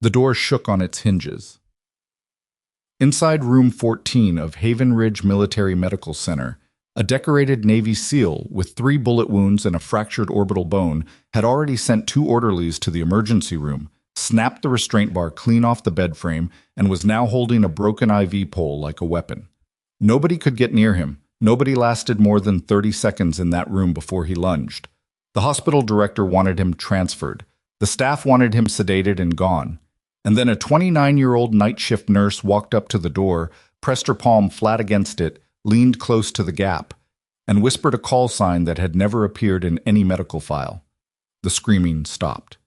The door shook on its hinges. Inside room 14 of Havenridge Military Medical Center, a decorated Navy SEAL with 3 bullet wounds and a fractured orbital bone had already sent 2 orderlies to the emergency room, snapped the restraint bar clean off the bed frame, and was now holding a broken IV pole like a weapon. Nobody could get near him. Nobody lasted more than 30 seconds in that room before he lunged. The hospital director wanted him transferred. The staff wanted him sedated and gone. And then a 29-year-old night shift nurse walked up to the door, pressed her palm flat against it, leaned close to the gap, and whispered a call sign that had never appeared in any medical file. The screaming stopped.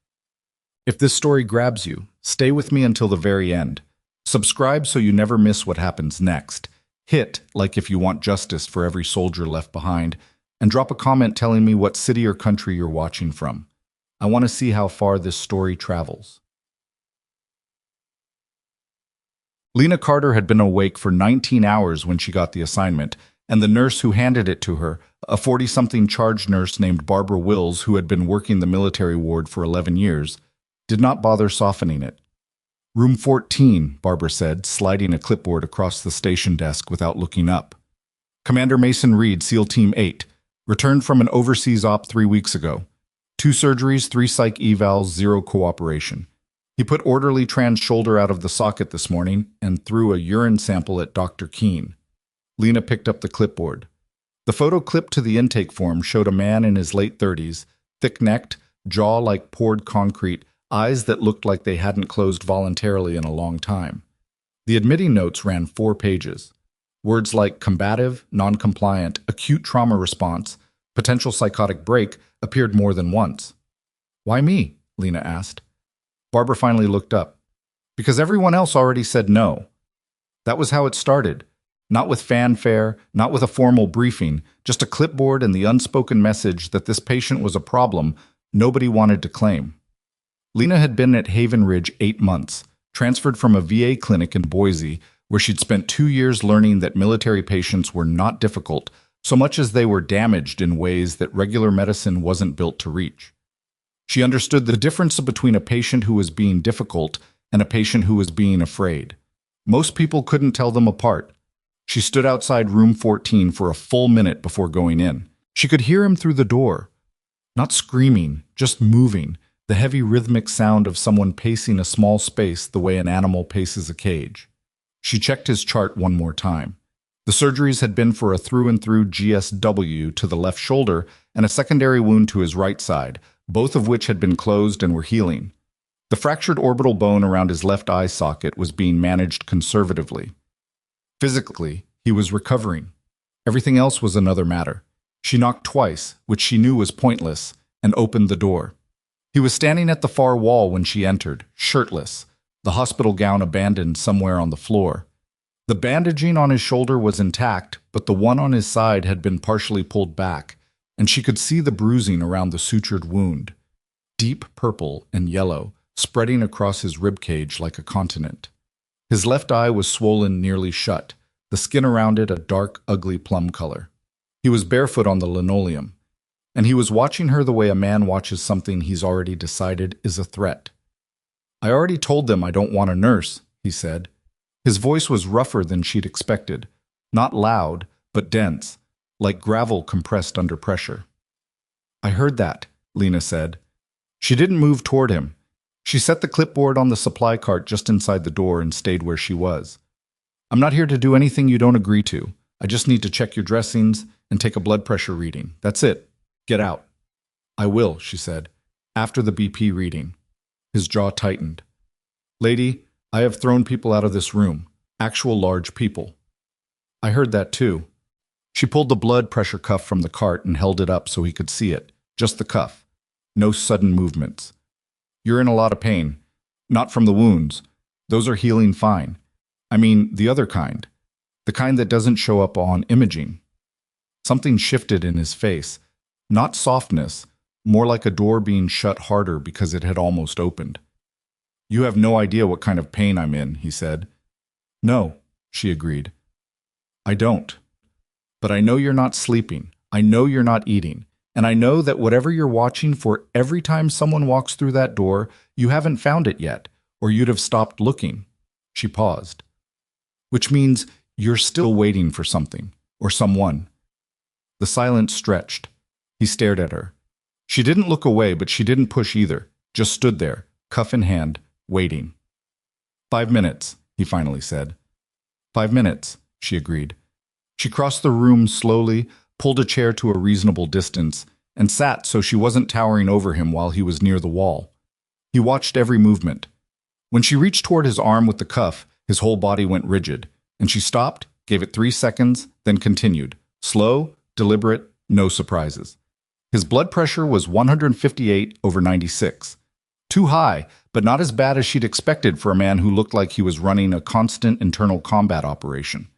If this story grabs you, stay with me until the very end. Subscribe so you never miss what happens next. Hit like if you want justice for every soldier left behind, and drop a comment telling me what city or country you're watching from. I want to see how far this story travels. Lena Carter had been awake for 19 hours when she got the assignment, and the nurse who handed it to her, a 40-something charge nurse named Barbara Wills who had been working the military ward for 11 years, did not bother softening it. Room 14, Barbara said, sliding a clipboard across the station desk without looking up. Commander Mason Reed, SEAL Team 8, returned from an overseas op 3 weeks ago. 2 surgeries, 3 psych evals, 0 cooperation. He put orderly Tran's shoulder out of the socket this morning and threw a urine sample at Dr. Keene. Lena picked up the clipboard. The photo clipped to the intake form showed a man in his late 30s, thick-necked, jaw like poured concrete, eyes that looked like they hadn't closed voluntarily in a long time. The admitting notes ran 4 pages. Words like combative, non-compliant, acute trauma response, potential psychotic break appeared more than once. "Why me?" Lena asked. Barbara finally looked up. "Because everyone else already said no." That was how it started. Not with fanfare, not with a formal briefing, just a clipboard and the unspoken message that this patient was a problem nobody wanted to claim. Lena had been at Havenridge 8 months, transferred from a VA clinic in Boise, where she'd spent 2 years learning that military patients were not difficult, so much as they were damaged in ways that regular medicine wasn't built to reach. She understood the difference between a patient who was being difficult and a patient who was being afraid. Most people couldn't tell them apart. She stood outside room 14 for a full minute before going in. She could hear him through the door. Not screaming, just moving, the heavy rhythmic sound of someone pacing a small space the way an animal paces a cage. She checked his chart one more time. The surgeries had been for a through-and-through GSW to the left shoulder and a secondary wound to his right side, both of which had been closed and were healing. The fractured orbital bone around his left eye socket was being managed conservatively. Physically, he was recovering. Everything else was another matter. She knocked twice, which she knew was pointless, and opened the door. He was standing at the far wall when she entered, shirtless, the hospital gown abandoned somewhere on the floor. The bandaging on his shoulder was intact, but the one on his side had been partially pulled back, and she could see the bruising around the sutured wound, deep purple and yellow, spreading across his ribcage like a continent. His left eye was swollen nearly shut, the skin around it a dark, ugly plum color. He was barefoot on the linoleum, and he was watching her the way a man watches something he's already decided is a threat. "I already told them I don't want a nurse," he said. His voice was rougher than she'd expected, not loud, but dense, like gravel compressed under pressure. "I heard that," Lena said. She didn't move toward him. She set the clipboard on the supply cart just inside the door and stayed where she was. "I'm not here to do anything you don't agree to. I just need to check your dressings and take a blood pressure reading. That's it. Get out." "I will," she said, "after the BP reading." His jaw tightened. "Lady, I have thrown people out of this room. Actual large people." "I heard that too." She pulled the blood pressure cuff from the cart and held it up so he could see it. Just the cuff. No sudden movements. "You're in a lot of pain. Not from the wounds. Those are healing fine. I mean, the other kind. The kind that doesn't show up on imaging." Something shifted in his face. Not softness, more like a door being shut harder because it had almost opened. "You have no idea what kind of pain I'm in," he said. "No," she agreed. "I don't. But I know you're not sleeping. I know you're not eating. And I know that whatever you're watching for every time someone walks through that door, you haven't found it yet. or you'd have stopped looking. She paused. Which means you're still waiting for something, or someone. The silence stretched. He stared at her. She didn't look away, but she didn't push either, just stood there, cuff in hand, waiting. 5 minutes, he finally said. 5 minutes, she agreed. She crossed the room slowly, pulled a chair to a reasonable distance, and sat so she wasn't towering over him while he was near the wall. He watched every movement. When she reached toward his arm with the cuff, his whole body went rigid, and she stopped, gave it 3 seconds, then continued. Slow, deliberate, no surprises. His blood pressure was 158/96. Too high, but not as bad as she'd expected for a man who looked like he was running a constant internal combat operation.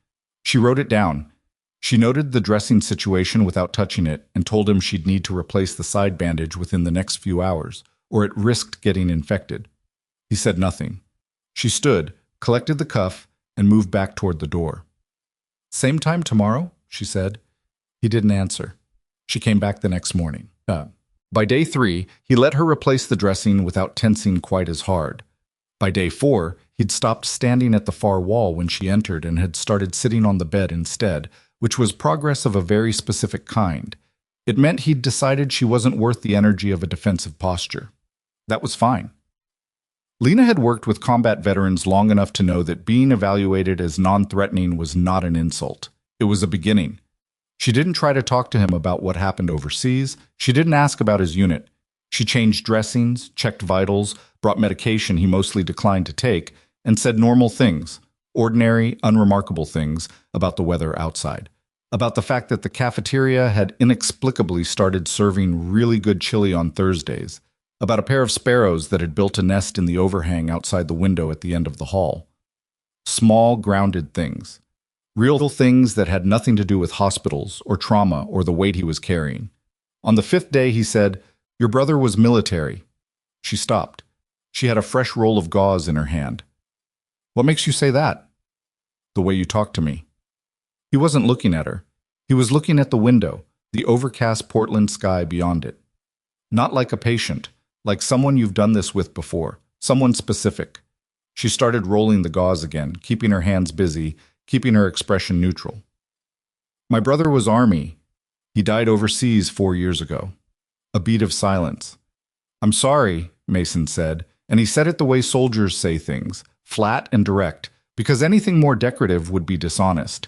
She wrote it down. She noted the dressing situation without touching it and told him she'd need to replace the side bandage within the next few hours, or it risked getting infected. He said nothing. She stood, collected the cuff, and moved back toward the door. Same time tomorrow? She said. He didn't answer. She came back the next morning. By day 3, he let her replace the dressing without tensing quite as hard. By day 4, he'd stopped standing at the far wall when she entered and had started sitting on the bed instead, which was progress of a very specific kind. It meant he'd decided she wasn't worth the energy of a defensive posture. That was fine. Lena had worked with combat veterans long enough to know that being evaluated as non-threatening was not an insult. It was a beginning. She didn't try to talk to him about what happened overseas. She didn't ask about his unit. She changed dressings, checked vitals, brought medication he mostly declined to take, and said normal things, ordinary, unremarkable things about the weather outside, about the fact that the cafeteria had inexplicably started serving really good chili on Thursdays, about a pair of sparrows that had built a nest in the overhang outside the window at the end of the hall. Small, grounded things. Real things that had nothing to do with hospitals or trauma or the weight he was carrying. On the 5th day, he said, "Your brother was military." She stopped. She had a fresh roll of gauze in her hand. "What makes you say that?" "The way you talk to me." He wasn't looking at her. He was looking at the window, the overcast Portland sky beyond it. Not like a patient, like someone you've done this with before, someone specific. She started rolling the gauze again, keeping her hands busy, keeping her expression neutral. "My brother was Army. He died overseas 4 years ago." A beat of silence. "I'm sorry," Mason said, and he said it the way soldiers say things, flat and direct, because anything more decorative would be dishonest.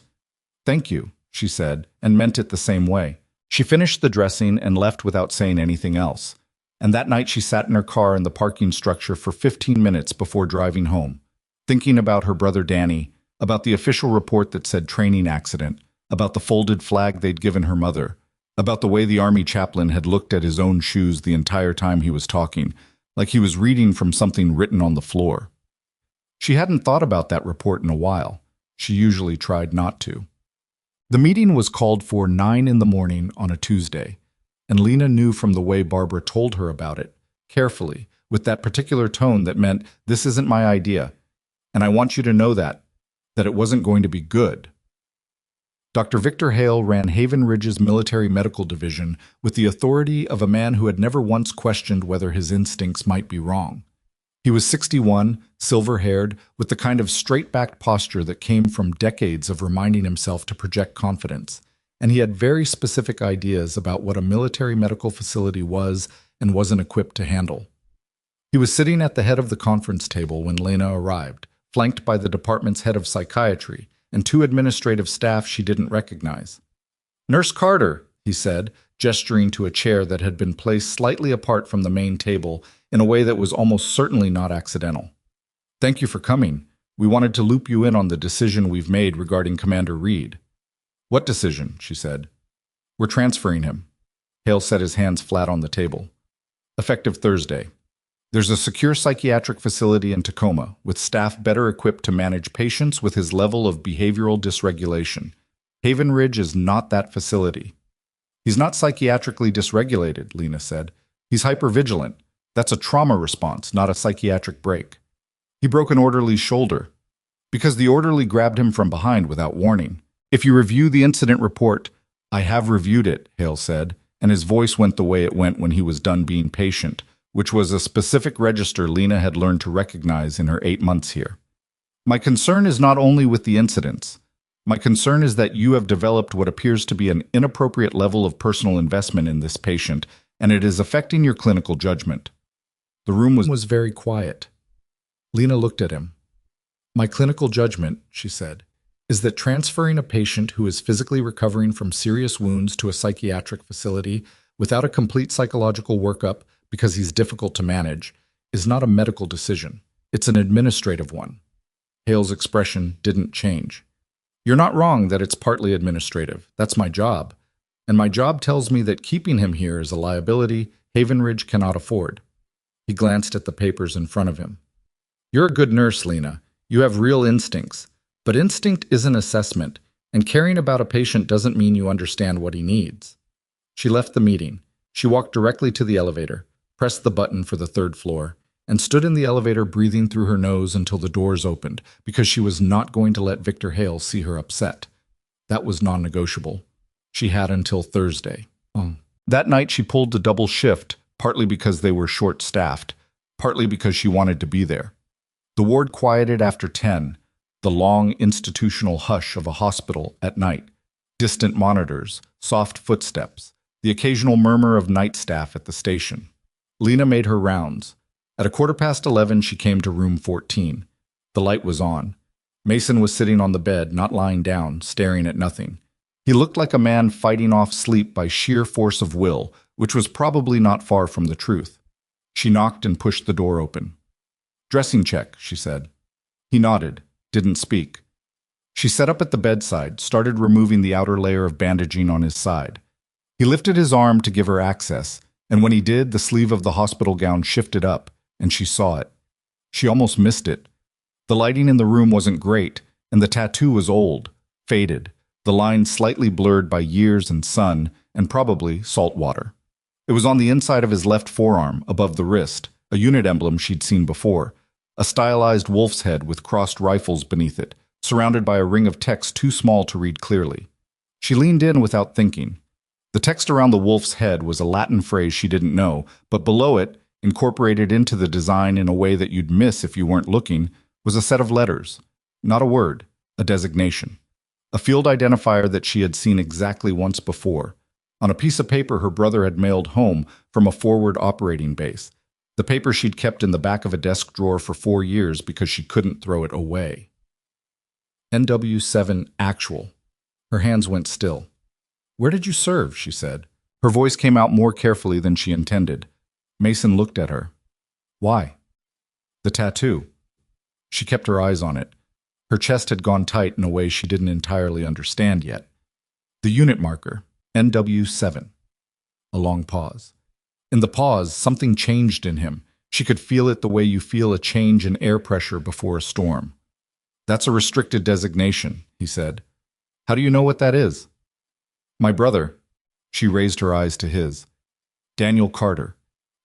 "Thank you," she said, and meant it the same way. She finished the dressing and left without saying anything else. And that night she sat in her car in the parking structure for 15 minutes before driving home, thinking about her brother Danny, about the official report that said training accident, about the folded flag they'd given her mother, about the way the Army chaplain had looked at his own shoes the entire time he was talking, like he was reading from something written on the floor. She hadn't thought about that report in a while. She usually tried not to. The meeting was called for 9 in the morning on a Tuesday, and Lena knew from the way Barbara told her about it, carefully, with that particular tone that meant, "This isn't my idea, and I want you to know that it wasn't going to be good." Dr. Victor Hale ran Havenridge's Military Medical Division with the authority of a man who had never once questioned whether his instincts might be wrong. He was 61, silver-haired, with the kind of straight-backed posture that came from decades of reminding himself to project confidence, and he had very specific ideas about what a military medical facility was and wasn't equipped to handle. He was sitting at the head of the conference table when Lena arrived, flanked by the department's head of psychiatry and 2 administrative staff she didn't recognize. "Nurse Carter," he said, gesturing to a chair that had been placed slightly apart from the main table in a way that was almost certainly not accidental. "Thank you for coming. We wanted to loop you in on the decision we've made regarding Commander Reed." "What decision?" she said. "We're transferring him." Hale set his hands flat on the table. "Effective Thursday. There's a secure psychiatric facility in Tacoma, with staff better equipped to manage patients with his level of behavioral dysregulation. Havenridge is not that facility." "He's not psychiatrically dysregulated," Lena said. "He's hypervigilant. That's a trauma response, not a psychiatric break." "He broke an orderly's shoulder." "Because the orderly grabbed him from behind without warning. If you review the incident report—" "I have reviewed it," Hale said, and his voice went the way it went when he was done being patient, which was a specific register Lena had learned to recognize in her 8 months here. My concern is not only with the incidents. My concern is that you have developed what appears to be an inappropriate level of personal investment in this patient, and it is affecting your clinical judgment. The room was very quiet. Lena looked at him. My clinical judgment, she said, is that transferring a patient who is physically recovering from serious wounds to a psychiatric facility without a complete psychological workup because he's difficult to manage is not a medical decision. It's an administrative one. Hale's expression didn't change. You're not wrong that it's partly administrative. That's my job. And my job tells me that keeping him here is a liability Havenridge cannot afford. He glanced at the papers in front of him. You're a good nurse, Lena. You have real instincts. But instinct is an assessment, and caring about a patient doesn't mean you understand what he needs. She left the meeting. She walked directly to the elevator, pressed the button for the 3rd floor, and stood in the elevator breathing through her nose until the doors opened, because she was not going to let Victor Hale see her upset. That was non-negotiable. She had until Thursday. That night she pulled the double shift, partly because they were short-staffed, partly because she wanted to be there. The ward quieted after 10, the long institutional hush of a hospital at night, distant monitors, soft footsteps, the occasional murmur of night staff at the station. Lena made her rounds. At 11:15, she came to room 14. The light was on. Mason was sitting on the bed, not lying down, staring at nothing. He looked like a man fighting off sleep by sheer force of will, which was probably not far from the truth. She knocked and pushed the door open. "Dressing check," she said. He nodded, didn't speak. She sat up at the bedside, started removing the outer layer of bandaging on his side. He lifted his arm to give her access, and when he did, the sleeve of the hospital gown shifted up, and she saw it. She almost missed it. The lighting in the room wasn't great, and the tattoo was old, faded, the lines slightly blurred by years and sun, and probably salt water. It was on the inside of his left forearm, above the wrist, a unit emblem she'd seen before, a stylized wolf's head with crossed rifles beneath it, surrounded by a ring of text too small to read clearly. She leaned in without thinking. The text around the wolf's head was a Latin phrase she didn't know, but below it, incorporated into the design in a way that you'd miss if you weren't looking, was a set of letters. Not a word, a designation. A field identifier that she had seen exactly once before, on a piece of paper her brother had mailed home from a forward operating base. The paper she'd kept in the back of a desk drawer for 4 years because she couldn't throw it away. NW7 Actual. Her hands went still. "Where did you serve?" she said. Her voice came out more carefully than she intended. Mason looked at her. "Why?" "The tattoo." She kept her eyes on it. Her chest had gone tight in a way she didn't entirely understand yet. "The unit marker, NW7. A long pause. In the pause, something changed in him. She could feel it the way you feel a change in air pressure before a storm. "That's a restricted designation," he said. "How do you know what that is?" "My brother." She raised her eyes to his. "Daniel Carter.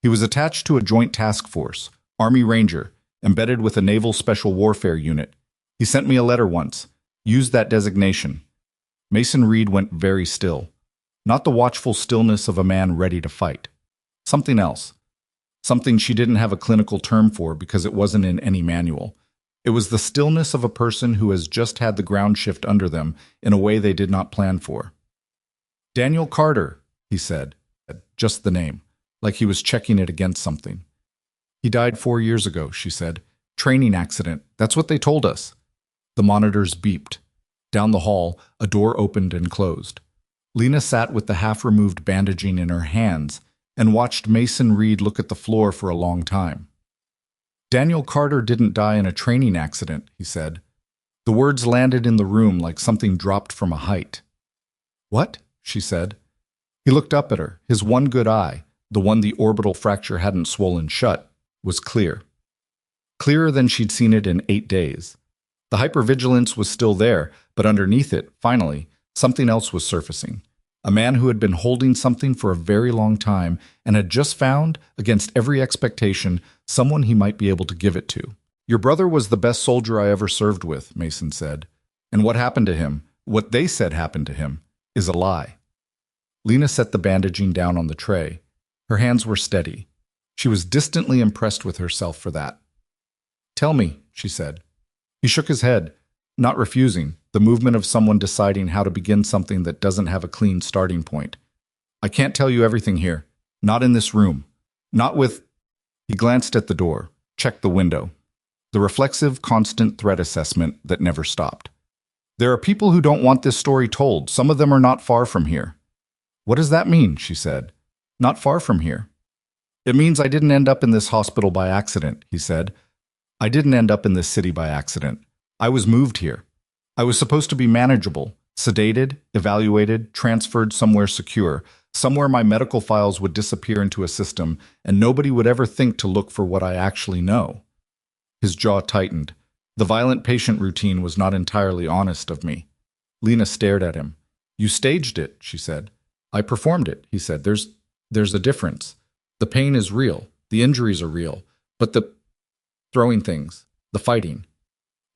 He was attached to a joint task force, Army Ranger, embedded with a Naval Special Warfare Unit. He sent me a letter once. Used that designation." Mason Reed went very still. Not the watchful stillness of a man ready to fight. Something else. Something she didn't have a clinical term for because it wasn't in any manual. It was the stillness of a person who has just had the ground shift under them in a way they did not plan for. "Daniel Carter," he said, just the name, like he was checking it against something. "He died 4 years ago," she said. "Training accident. That's what they told us." The monitors beeped. Down the hall, a door opened and closed. Lena sat with the half-removed bandaging in her hands and watched Mason Reed look at the floor for a long time. "Daniel Carter didn't die in a training accident," he said. The words landed in the room like something dropped from a height. "What?" she said. He looked up at her. His one good eye, the one the orbital fracture hadn't swollen shut, was clear. Clearer than she'd seen it in 8 days. The hypervigilance was still there, but underneath it, finally, something else was surfacing. A man who had been holding something for a very long time and had just found, against every expectation, someone he might be able to give it to. "Your brother was the best soldier I ever served with," Mason said. "And what happened to him, what they said happened to him, is a lie." Lena set the bandaging down on the tray. Her hands were steady. She was distantly impressed with herself for that. "Tell me," she said. He shook his head, not refusing, the movement of someone deciding how to begin something that doesn't have a clean starting point. "I can't tell you everything here. Not in this room. Not with—" He glanced at the door, checked the window. The reflexive, constant threat assessment that never stopped. "There are people who don't want this story told. Some of them are not far from here." "What does that mean?" she said. "Not far from here." "It means I didn't end up in this hospital by accident," he said. "I didn't end up in this city by accident. I was moved here. I was supposed to be manageable, sedated, evaluated, transferred somewhere secure, somewhere my medical files would disappear into a system and nobody would ever think to look for what I actually know." His jaw tightened. The violent patient routine was not entirely honest of me. Lena stared at him. "You staged it," she said. "I performed it," he said. There's a difference. The pain is real. The injuries are real. But the throwing things, the fighting.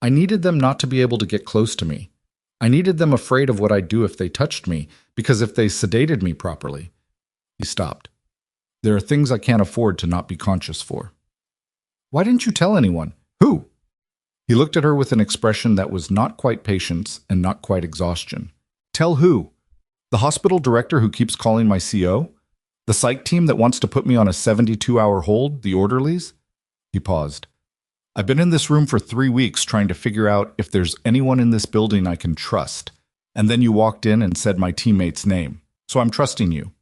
I needed them not to be able to get close to me. I needed them afraid of what I'd do if they touched me, because if they sedated me properly." He stopped. "There are things I can't afford to not be conscious for." "Why didn't you tell anyone? Who?" He looked at her with an expression that was not quite patience and not quite exhaustion. "Tell who? The hospital director who keeps calling my CO? The psych team that wants to put me on a 72-hour hold? The orderlies?" He paused. "I've been in this room for 3 weeks trying to figure out if there's anyone in this building I can trust. And then you walked in and said my teammate's name. So I'm trusting you.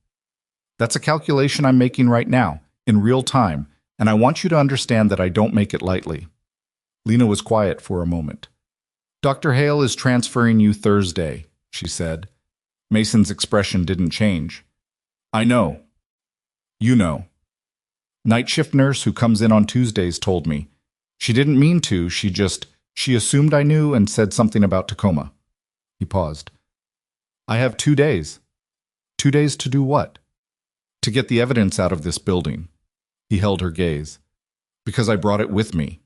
That's a calculation I'm making right now, in real time, and I want you to understand that I don't make it lightly." Lena was quiet for a moment. "Dr. Hale is transferring you Thursday," she said. Mason's expression didn't change. "I know. You know. Night shift nurse who comes in on Tuesdays told me. She didn't mean to, she assumed I knew and said something about Tacoma." He paused. "I have 2 days. 2 days to do what?" "To get the evidence out of this building." He held her gaze. "Because I brought it with me.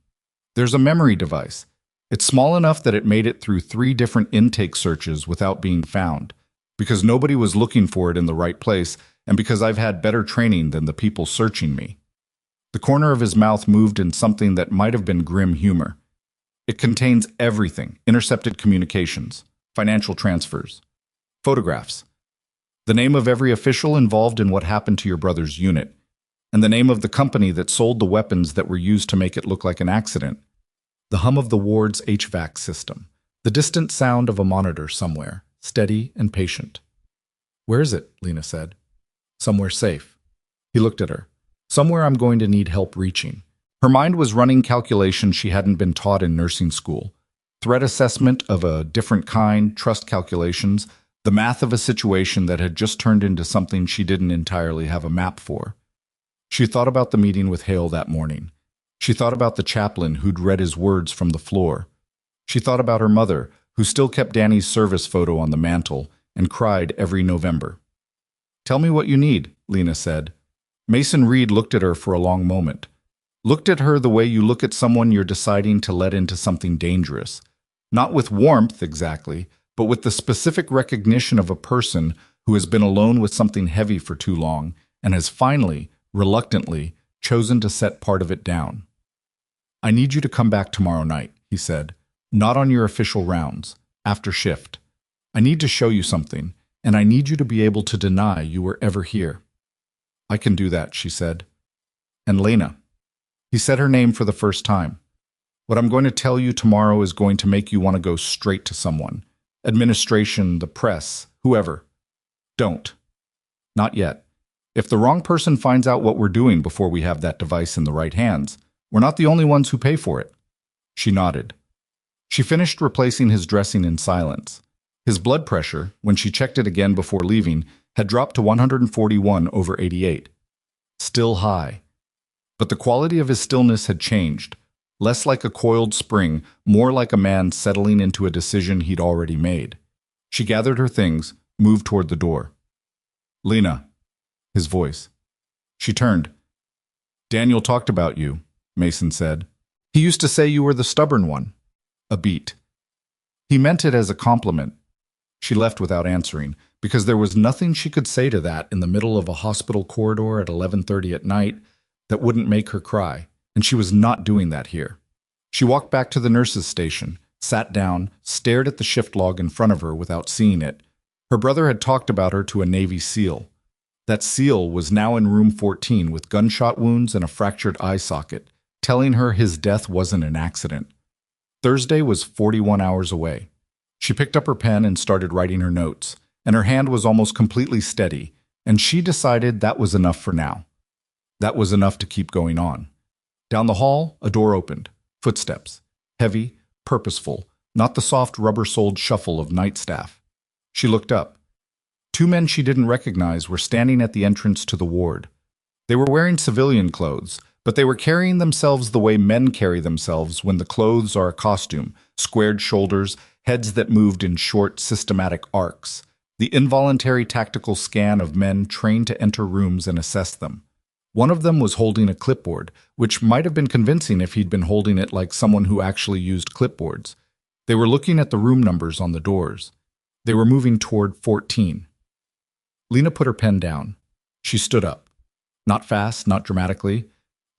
There's a memory device. It's small enough that it made it through 3 different intake searches without being found. Because nobody was looking for it in the right place, and because I've had better training than the people searching me." The corner of his mouth moved in something that might have been grim humor. "It contains everything: intercepted communications, financial transfers, photographs, the name of every official involved in what happened to your brother's unit, and the name of the company that sold the weapons that were used to make it look like an accident, the hum of the ward's HVAC system, the distant sound of a monitor somewhere, steady and patient." "Where is it?" Lena said. "Somewhere safe." He looked at her. "Somewhere I'm going to need help reaching." Her mind was running calculations she hadn't been taught in nursing school. Threat assessment of a different kind, trust calculations, the math of a situation that had just turned into something she didn't entirely have a map for. She thought about the meeting with Hale that morning. She thought about the chaplain who'd read his words from the floor. She thought about her mother, who still kept Danny's service photo on the mantle and cried every November. "Tell me what you need," Lena said. Mason Reed looked at her for a long moment. Looked at her the way you look at someone you're deciding to let into something dangerous. Not with warmth, exactly, but with the specific recognition of a person who has been alone with something heavy for too long and has finally, reluctantly, chosen to set part of it down. "I need you to come back tomorrow night," he said. "Not on your official rounds. After shift. I need to show you something, and I need you to be able to deny you were ever here." "I can do that," she said. "And Lena." He said her name for the first time. "What I'm going to tell you tomorrow is going to make you want to go straight to someone. Administration, the press, whoever. Don't. Not yet. If the wrong person finds out what we're doing before we have that device in the right hands, we're not the only ones who pay for it." She nodded. She finished replacing his dressing in silence. His blood pressure, when she checked it again before leaving, had dropped to 141/88. Still high. But the quality of his stillness had changed. Less like a coiled spring, more like a man settling into a decision he'd already made. She gathered her things, moved toward the door. "Lena." His voice. She turned. "Daniel talked about you," Mason said. "He used to say you were the stubborn one." A beat. He meant it as a compliment. She left without answering, because there was nothing she could say to that in the middle of a hospital corridor at 11:30 at night, that wouldn't make her cry, and she was not doing that here. She walked back to the nurse's station, sat down, stared at the shift log in front of her without seeing it. Her brother had talked about her to a Navy SEAL. That SEAL was now in room 14 with gunshot wounds and a fractured eye socket, telling her his death wasn't an accident. Thursday was 41 hours away. She picked up her pen and started writing her notes, and her hand was almost completely steady, and she decided that was enough for now. That was enough to keep going on. Down the hall, a door opened. Footsteps. Heavy, purposeful, not the soft rubber-soled shuffle of night staff. She looked up. Two men she didn't recognize were standing at the entrance to the ward. They were wearing civilian clothes, but they were carrying themselves the way men carry themselves when the clothes are a costume, squared shoulders, heads that moved in short, systematic arcs, the involuntary tactical scan of men trained to enter rooms and assess them. One of them was holding a clipboard, which might have been convincing if he'd been holding it like someone who actually used clipboards. They were looking at the room numbers on the doors. They were moving toward 14. Lena put her pen down. She stood up. Not fast, not dramatically.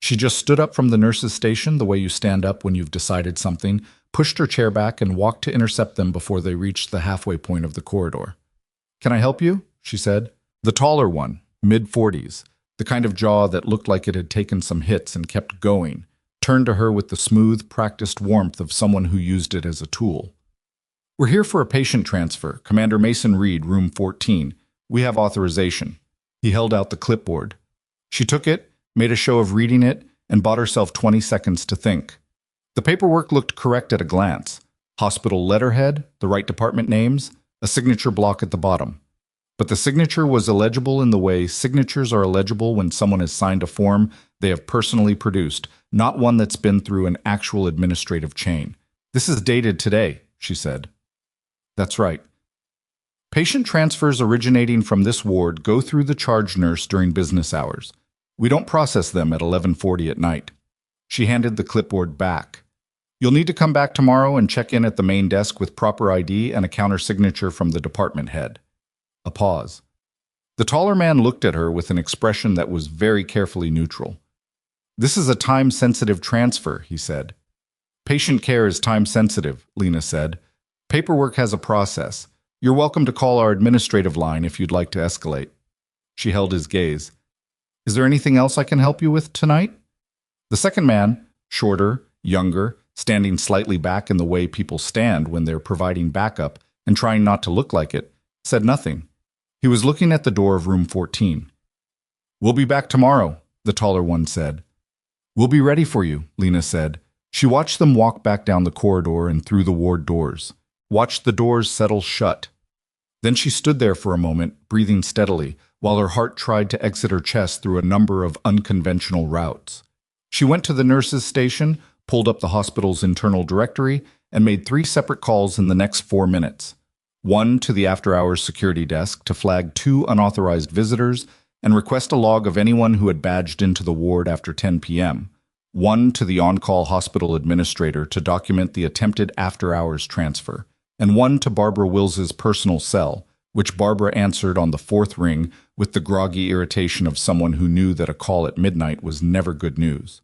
She just stood up from the nurse's station the way you stand up when you've decided something, pushed her chair back and walked to intercept them before they reached the halfway point of the corridor. "Can I help you?" she said. The taller one, mid-40s, the kind of jaw that looked like it had taken some hits and kept going, turned to her with the smooth, practiced warmth of someone who used it as a tool. "We're here for a patient transfer. Commander Mason Reed, room 14. We have authorization." He held out the clipboard. She took it, made a show of reading it, and bought herself 20 seconds to think. The paperwork looked correct at a glance. Hospital letterhead, the right department names, a signature block at the bottom. But the signature was illegible in the way signatures are illegible when someone has signed a form they have personally produced, not one that's been through an actual administrative chain. "This is dated today," she said. "That's right. Patient transfers originating from this ward go through the charge nurse during business hours. We don't process them at 11:40 at night." She handed the clipboard back. "You'll need to come back tomorrow and check in at the main desk with proper ID and a counter-signature from the department head." A pause. The taller man looked at her with an expression that was very carefully neutral. "This is a time-sensitive transfer," he said. "Patient care is time-sensitive," Lena said. "Paperwork has a process. You're welcome to call our administrative line if you'd like to escalate." She held his gaze. "Is there anything else I can help you with tonight?" The second man, shorter, younger, standing slightly back in the way people stand when they're providing backup and trying not to look like it, said nothing. He was looking at the door of room 14. "We'll be back tomorrow," the taller one said. "We'll be ready for you," Lena said. She watched them walk back down the corridor and through the ward doors, watched the doors settle shut. Then she stood there for a moment, breathing steadily, while her heart tried to exit her chest through a number of unconventional routes. She went to the nurse's station, pulled up the hospital's internal directory, and made 3 separate calls in the next 4 minutes. One to the after-hours security desk to flag 2 unauthorized visitors and request a log of anyone who had badged into the ward after 10 p.m. One to the on-call hospital administrator to document the attempted after-hours transfer, and one to Barbara Wills's personal cell, which Barbara answered on the 4th ring with the groggy irritation of someone who knew that a call at midnight was never good news.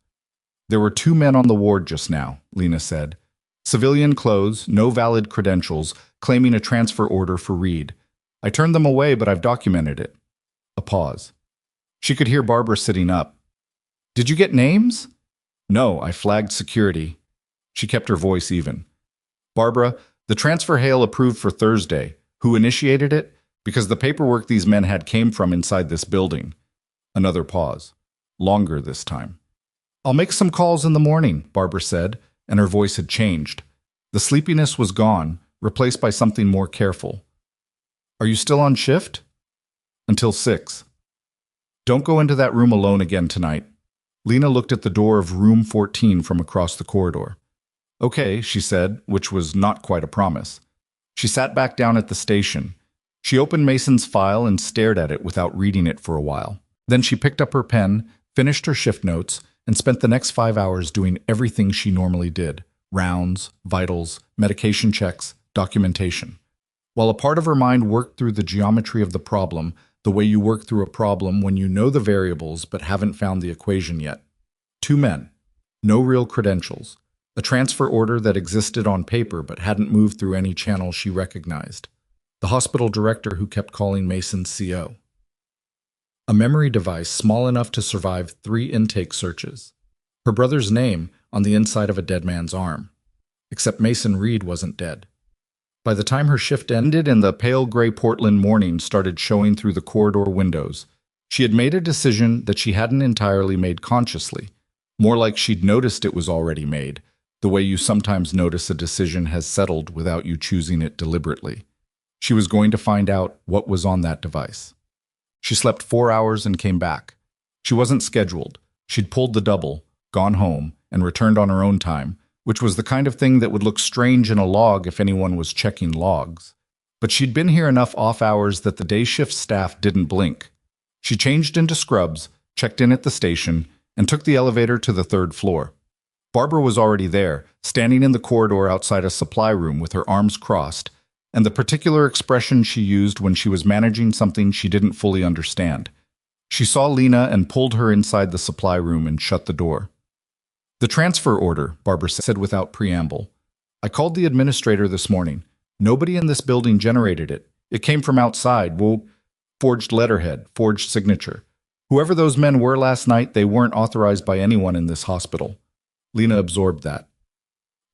"There were 2 men on the ward just now," Lena said. "Civilian clothes, no valid credentials, claiming a transfer order for Reed. I turned them away, but I've documented it." A pause. She could hear Barbara sitting up. "Did you get names?" "No, I flagged security." She kept her voice even. "Barbara, the transfer hail approved for Thursday. Who initiated it? Because the paperwork these men had came from inside this building." Another pause. Longer this time. "I'll make some calls in the morning," Barbara said, and her voice had changed. The sleepiness was gone, replaced by something more careful. "Are you still on shift?" "Until 6. "Don't go into that room alone again tonight." Lena looked at the door of room 14 from across the corridor. "Okay," she said, which was not quite a promise. She sat back down at the station. She opened Mason's file and stared at it without reading it for a while. Then she picked up her pen, finished her shift notes, and spent the next 5 hours doing everything she normally did: rounds, vitals, medication checks, documentation. While a part of her mind worked through the geometry of the problem, the way you work through a problem when you know the variables but haven't found the equation yet. Two men. No real credentials. A transfer order that existed on paper but hadn't moved through any channel she recognized. The hospital director who kept calling Mason CO. A memory device small enough to survive 3 intake searches. Her brother's name on the inside of a dead man's arm. Except Mason Reed wasn't dead. By the time her shift ended and the pale gray Portland morning started showing through the corridor windows, she had made a decision that she hadn't entirely made consciously. More like she'd noticed it was already made, the way you sometimes notice a decision has settled without you choosing it deliberately. She was going to find out what was on that device. She slept 4 hours and came back. She wasn't scheduled. She'd pulled the double, gone home, and returned on her own time, which was the kind of thing that would look strange in a log if anyone was checking logs. But she'd been here enough off hours that the day shift staff didn't blink. She changed into scrubs, checked in at the station, and took the elevator to the 3rd floor. Barbara was already there, standing in the corridor outside a supply room with her arms crossed, and the particular expression she used when she was managing something she didn't fully understand. She saw Lena and pulled her inside the supply room and shut the door. "The transfer order," Barbara said without preamble. "I called the administrator this morning. Nobody in this building generated it. It came from outside. Well, forged letterhead, forged signature. Whoever those men were last night, they weren't authorized by anyone in this hospital." Lena absorbed that.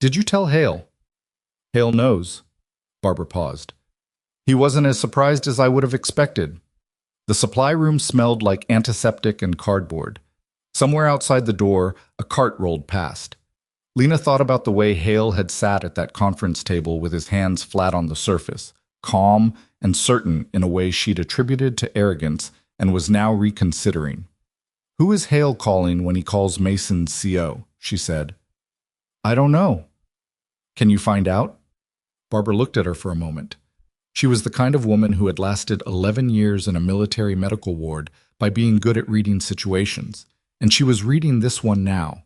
"Did you tell Hale?" "Hale knows." Barbara paused. "He wasn't as surprised as I would have expected." The supply room smelled like antiseptic and cardboard. Somewhere outside the door, a cart rolled past. Lena thought about the way Hale had sat at that conference table with his hands flat on the surface, calm and certain in a way she'd attributed to arrogance and was now reconsidering. "Who is Hale calling when he calls Mason CO?" she said. "I don't know." "Can you find out?" Barbara looked at her for a moment. She was the kind of woman who had lasted 11 years in a military medical ward by being good at reading situations, and she was reading this one now.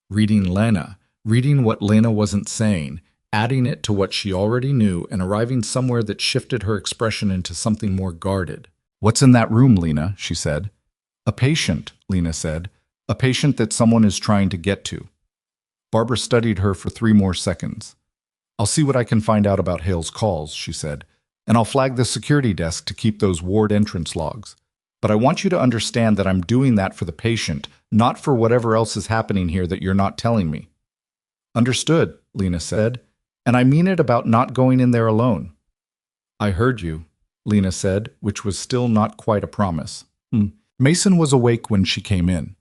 Reading Lena, reading what Lena wasn't saying, adding it to what she already knew, and arriving somewhere that shifted her expression into something more guarded. "What's in that room, Lena?" she said. "A patient," Lena said. "A patient that someone is trying to get to." Barbara studied her for 3 more seconds. "I'll see what I can find out about Hale's calls," she said, "and I'll flag the security desk to keep those ward entrance logs. But I want you to understand that I'm doing that for the patient, not for whatever else is happening here that you're not telling me." "Understood," Lena said, "and I mean it about not going in there alone." "I heard you," Lena said, which was still not quite a promise. Mason was awake when she came in.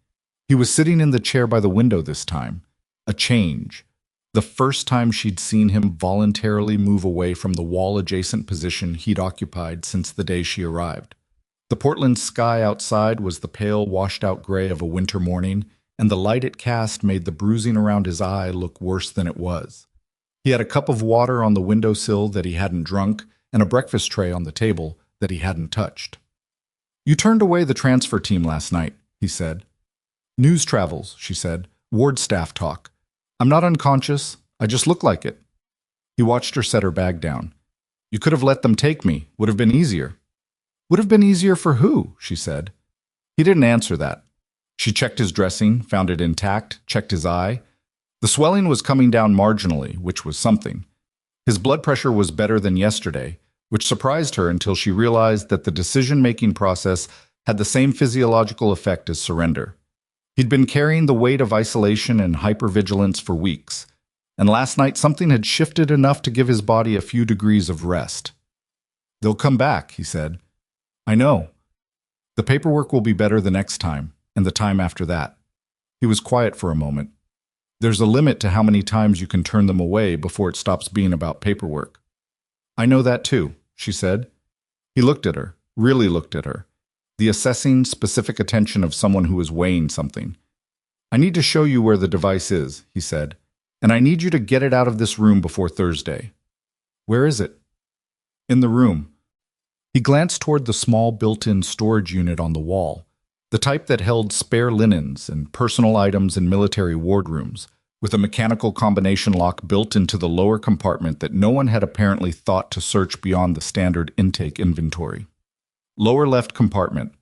He was sitting in the chair by the window this time. A change. The first time she'd seen him voluntarily move away from the wall-adjacent position he'd occupied since the day she arrived. The Portland sky outside was the pale, washed-out gray of a winter morning, and the light it cast made the bruising around his eye look worse than it was. He had a cup of water on the windowsill that he hadn't drunk, and a breakfast tray on the table that he hadn't touched. "You turned away the transfer team last night," he said. "News travels," she said. "Ward staff talk. I'm not unconscious. I just look like it." He watched her set her bag down. "You could have let them take me. Would have been easier." "Would have been easier for who?" she said. He didn't answer that. She checked his dressing, found it intact, checked his eye. The swelling was coming down marginally, which was something. His blood pressure was better than yesterday, which surprised her until she realized that the decision-making process had the same physiological effect as surrender. He'd been carrying the weight of isolation and hypervigilance for weeks, and last night something had shifted enough to give his body a few degrees of rest. "They'll come back," he said. "I know. The paperwork will be better the next time, and the time after that." He was quiet for a moment. "There's a limit to how many times you can turn them away before it stops being about paperwork." "I know that too," she said. He looked at her, really looked at her. The assessing, specific attention of someone who is weighing something. "I need to show you where the device is," he said, "and I need you to get it out of this room before Thursday." "Where is it?" "In the room." He glanced toward the small built-in storage unit on the wall, the type that held spare linens and personal items in military wardrooms, with a mechanical combination lock built into the lower compartment that no one had apparently thought to search beyond the standard intake inventory. Lower left compartment.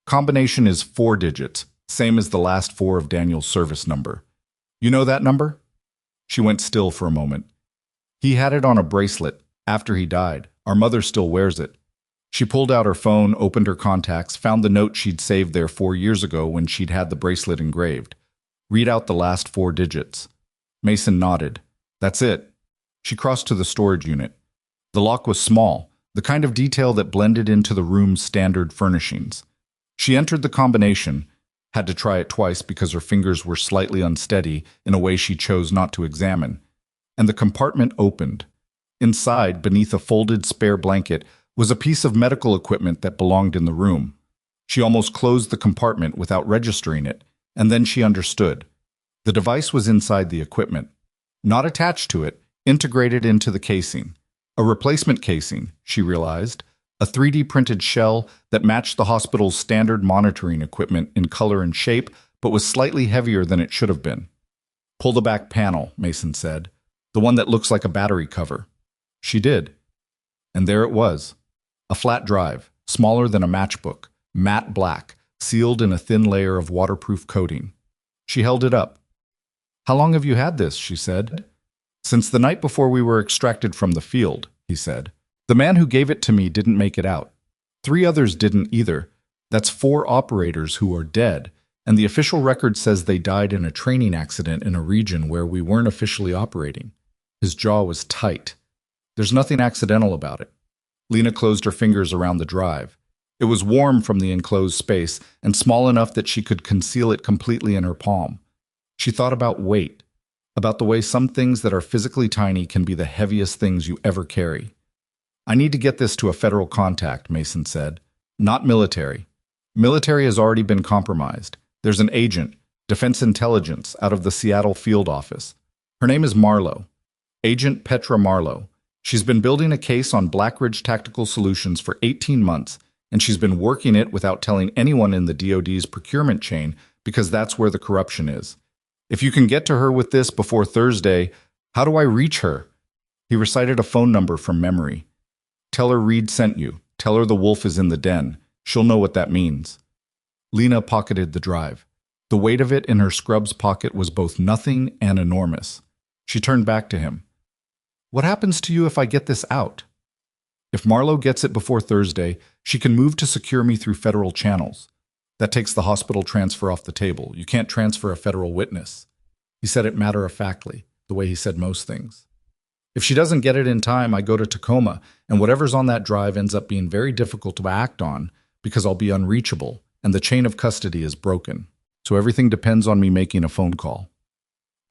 Combination is 4 digits, same as the last 4 of Daniel's service number. You know that number? She went still for a moment. He had it on a bracelet after he died. Our mother still wears it. She pulled out her phone, opened her contacts, found the note she'd saved there 4 years ago when she'd had the bracelet engraved. Read out the last 4 digits. Mason nodded. That's it. She crossed to the storage unit. The lock was small, the kind of detail that blended into the room's standard furnishings. She entered the combination, had to try it twice because her fingers were slightly unsteady in a way she chose not to examine, and the compartment opened. Inside, beneath a folded spare blanket, was a piece of medical equipment that belonged in the room. She almost closed the compartment without registering it, and then she understood. The device was inside the equipment, not attached to it, integrated into the casing. A replacement casing, she realized, a 3D printed shell that matched the hospital's standard monitoring equipment in color and shape, but was slightly heavier than it should have been. Pull the back panel, Mason said, the one that looks like a battery cover. She did. And there it was. A flat drive, smaller than a matchbook, matte black, sealed in a thin layer of waterproof coating. She held it up. How long have you had this? She said. Since the night before we were extracted from the field, he said. The man who gave it to me didn't make it out. 3 others didn't either. That's 4 operators who are dead, and the official record says they died in a training accident in a region where we weren't officially operating. His jaw was tight. There's nothing accidental about it. Lena closed her fingers around the drive. It was warm from the enclosed space and small enough that she could conceal it completely in her palm. She thought about weight, about the way some things that are physically tiny can be the heaviest things you ever carry. I need to get this to a federal contact, Mason said. Not military. Military has already been compromised. There's an agent, Defense Intelligence, out of the Seattle field office. Her name is Marlowe. Agent Petra Marlowe. She's been building a case on Black Ridge Tactical Solutions for 18 months, and she's been working it without telling anyone in the DoD's procurement chain because that's where the corruption is. If you can get to her with this before Thursday, how do I reach her? He recited a phone number from memory. Tell her Reed sent you. Tell her the wolf is in the den. She'll know what that means. Lena pocketed the drive. The weight of it in her scrubs pocket was both nothing and enormous. She turned back to him. What happens to you if I get this out? If Marlowe gets it before Thursday, she can move to secure me through federal channels. That takes the hospital transfer off the table. You can't transfer a federal witness. He said it matter-of-factly, the way he said most things. If she doesn't get it in time, I go to Tacoma, and whatever's on that drive ends up being very difficult to act on because I'll be unreachable, and the chain of custody is broken. So everything depends on me making a phone call.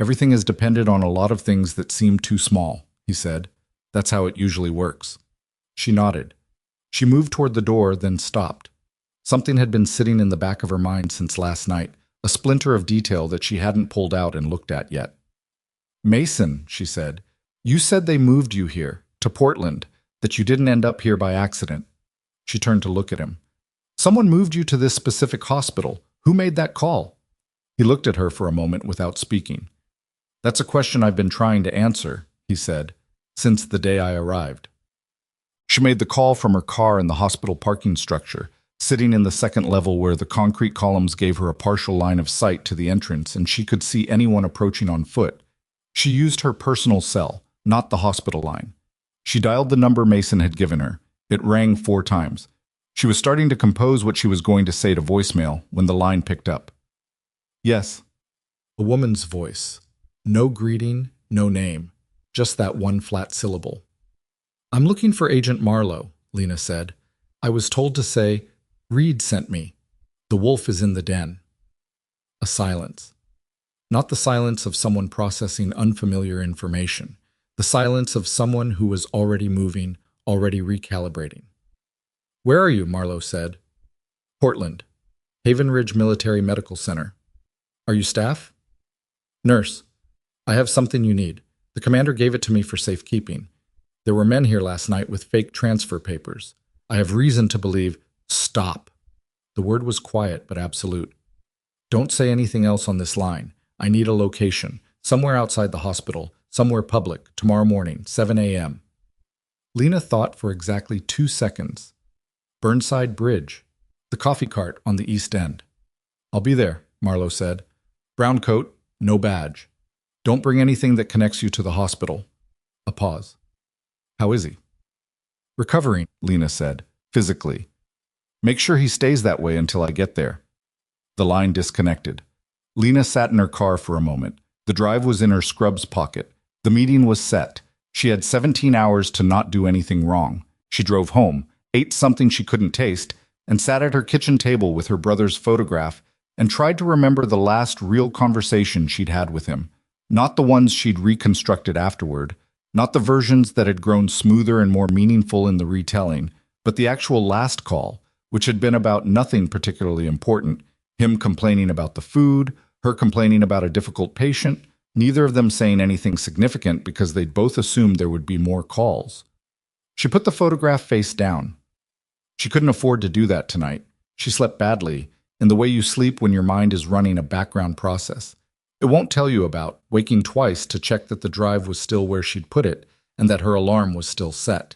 Everything is dependent on a lot of things that seem too small, he said. That's how it usually works. She nodded. She moved toward the door, then stopped. Something had been sitting in the back of her mind since last night, a splinter of detail that she hadn't pulled out and looked at yet. Mason, she said, you said they moved you here, to Portland, that you didn't end up here by accident. She turned to look at him. Someone moved you to this specific hospital. Who made that call? He looked at her for a moment without speaking. That's a question I've been trying to answer, he said, since the day I arrived. She made the call from her car in the hospital parking structure, sitting in the second level where the concrete columns gave her a partial line of sight to the entrance and she could see anyone approaching on foot. She used her personal cell, not the hospital line. She dialed the number Mason had given her. It rang 4 times. She was starting to compose what she was going to say to voicemail when the line picked up. Yes. A woman's voice. No greeting, no name. Just that one flat syllable. I'm looking for Agent Marlowe, Lena said. I was told to say, Reed sent me. The wolf is in the den. A silence. Not the silence of someone processing unfamiliar information. The silence of someone who was already moving, already recalibrating. Where are you? Marlowe said. Portland. Havenridge Military Medical Center. Are you staff? Nurse. I have something you need. The commander gave it to me for safekeeping. There were men here last night with fake transfer papers. I have reason to believe... Stop. The word was quiet but absolute. Don't say anything else on this line. I need a location. Somewhere outside the hospital. Somewhere public. Tomorrow morning, 7 a.m. Lena thought for exactly 2 seconds. Burnside Bridge. The coffee cart on the east end. I'll be there, Marlowe said. Brown coat, no badge. Don't bring anything that connects you to the hospital. A pause. How is he? Recovering, Lena said, physically. Make sure he stays that way until I get there. The line disconnected. Lena sat in her car for a moment. The drive was in her scrubs pocket. The meeting was set. She had 17 hours to not do anything wrong. She drove home, ate something she couldn't taste, and sat at her kitchen table with her brother's photograph and tried to remember the last real conversation she'd had with him. Not the ones she'd reconstructed afterward, not the versions that had grown smoother and more meaningful in the retelling, but the actual last call, which had been about nothing particularly important. Him complaining about the food, her complaining about a difficult patient, neither of them saying anything significant because they'd both assumed there would be more calls. She put the photograph face down. She couldn't afford to do that tonight. She slept badly, in the way you sleep when your mind is running a background process. It won't tell you about waking twice to check that the drive was still where she'd put it and that her alarm was still set.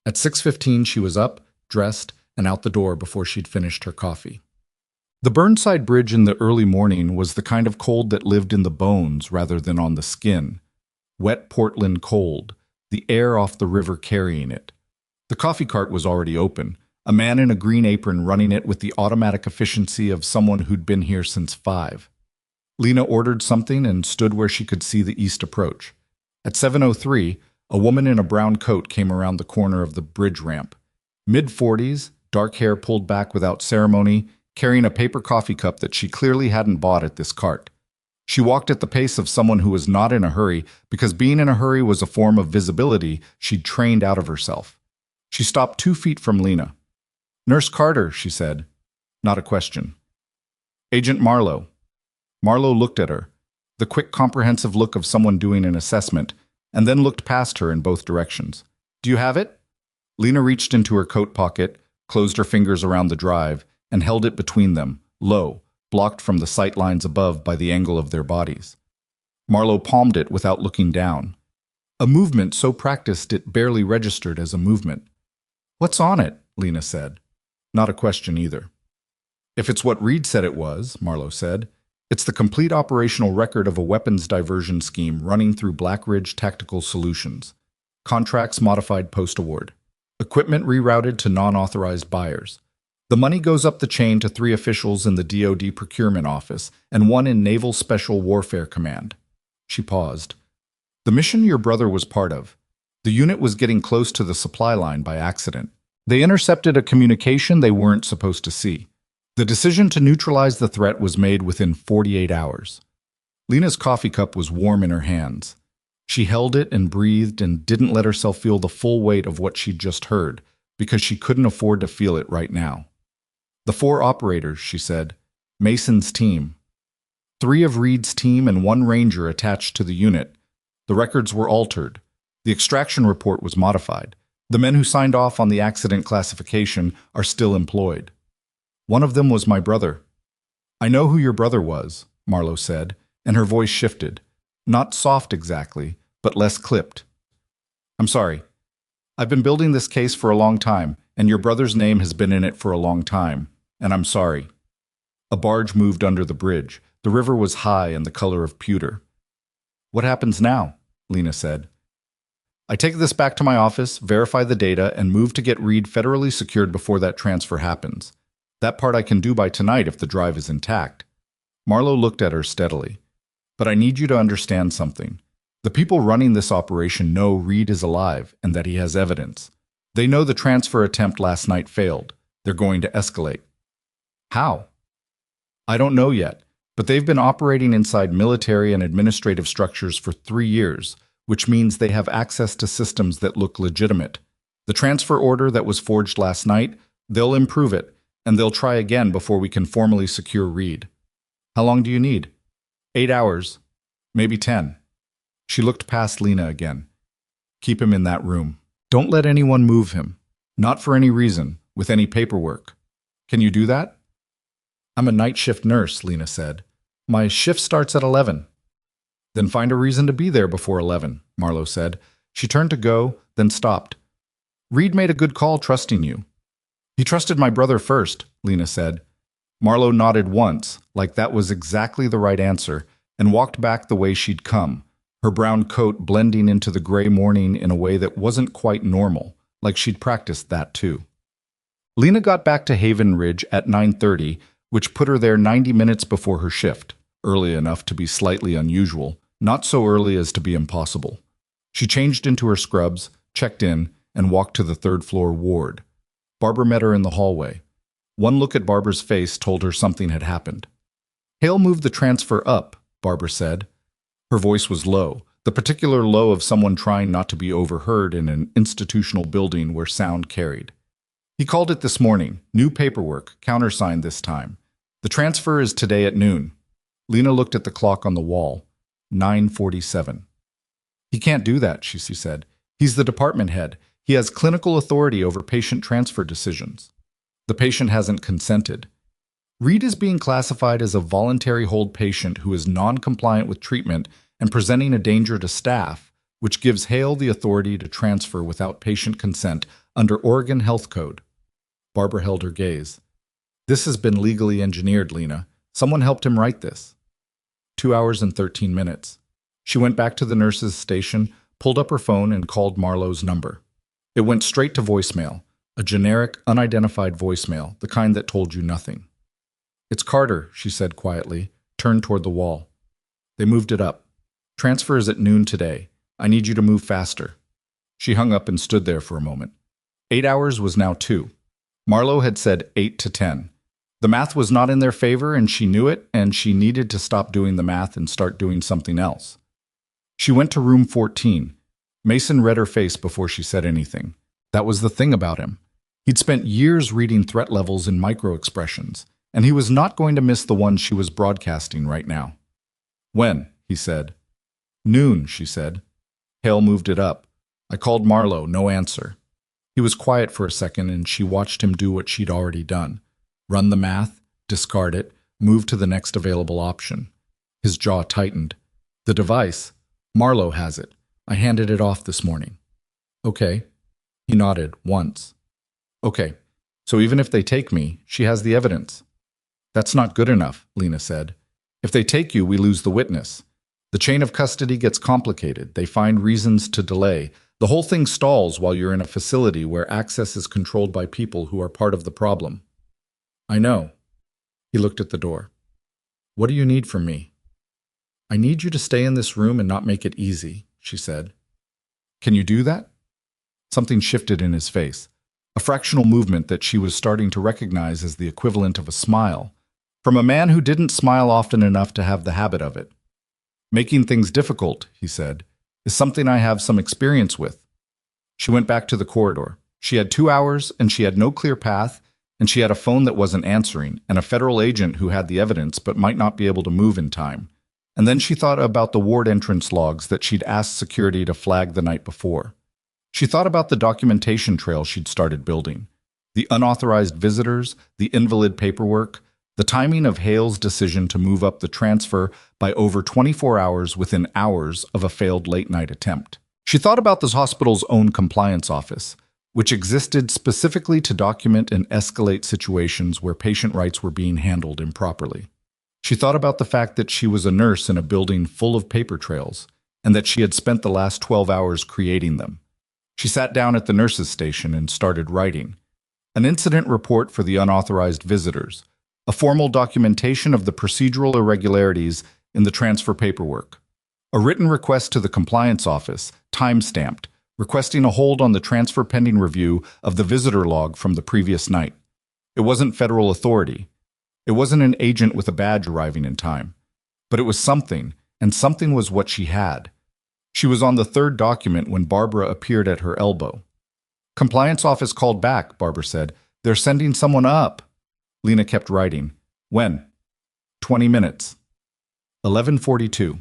At 6:15, she was up, dressed, and out the door before she'd finished her coffee. The Burnside Bridge in the early morning was the kind of cold that lived in the bones rather than on the skin. Wet Portland cold, the air off the river carrying it. The coffee cart was already open, a man in a green apron running it with the automatic efficiency of someone who'd been here since 5. Lena ordered something and stood where she could see the east approach. At 7:03, a woman in a brown coat came around the corner of the bridge ramp. Mid-40s, dark hair pulled back without ceremony, carrying a paper coffee cup that she clearly hadn't bought at this cart. She walked at the pace of someone who was not in a hurry because being in a hurry was a form of visibility she'd trained out of herself. She stopped 2 feet from Lena. "Nurse Carter," she said. Not a question. "Agent Marlowe." Marlowe looked at her, the quick, comprehensive look of someone doing an assessment, and then looked past her in both directions. "Do you have it?" Lena reached into her coat pocket, closed her fingers around the drive, and held it between them, low, blocked from the sight lines above by the angle of their bodies. Marlowe palmed it without looking down. A movement so practiced it barely registered as a movement. "What's on it?" Lena said. Not a question either. "If it's what Reed said it was," Marlowe said, "it's the complete operational record of a weapons diversion scheme running through Black Ridge Tactical Solutions. Contracts modified post-award. Equipment rerouted to non-authorized buyers. The money goes up the chain to 3 officials in the DoD Procurement Office and 1 in Naval Special Warfare Command." She paused. "The mission your brother was part of. The unit was getting close to the supply line by accident. They intercepted a communication they weren't supposed to see. The decision to neutralize the threat was made within 48 hours. Lena's coffee cup was warm in her hands. She held it and breathed and didn't let herself feel the full weight of what she'd just heard, because she couldn't afford to feel it right now. "The 4 operators," she said. "Mason's team. 3 of Reed's team and 1 ranger attached to the unit. The records were altered. The extraction report was modified. The men who signed off on the accident classification are still employed. One of them was my brother." "I know who your brother was," Marlowe said, and her voice shifted. Not soft exactly, but less clipped. "I'm sorry. I've been building this case for a long time, and your brother's name has been in it for a long time, and I'm sorry." A barge moved under the bridge. The river was high and the color of pewter. "What happens now?" Lena said. "I take this back to my office, verify the data, and move to get Reed federally secured before that transfer happens. That part I can do by tonight if the drive is intact." Marlowe looked at her steadily. "But I need you to understand something. The people running this operation know Reed is alive and that he has evidence. They know the transfer attempt last night failed. They're going to escalate." "How?" "I don't know yet, but they've been operating inside military and administrative structures for 3 years, which means they have access to systems that look legitimate. The transfer order that was forged last night, they'll improve it, and they'll try again before we can formally secure Reed." "How long do you need?" 8 hours, maybe 10. She looked past Lena again. "Keep him in that room. Don't let anyone move him. Not for any reason, with any paperwork. Can you do that?" "I'm a night shift nurse," Lena said. "My shift starts at 11. "Then find a reason to be there before 11, Marlowe said. She turned to go, then stopped. "Reed made a good call trusting you." He trusted my brother first, Lena said. Marlo nodded once, like that was exactly the right answer, and walked back the way she'd come, her brown coat blending into the gray morning in a way that wasn't quite normal, like she'd practiced that too. Lena got back to Havenridge at 9:30, which put her there 90 minutes before her shift, early enough to be slightly unusual, not so early as to be impossible. She changed into her scrubs, checked in, and walked to the third-floor ward. Barbara met her in the hallway. One look at Barbara's face told her something had happened. Hale moved the transfer up, Barbara said. Her voice was low, the particular low of someone trying not to be overheard in an institutional building where sound carried. He called it this morning, new paperwork, countersigned this time. The transfer is today at noon. Lena looked at the clock on the wall. 9:47. He can't do that, she said. He's the department head. He has clinical authority over patient transfer decisions. The patient hasn't consented. Reed is being classified as a voluntary hold patient who is non-compliant with treatment and presenting a danger to staff, which gives Hale the authority to transfer without patient consent under Oregon Health Code. Barbara held her gaze. This has been legally engineered, Lena. Someone helped him write this. 2 hours and 13 minutes. She went back to the nurse's station, pulled up her phone, and called Marlo's number. It went straight to voicemail, a generic, unidentified voicemail, the kind that told you nothing. It's Carter, she said quietly, turned toward the wall. They moved it up. Transfer is at noon today. I need you to move faster. She hung up and stood there for a moment. 8 hours was now 2. Marlo had said 8 to 10. The math was not in their favor, and she knew it, and she needed to stop doing the math and start doing something else. She went to room 14. Mason read her face before she said anything. That was the thing about him. He'd spent years reading threat levels in micro-expressions, and he was not going to miss the one she was broadcasting right now. When? He said. Noon, she said. Hale moved it up. I called Marlo, no answer. He was quiet for a second, and she watched him do what she'd already done. Run the math, discard it, move to the next available option. His jaw tightened. The device. Marlo has it. I handed it off this morning. Okay. He nodded, once. Okay. So even if they take me, she has the evidence. That's not good enough, Lena said. If they take you, we lose the witness. The chain of custody gets complicated. They find reasons to delay. The whole thing stalls while you're in a facility where access is controlled by people who are part of the problem. I know. He looked at the door. What do you need from me? I need you to stay in this room and not make it easy, she said. Can you do that? Something shifted in his face, a fractional movement that she was starting to recognize as the equivalent of a smile, from a man who didn't smile often enough to have the habit of it. Making things difficult, he said, is something I have some experience with. She went back to the corridor. She had 2 hours, and she had no clear path, and she had a phone that wasn't answering, and a federal agent who had the evidence but might not be able to move in time. And then she thought about the ward entrance logs that she'd asked security to flag the night before. She thought about the documentation trail she'd started building, the unauthorized visitors, the invalid paperwork, the timing of Hale's decision to move up the transfer by over 24 hours within hours of a failed late-night attempt. She thought about this hospital's own compliance office, which existed specifically to document and escalate situations where patient rights were being handled improperly. She thought about the fact that she was a nurse in a building full of paper trails, and that she had spent the last 12 hours creating them. She sat down at the nurse's station and started writing. An incident report for the unauthorized visitors, a formal documentation of the procedural irregularities in the transfer paperwork, a written request to the compliance office, time-stamped, requesting a hold on the transfer pending review of the visitor log from the previous night. It wasn't federal authority. It wasn't an agent with a badge arriving in time. But it was something, and something was what she had. She was on the third document when Barbara appeared at her elbow. Compliance office called back, Barbara said. They're sending someone up. Lena kept writing. When? 20 minutes. 11:42.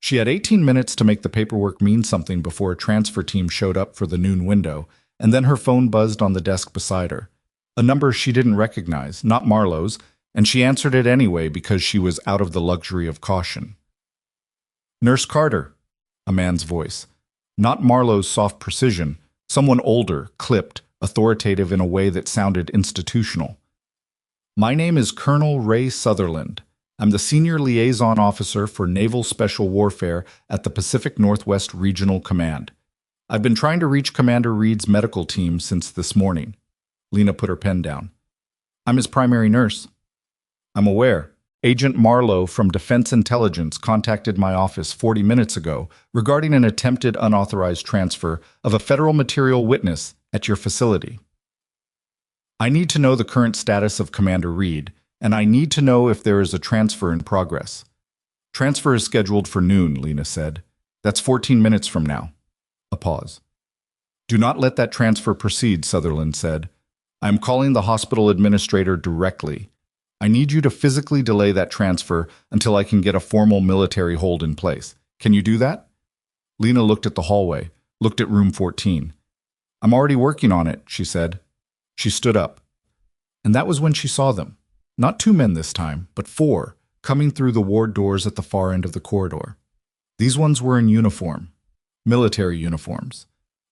She had 18 minutes to make the paperwork mean something before a transfer team showed up for the noon window, and then her phone buzzed on the desk beside her. A number she didn't recognize, not Marlo's, and she answered it anyway because she was out of the luxury of caution. Nurse Carter, a man's voice. Not Marlo's soft precision, someone older, clipped, authoritative in a way that sounded institutional. My name is Colonel Ray Sutherland. I'm the Senior Liaison Officer for Naval Special Warfare at the Pacific Northwest Regional Command. I've been trying to reach Commander Reed's medical team since this morning. Lena put her pen down. I'm his primary nurse. I'm aware. Agent Marlowe from Defense Intelligence contacted my office 40 minutes ago regarding an attempted unauthorized transfer of a federal material witness at your facility. I need to know the current status of Commander Reed, and I need to know if there is a transfer in progress. Transfer is scheduled for noon, Lena said. That's 14 minutes from now. A pause. Do not let that transfer proceed, Sutherland said. I am calling the hospital administrator directly. I need you to physically delay that transfer until I can get a formal military hold in place. Can you do that? Lena looked at the hallway, looked at room 14. I'm already working on it, she said. She stood up. And that was when she saw them. Not 2 men this time, but 4, coming through the ward doors at the far end of the corridor. These ones were in uniform, military uniforms.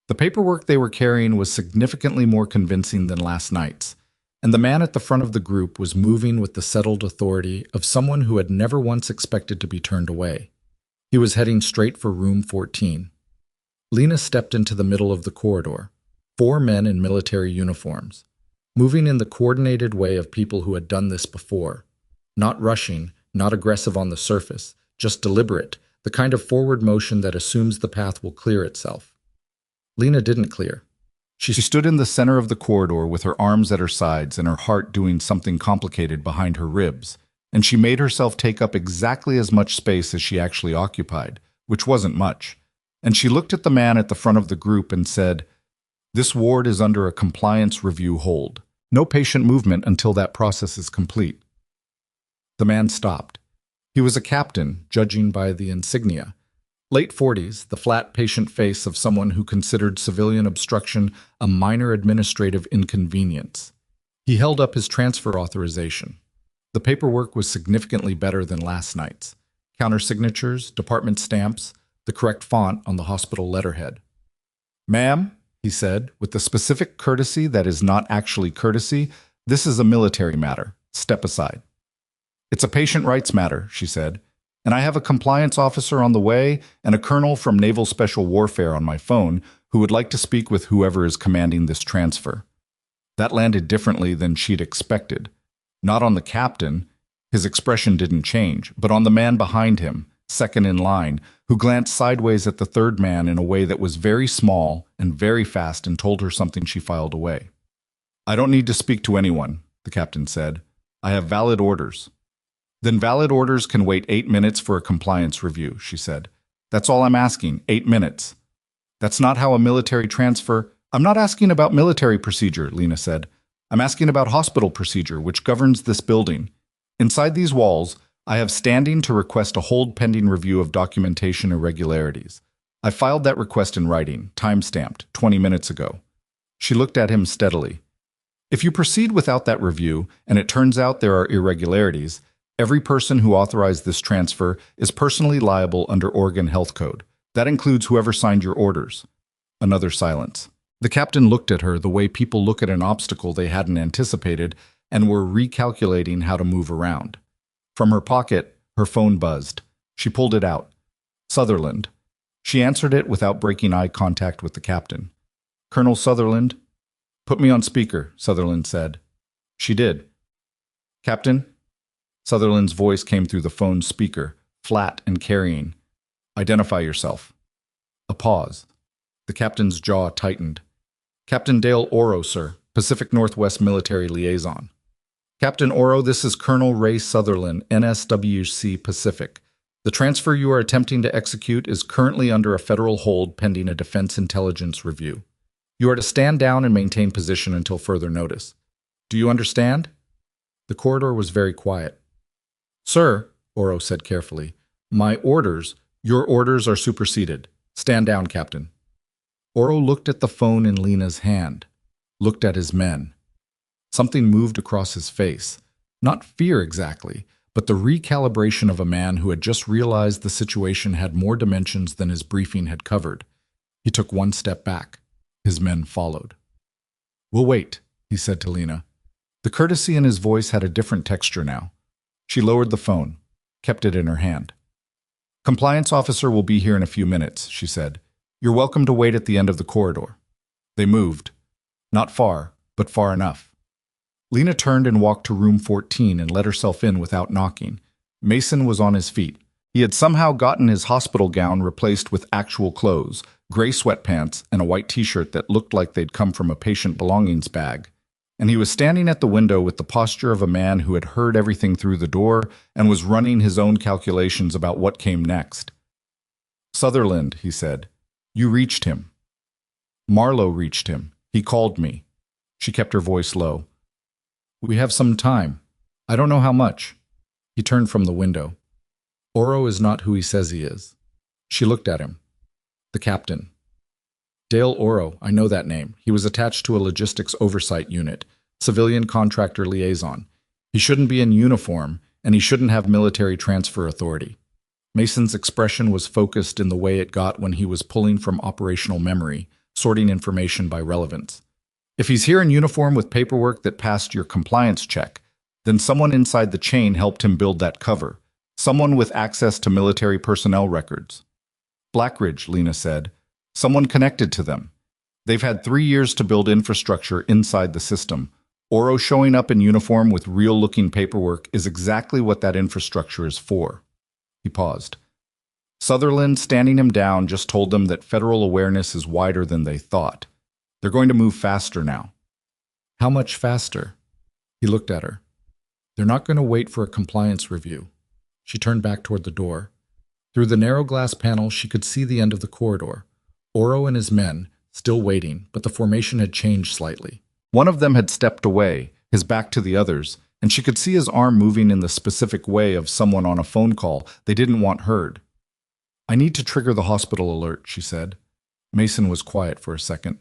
The paperwork they were carrying was significantly more convincing than last night's, and the man at the front of the group was moving with the settled authority of someone who had never once expected to be turned away. He was heading straight for room 14. Lena stepped into the middle of the corridor. 4 men in military uniforms, moving in the coordinated way of people who had done this before. Not rushing, not aggressive on the surface, just deliberate, the kind of forward motion that assumes the path will clear itself. Lena didn't clear. She stood in the center of the corridor with her arms at her sides and her heart doing something complicated behind her ribs, and she made herself take up exactly as much space as she actually occupied, which wasn't much. And she looked at the man at the front of the group and said, "This ward is under a compliance review hold. No patient movement until that process is complete." The man stopped. He was a captain, judging by the insignia. Late 40s, the flat patient face of someone who considered civilian obstruction a minor administrative inconvenience. He held up his transfer authorization. The paperwork was significantly better than last night's. Countersignatures, department stamps, the correct font on the hospital letterhead. "Ma'am," he said, with the specific courtesy that is not actually courtesy, "this is a military matter. Step aside." "It's a patient rights matter," she said. "And I have a compliance officer on the way and a colonel from Naval Special Warfare on my phone who would like to speak with whoever is commanding this transfer." That landed differently than she'd expected. Not on the captain, his expression didn't change, but on the man behind him, second in line, who glanced sideways at the third man in a way that was very small and very fast and told her something she filed away. "I don't need to speak to anyone," the captain said. "I have valid orders." "Then valid orders can wait 8 minutes for a compliance review," she said. "That's all I'm asking, 8 minutes. That's not how a military transfer—" "I'm not asking about military procedure," Lena said. "I'm asking about hospital procedure, which governs this building. Inside these walls, I have standing to request a hold pending review of documentation irregularities. I filed that request in writing, time-stamped, 20 minutes ago." She looked at him steadily. "If you proceed without that review, and it turns out there are irregularities, every person who authorized this transfer is personally liable under Oregon Health Code. That includes whoever signed your orders." Another silence. The captain looked at her the way people look at an obstacle they hadn't anticipated and were recalculating how to move around. From her pocket, her phone buzzed. She pulled it out. Sutherland. She answered it without breaking eye contact with the captain. "Colonel Sutherland?" "Put me on speaker," Sutherland said. She did. "Captain?" Sutherland's voice came through the phone's speaker, flat and carrying. "Identify yourself." A pause. The captain's jaw tightened. "Captain Dale Oro, sir, Pacific Northwest Military Liaison." "Captain Oro, this is Colonel Ray Sutherland, NSWC Pacific. The transfer you are attempting to execute is currently under a federal hold pending a defense intelligence review. You are to stand down and maintain position until further notice. Do you understand?" The corridor was very quiet. "Sir," Oro said carefully, your orders are superseded. Stand down, Captain." Oro looked at the phone in Lena's hand, looked at his men. Something moved across his face. Not fear exactly, but the recalibration of a man who had just realized the situation had more dimensions than his briefing had covered. He took one step back. His men followed. "We'll wait," he said to Lena. The courtesy in his voice had a different texture now. She lowered the phone, kept it in her hand. "Compliance officer will be here in a few minutes," she said. "You're welcome to wait at the end of the corridor." They moved. Not far, but far enough. Lena turned and walked to room 14 and let herself in without knocking. Mason was on his feet. He had somehow gotten his hospital gown replaced with actual clothes, gray sweatpants, and a white t-shirt that looked like they'd come from a patient belongings bag. And he was standing at the window with the posture of a man who had heard everything through the door and was running his own calculations about what came next. "Sutherland," he said, "you reached him." "Marlowe reached him. He called me." She kept her voice low. "We have some time. I don't know how much." He turned from the window. "Oro is not who he says he is." She looked at him. "The captain." "Dale Oro, I know that name. He was attached to a logistics oversight unit, civilian contractor liaison. He shouldn't be in uniform, and he shouldn't have military transfer authority." Mason's expression was focused in the way it got when he was pulling from operational memory, sorting information by relevance. "If he's here in uniform with paperwork that passed your compliance check, then someone inside the chain helped him build that cover. Someone with access to military personnel records." "Blackridge," Lena said. "Someone connected to them. They've had 3 years to build infrastructure inside the system. Oro showing up in uniform with real-looking paperwork is exactly what that infrastructure is for." He paused. "Sutherland, standing him down, just told them that federal awareness is wider than they thought. They're going to move faster now." "How much faster?" He looked at her. "They're not going to wait for a compliance review." She turned back toward the door. Through the narrow glass panel, she could see the end of the corridor. Oro and his men, still waiting, but the formation had changed slightly. One of them had stepped away, his back to the others, and she could see his arm moving in the specific way of someone on a phone call they didn't want heard. "I need to trigger the hospital alert," she said. Mason was quiet for a second.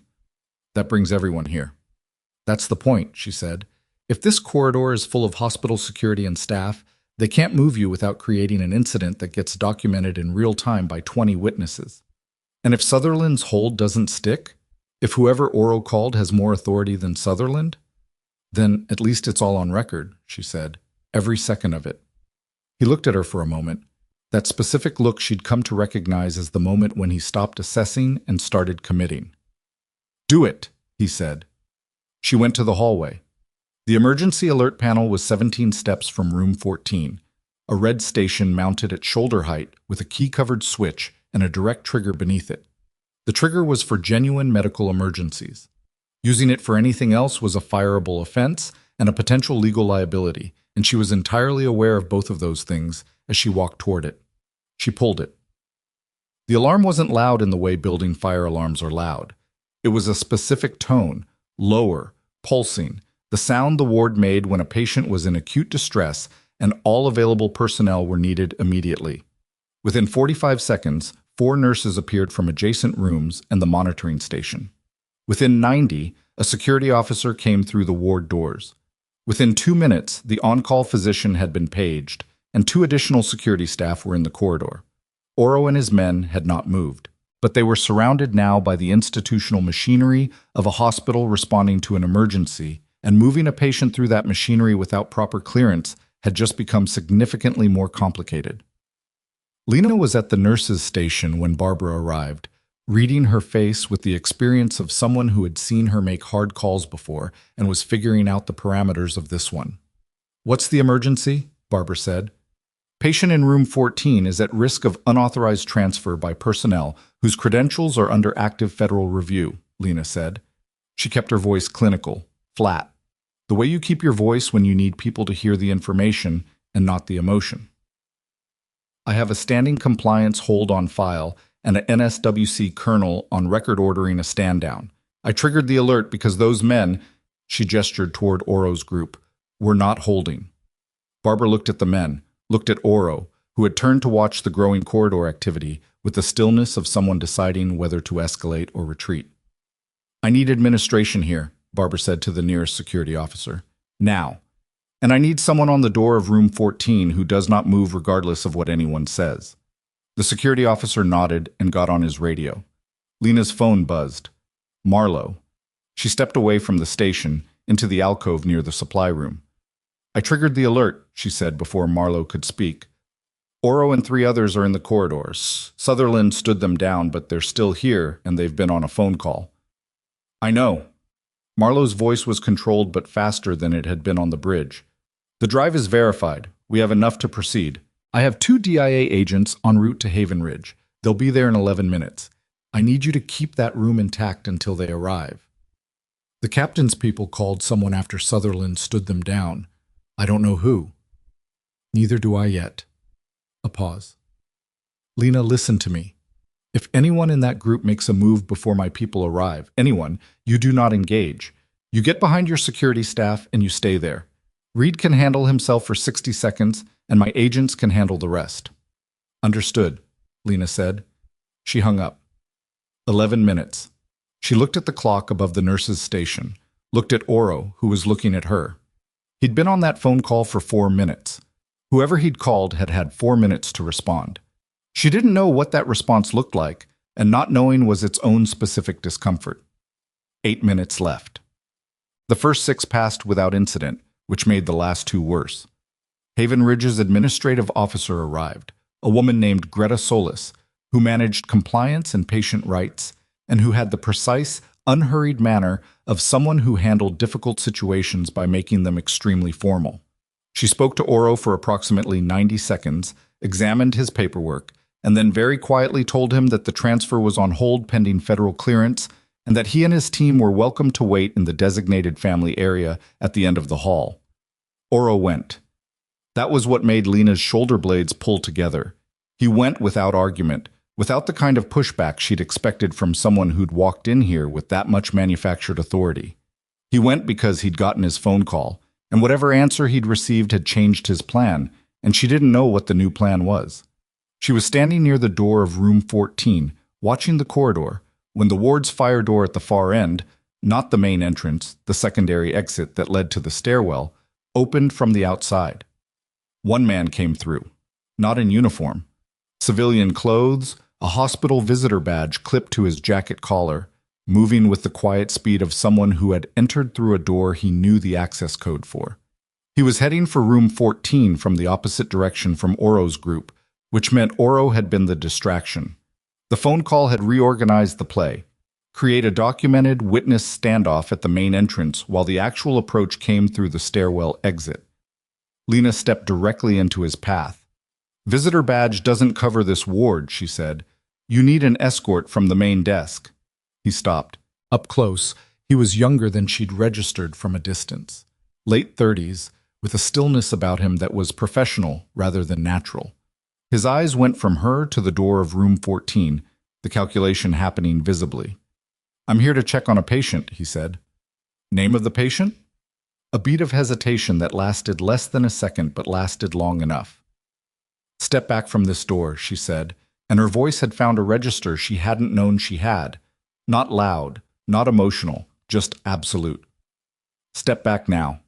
"That brings everyone here." "That's the point," she said. "If this corridor is full of hospital security and staff, they can't move you without creating an incident that gets documented in real time by 20 witnesses. And if Sutherland's hold doesn't stick, if whoever Oro called has more authority than Sutherland, then at least it's all on record," she said, "every second of it." He looked at her for a moment, that specific look she'd come to recognize as the moment when he stopped assessing and started committing. "Do it," he said. She went to the hallway. The emergency alert panel was 17 steps from room 14, a red station mounted at shoulder height with a key-covered switch and a direct trigger beneath it. The trigger was for genuine medical emergencies. Using it for anything else was a fireable offense and a potential legal liability, and she was entirely aware of both of those things as she walked toward it. She pulled it. The alarm wasn't loud in the way building fire alarms are loud. It was a specific tone, lower, pulsing, the sound the ward made when a patient was in acute distress and all available personnel were needed immediately. Within 45 seconds, 4 nurses appeared from adjacent rooms and the monitoring station. Within 90, a security officer came through the ward doors. Within 2 minutes, the on-call physician had been paged, and 2 additional security staff were in the corridor. Oro and his men had not moved, but they were surrounded now by the institutional machinery of a hospital responding to an emergency, and moving a patient through that machinery without proper clearance had just become significantly more complicated. Lena was at the nurses' station when Barbara arrived, reading her face with the experience of someone who had seen her make hard calls before and was figuring out the parameters of this one. "What's the emergency?" Barbara said. "Patient in room 14 is at risk of unauthorized transfer by personnel whose credentials are under active federal review," Lena said. She kept her voice clinical, flat, the way you keep your voice when you need people to hear the information and not the emotion. "I have a standing compliance hold on file and an NSWC colonel on record ordering a stand-down. I triggered the alert because those men," she gestured toward Oro's group, "were not holding." Barbara looked at the men, looked at Oro, who had turned to watch the growing corridor activity with the stillness of someone deciding whether to escalate or retreat. "I need administration here," Barbara said to the nearest security officer. "Now. And I need someone on the door of room 14 who does not move regardless of what anyone says." The security officer nodded and got on his radio. Lena's phone buzzed. "Marlowe." She stepped away from the station into the alcove near the supply room. I triggered the alert, she said before Marlowe could speak. Oro and 3 others are in the corridors. Sutherland stood them down, but they're still here, and they've been on a phone call. I know. Marlowe's voice was controlled but faster than it had been on the bridge. The drive is verified. We have enough to proceed. I have 2 DIA agents en route to Havenridge. They'll be there in 11 minutes. I need you to keep that room intact until they arrive. The captain's people called someone after Sutherland stood them down. I don't know who. Neither do I yet. A pause. Lena, listen to me. If anyone in that group makes a move before my people arrive, anyone, you do not engage. You get behind your security staff and you stay there. Reed can handle himself for 60 seconds, and my agents can handle the rest. Understood, Lena said. She hung up. 11 minutes. She looked at the clock above the nurse's station, looked at Oro, who was looking at her. He'd been on that phone call for 4 minutes. Whoever he'd called had had 4 minutes to respond. She didn't know what that response looked like, and not knowing was its own specific discomfort. 8 minutes left. The first 6 passed without incident, which made the last 2 worse. Havenridge's administrative officer arrived, a woman named Greta Solis, who managed compliance and patient rights, and who had the precise, unhurried manner of someone who handled difficult situations by making them extremely formal. She spoke to Oro for approximately 90 seconds, examined his paperwork, and then very quietly told him that the transfer was on hold pending federal clearance and that he and his team were welcome to wait in the designated family area at the end of the hall. Oro went. That was what made Lena's shoulder blades pull together. He went without argument, without the kind of pushback she'd expected from someone who'd walked in here with that much manufactured authority. He went because he'd gotten his phone call, and whatever answer he'd received had changed his plan, and she didn't know what the new plan was. She was standing near the door of room 14, watching the corridor, when the ward's fire door at the far end, not the main entrance, the secondary exit that led to the stairwell, opened from the outside. One man came through, not in uniform. Civilian clothes, a hospital visitor badge clipped to his jacket collar, moving with the quiet speed of someone who had entered through a door he knew the access code for. He was heading for room 14 from the opposite direction from Oro's group, which meant Oro had been the distraction. The phone call had reorganized the play, create a documented witness standoff at the main entrance while the actual approach came through the stairwell exit. Lena stepped directly into his path. Visitor badge doesn't cover this ward, she said. You need an escort from the main desk. He stopped. Up close, he was younger than she'd registered from a distance. Late 30s, with a stillness about him that was professional rather than natural. His eyes went from her to the door of room 14, the calculation happening visibly. I'm here to check on a patient, he said. Name of the patient? A beat of hesitation that lasted less than a second but lasted long enough. Step back from this door, she said, and her voice had found a register she hadn't known she had. Not loud, not emotional, just absolute. Step back now.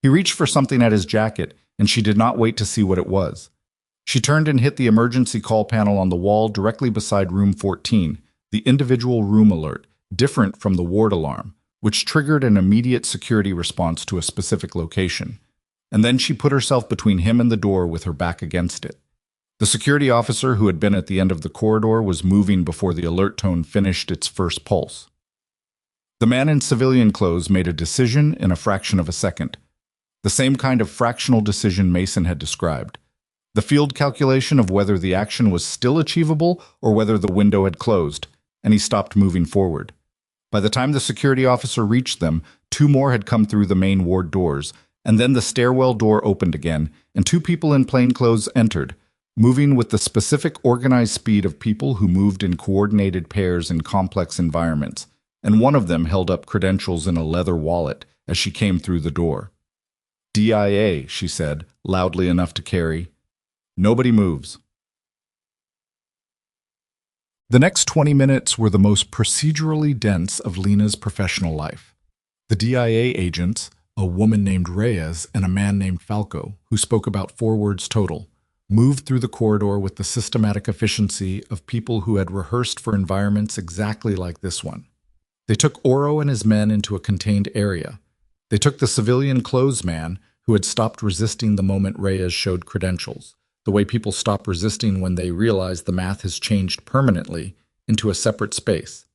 He reached for something at his jacket, and she did not wait to see what it was. She turned and hit the emergency call panel on the wall directly beside room 14, the individual room alert, different from the ward alarm, which triggered an immediate security response to a specific location. And then she put herself between him and the door with her back against it. The security officer who had been at the end of the corridor was moving before the alert tone finished its first pulse. The man in civilian clothes made a decision in a fraction of a second. The same kind of fractional decision Mason had described. The field calculation of whether the action was still achievable or whether the window had closed, and he stopped moving forward. By the time the security officer reached them, 2 more had come through the main ward doors, and then the stairwell door opened again, and 2 people in plainclothes entered, moving with the specific organized speed of people who moved in coordinated pairs in complex environments, and one of them held up credentials in a leather wallet as she came through the door. DIA, she said, loudly enough to carry. Nobody moves. The next 20 minutes were the most procedurally dense of Lena's professional life. The DIA agents, a woman named Reyes and a man named Falco, who spoke about 4 words total, moved through the corridor with the systematic efficiency of people who had rehearsed for environments exactly like this one. They took Oro and his men into a contained area. They took the civilian clothes man who had stopped resisting the moment Reyes showed credentials, the way people stop resisting when they realize the math has changed permanently, into a separate space.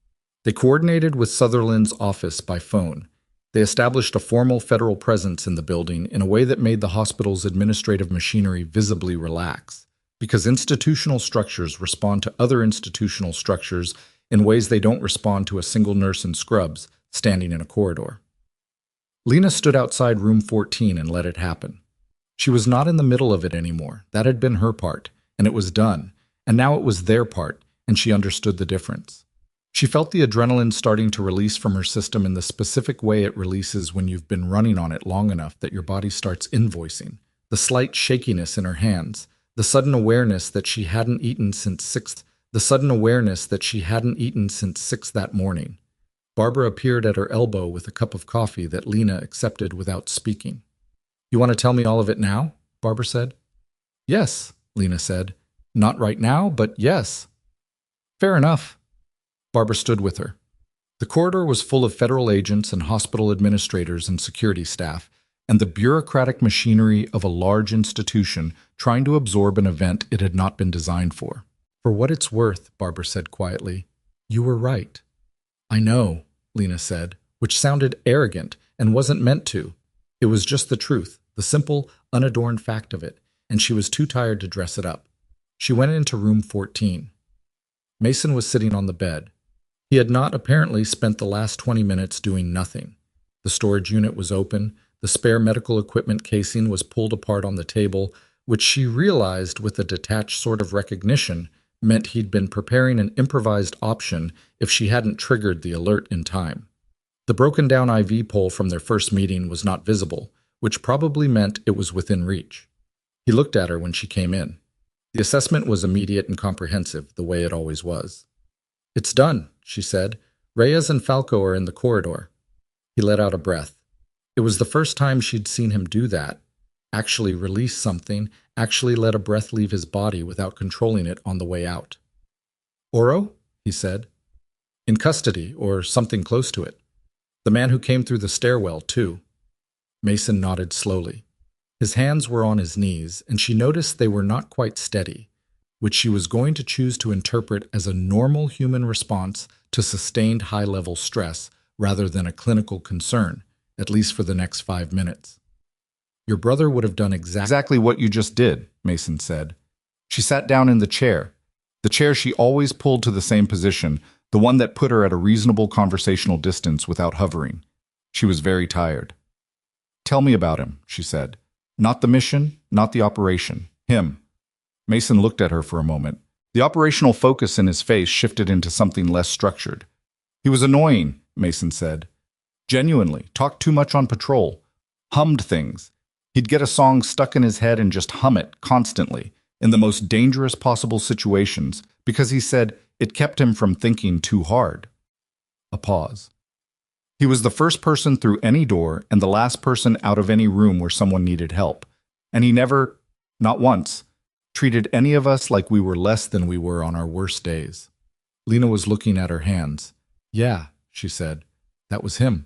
They coordinated with Sutherland's office by phone. They established a formal federal presence in the building in a way that made the hospital's administrative machinery visibly relax, because institutional structures respond to other institutional structures in ways they don't respond to a single nurse in scrubs standing in a corridor. Lena stood outside room 14 and let it happen. She was not in the middle of it anymore. That had been her part, and it was done, and now it was their part, and she understood the difference. She felt the adrenaline starting to release from her system in the specific way it releases when you've been running on it long enough that your body starts invoicing, the slight shakiness in her hands, the sudden awareness that she hadn't eaten since 6 that morning. Barbara appeared at her elbow with a cup of coffee that Lena accepted without speaking. "You want to tell me all of it now?" Barbara said. "Yes," Lena said. "Not right now, but yes." "Fair enough." Barbara stood with her. The corridor was full of federal agents and hospital administrators and security staff, and the bureaucratic machinery of a large institution trying to absorb an event it had not been designed for. "For what it's worth," Barbara said quietly, "you were right." "I know," Lena said, which sounded arrogant and wasn't meant to. It was just the truth, the simple, unadorned fact of it, and she was too tired to dress it up. She went into room 14. Mason was sitting on the bed. He had not apparently spent the last 20 minutes doing nothing. The storage unit was open, the spare medical equipment casing was pulled apart on the table, which she realized with a detached sort of recognition meant he'd been preparing an improvised option if she hadn't triggered the alert in time. The broken-down IV pole from their first meeting was not visible, which probably meant it was within reach. He looked at her when she came in. The assessment was immediate and comprehensive, the way it always was. "It's done," she said. "Reyes and Falco are in the corridor." He let out a breath. It was the first time she'd seen him do that, actually release something, actually let a breath leave his body without controlling it on the way out. "Oro?" he said. "In custody, or something close to it. The man who came through the stairwell, too." Mason nodded slowly. His hands were on his knees, and she noticed they were not quite steady, which she was going to choose to interpret as a normal human response to sustained high-level stress rather than a clinical concern, at least for the next 5 minutes. "Your brother would have done exactly what you just did," Mason said. She sat down in the chair she always pulled to the same position, the one that put her at a reasonable conversational distance without hovering. She was very tired. "Tell me about him," she said. "Not the mission, not the operation. Him." Mason looked at her for a moment. The operational focus in his face shifted into something less structured. "He was annoying," Mason said. "Genuinely, talked too much on patrol. Hummed things. He'd get a song stuck in his head and just hum it constantly, in the most dangerous possible situations, because he said it kept him from thinking too hard." A pause. "He was the first person through any door and the last person out of any room where someone needed help. And he never, not once, treated any of us like we were less than we were on our worst days." Lena was looking at her hands. "Yeah," she said, "that was him.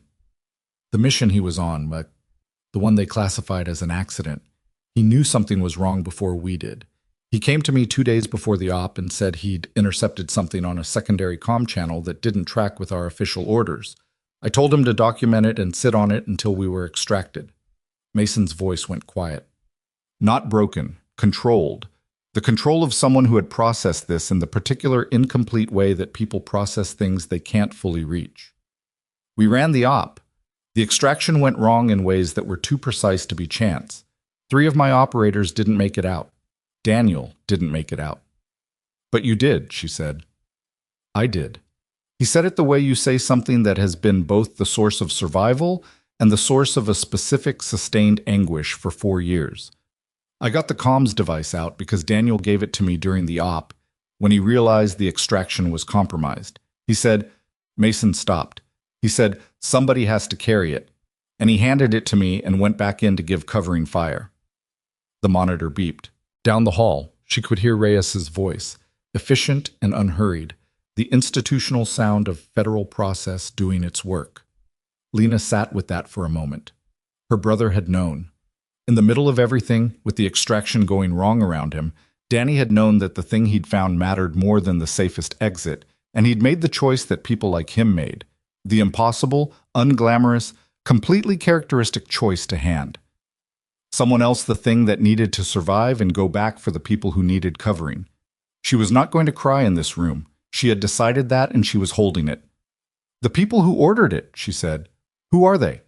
The mission he was on, but the one they classified as an accident. He knew something was wrong before we did. He came to me 2 days before the op and said he'd intercepted something on a secondary comm channel that didn't track with our official orders. I told him to document it and sit on it until we were extracted." Mason's voice went quiet. "Not broken, controlled. The control of someone who had processed this in the particular incomplete way that people process things they can't fully reach. We ran the op. The extraction went wrong in ways that were too precise to be chance. 3 of my operators didn't make it out. Daniel didn't make it out." "But you did," she said. "I did." He said it the way you say something that has been both the source of survival and the source of a specific sustained anguish for 4 years. "I got the comms device out because Daniel gave it to me during the op when he realized the extraction was compromised. He said," Mason stopped. He said, "Somebody has to carry it." And he handed it to me and went back in to give covering fire. The monitor beeped. Down the hall, she could hear Reyes's voice, efficient and unhurried, the institutional sound of federal process doing its work. Lena sat with that for a moment. Her brother had known. In the middle of everything, with the extraction going wrong around him, Danny had known that the thing he'd found mattered more than the safest exit, and he'd made the choice that people like him made. The impossible, unglamorous, completely characteristic choice to hand. Someone else the thing that needed to survive and go back for the people who needed covering. She was not going to cry in this room. She had decided that and she was holding it. The people who ordered it, she said. Who are they?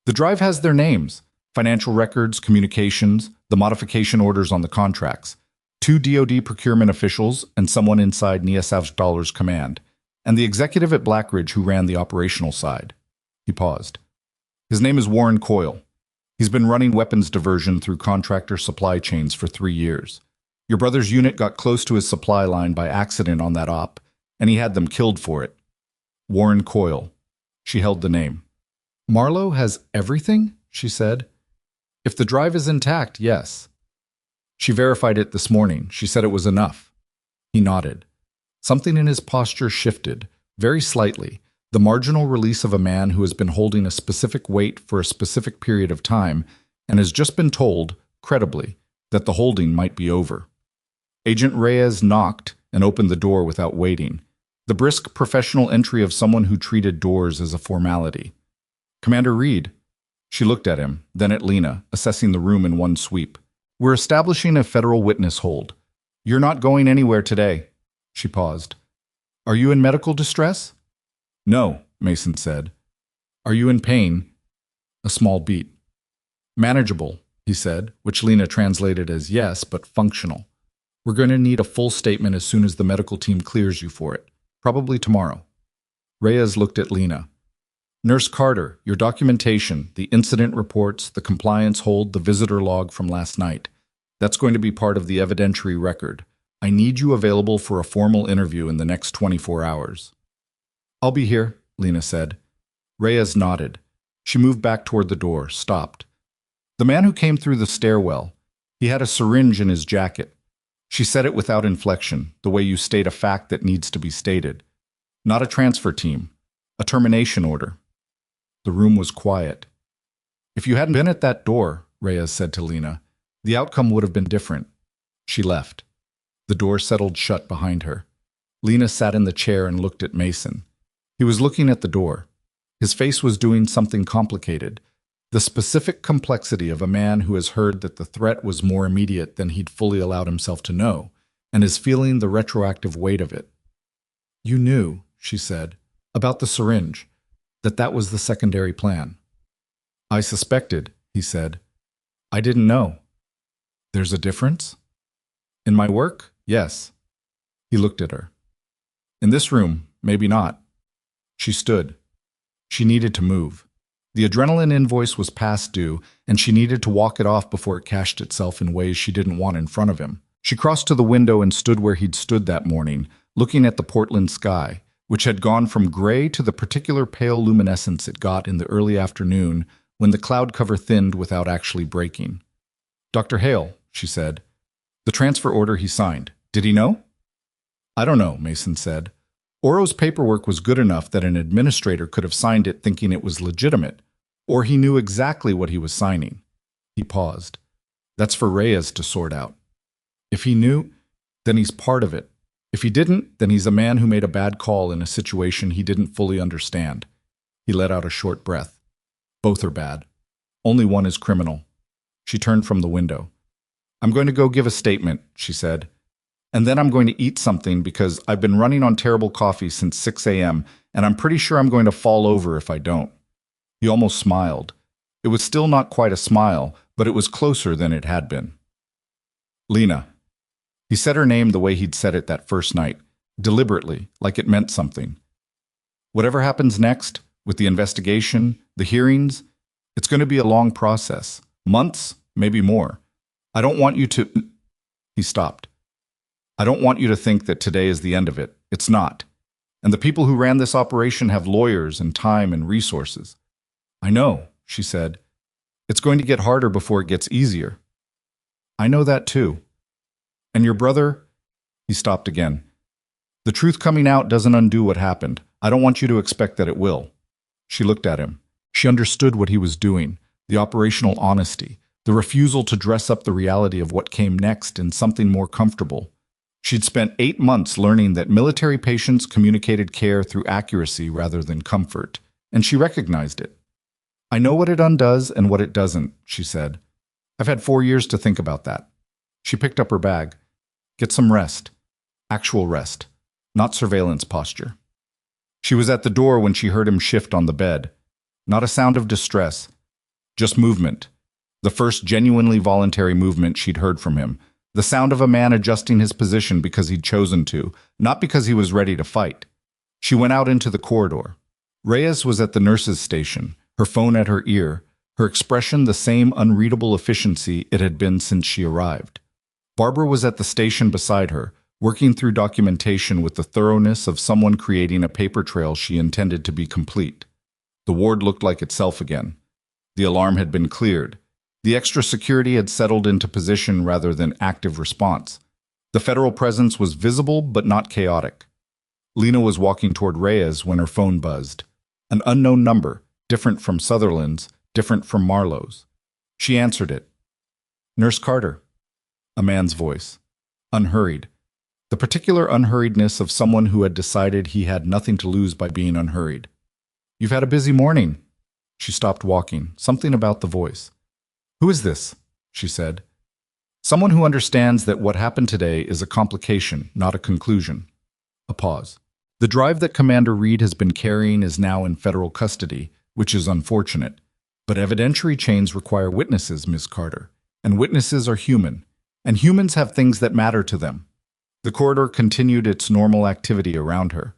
The drive has their names, financial records, communications, the modification orders on the contracts, 2 DoD procurement officials and someone inside Nia Savjdalar's command, and the executive at Blackridge who ran the operational side. He paused. His name is Warren Coyle. He's been running weapons diversion through contractor supply chains for 3 years. Your brother's unit got close to his supply line by accident on that op, and he had them killed for it. Warren Coyle. She held the name. Marlowe has everything? She said. If the drive is intact, yes. She verified it this morning. She said it was enough. He nodded. Something in his posture shifted, very slightly, the marginal release of a man who has been holding a specific weight for a specific period of time and has just been told, credibly, that the holding might be over. Agent Reyes knocked and opened the door without waiting, the brisk professional entry of someone who treated doors as a formality. Commander Reed. She looked at him, then at Lena, assessing the room in one sweep. We're establishing a federal witness hold. You're not going anywhere today. She paused. Are you in medical distress? No, Mason said. Are you in pain? A small beat. Manageable, he said, which Lena translated as yes, but functional. We're going to need a full statement as soon as the medical team clears you for it, probably tomorrow. Reyes looked at Lena. Nurse Carter, your documentation, the incident reports, the compliance hold, the visitor log from last night. That's going to be part of the evidentiary record. I need you available for a formal interview in the next 24 hours. I'll be here, Lena said. Reyes nodded. She moved back toward the door, stopped. The man who came through the stairwell, he had a syringe in his jacket. She said it without inflection, the way you state a fact that needs to be stated. Not a transfer team, a termination order. The room was quiet. If you hadn't been at that door, Reyes said to Lena, the outcome would have been different. She left. The door settled shut behind her. Lena sat in the chair and looked at Mason. He was looking at the door. His face was doing something complicated, the specific complexity of a man who has heard that the threat was more immediate than he'd fully allowed himself to know, and is feeling the retroactive weight of it. You knew, she said, about the syringe, that was the secondary plan. I suspected, he said. I didn't know. There's a difference? In my work, yes. He looked at her. In this room, maybe not. She stood. She needed to move. The adrenaline invoice was past due, and she needed to walk it off before it cashed itself in ways she didn't want in front of him. She crossed to the window and stood where he'd stood that morning, looking at the Portland sky, which had gone from gray to the particular pale luminescence it got in the early afternoon when the cloud cover thinned without actually breaking. Dr. Hale, she said. The transfer order he signed. Did he know? I don't know, Mason said. Oro's paperwork was good enough that an administrator could have signed it thinking it was legitimate, or he knew exactly what he was signing. He paused. That's for Reyes to sort out. If he knew, then he's part of it. If he didn't, then he's a man who made a bad call in a situation he didn't fully understand. He let out a short breath. Both are bad. Only one is criminal. She turned from the window. I'm going to go give a statement, she said. And then I'm going to eat something because I've been running on terrible coffee since 6 a.m., and I'm pretty sure I'm going to fall over if I don't. He almost smiled. It was still not quite a smile, but it was closer than it had been. Lena. He said her name the way he'd said it that first night, deliberately, like it meant something. Whatever happens next, with the investigation, the hearings, it's going to be a long process. Months, maybe more. I don't want you to... He stopped. I don't want you to think that today is the end of it. It's not. And the people who ran this operation have lawyers and time and resources. I know, she said. It's going to get harder before it gets easier. I know that too. And your brother? He stopped again. The truth coming out doesn't undo what happened. I don't want you to expect that it will. She looked at him. She understood what he was doing, the operational honesty, the refusal to dress up the reality of what came next in something more comfortable. She'd spent 8 months learning that military patients communicated care through accuracy rather than comfort, and she recognized it. I know what it undoes and what it doesn't, she said. I've had 4 years to think about that. She picked up her bag. Get some rest. Actual rest, not surveillance posture. She was at the door when she heard him shift on the bed. Not a sound of distress, just movement. The first genuinely voluntary movement she'd heard from him. The sound of a man adjusting his position because he'd chosen to, not because he was ready to fight. She went out into the corridor. Reyes was at the nurse's station, her phone at her ear, her expression the same unreadable efficiency it had been since she arrived. Barbara was at the station beside her, working through documentation with the thoroughness of someone creating a paper trail she intended to be complete. The ward looked like itself again. The alarm had been cleared. The extra security had settled into position rather than active response. The federal presence was visible but not chaotic. Lena was walking toward Reyes when her phone buzzed. An unknown number, different from Sutherland's, different from Marlowe's. She answered it. Nurse Carter. A man's voice. Unhurried. The particular unhurriedness of someone who had decided he had nothing to lose by being unhurried. You've had a busy morning. She stopped walking. Something about the voice. Who is this? She said. Someone who understands that what happened today is a complication, not a conclusion. A pause. The drive that Commander Reed has been carrying is now in federal custody, which is unfortunate. But evidentiary chains require witnesses, Miss Carter. And witnesses are human. And humans have things that matter to them. The corridor continued its normal activity around her.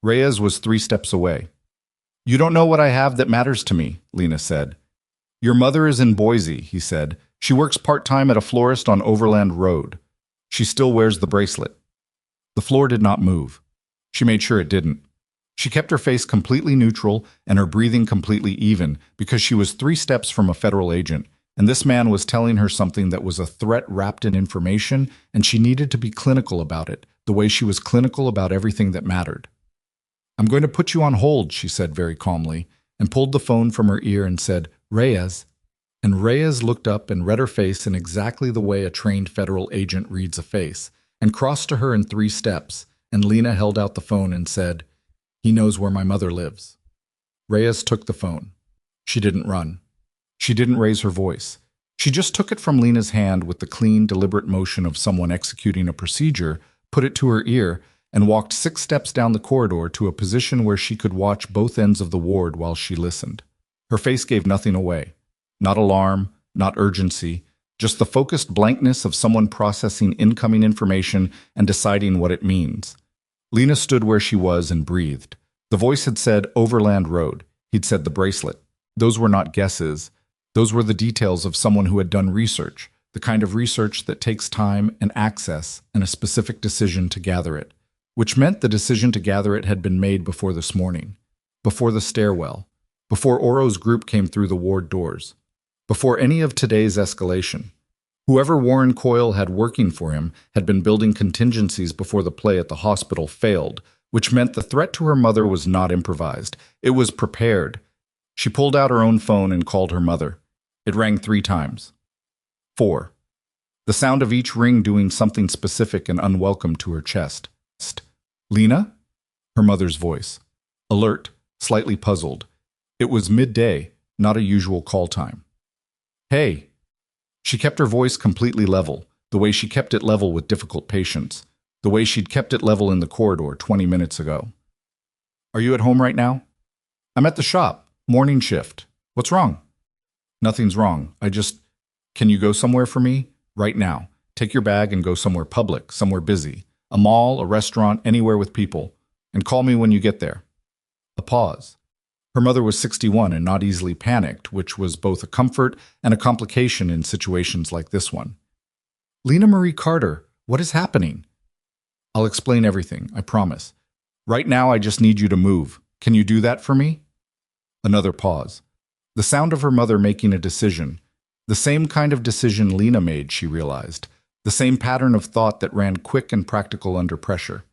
Reyes was 3 steps away. You don't know what I have that matters to me, Lena said. Your mother is in Boise, he said. She works part-time at a florist on Overland Road. She still wears the bracelet. The floor did not move. She made sure it didn't. She kept her face completely neutral and her breathing completely even because she was 3 steps from a federal agent, and this man was telling her something that was a threat wrapped in information, and she needed to be clinical about it, the way she was clinical about everything that mattered. I'm going to put you on hold, she said very calmly, and pulled the phone from her ear and said, Reyes. And Reyes looked up and read her face in exactly the way a trained federal agent reads a face, and crossed to her in 3 steps, and Lena held out the phone and said, He knows where my mother lives. Reyes took the phone. She didn't run. She didn't raise her voice. She just took it from Lena's hand with the clean, deliberate motion of someone executing a procedure, put it to her ear, and walked 6 steps down the corridor to a position where she could watch both ends of the ward while she listened. Her face gave nothing away. Not alarm, not urgency, just the focused blankness of someone processing incoming information and deciding what it means. Lena stood where she was and breathed. The voice had said Overland Road. He'd said the bracelet. Those were not guesses. Those were the details of someone who had done research, the kind of research that takes time and access and a specific decision to gather it, which meant the decision to gather it had been made before this morning, before the stairwell, before Oro's group came through the ward doors, before any of today's escalation. Whoever Warren Coyle had working for him had been building contingencies before the play at the hospital failed, which meant the threat to her mother was not improvised. It was prepared. She pulled out her own phone and called her mother. It rang 3 times. 4. The sound of each ring doing something specific and unwelcome to her chest. Lena? Her mother's voice. Alert, slightly puzzled. It was midday, not a usual call time. Hey. She kept her voice completely level, the way she kept it level with difficult patients, the way she'd kept it level in the corridor 20 minutes ago. Are you at home right now? I'm at the shop. Morning shift. What's wrong? Nothing's wrong. Can you go somewhere for me? Right now. Take your bag and go somewhere public, somewhere busy. A mall, a restaurant, anywhere with people. And call me when you get there. A pause. Her mother was 61 and not easily panicked, which was both a comfort and a complication in situations like this one. Lena Marie Carter, what is happening? I'll explain everything, I promise. Right now I just need you to move. Can you do that for me? Another pause. The sound of her mother making a decision. The same kind of decision Lena made, she realized. The same pattern of thought that ran quick and practical under pressure.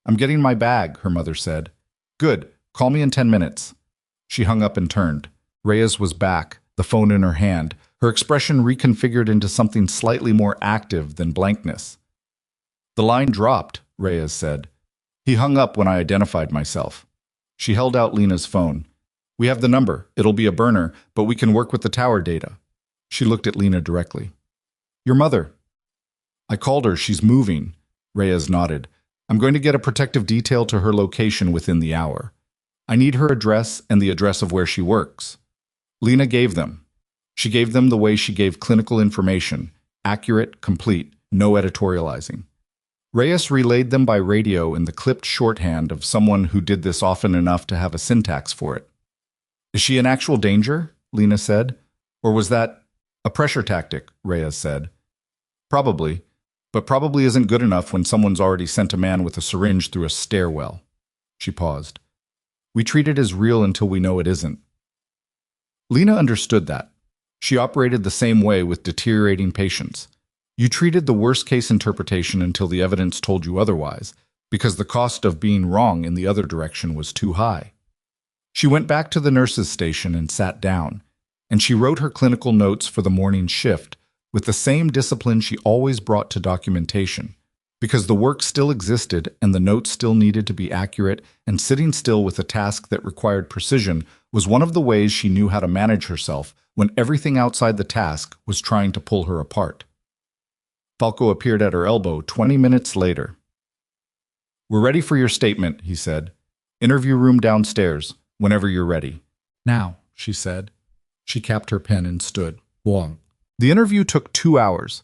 I'm getting my bag, her mother said. Good. Call me in 10 minutes. She hung up and turned. Reyes was back, the phone in her hand, her expression reconfigured into something slightly more active than blankness. The line dropped, Reyes said. He hung up when I identified myself. She held out Lena's phone. We have the number. It'll be a burner, but we can work with the tower data. She looked at Lena directly. Your mother. I called her. She's moving. Reyes nodded. I'm going to get a protective detail to her location within the hour. I need her address and the address of where she works. Lena gave them. She gave them the way she gave clinical information, accurate, complete, no editorializing. Reyes relayed them by radio in the clipped shorthand of someone who did this often enough to have a syntax for it. Is she in actual danger? Lena said. Or was that a pressure tactic? Reyes said. Probably, but probably isn't good enough when someone's already sent a man with a syringe through a stairwell. She paused. We treat it as real until we know it isn't. Lena understood that. She operated the same way with deteriorating patients. You treated the worst-case interpretation until the evidence told you otherwise, because the cost of being wrong in the other direction was too high. She went back to the nurse's station and sat down, and she wrote her clinical notes for the morning shift with the same discipline she always brought to documentation, because the work still existed and the notes still needed to be accurate, and sitting still with a task that required precision was one of the ways she knew how to manage herself when everything outside the task was trying to pull her apart. Falco appeared at her elbow 20 minutes later. We're ready for your statement, he said. Interview room downstairs, whenever you're ready. Now, she said. She capped her pen and stood. Wong. The interview took 2 hours.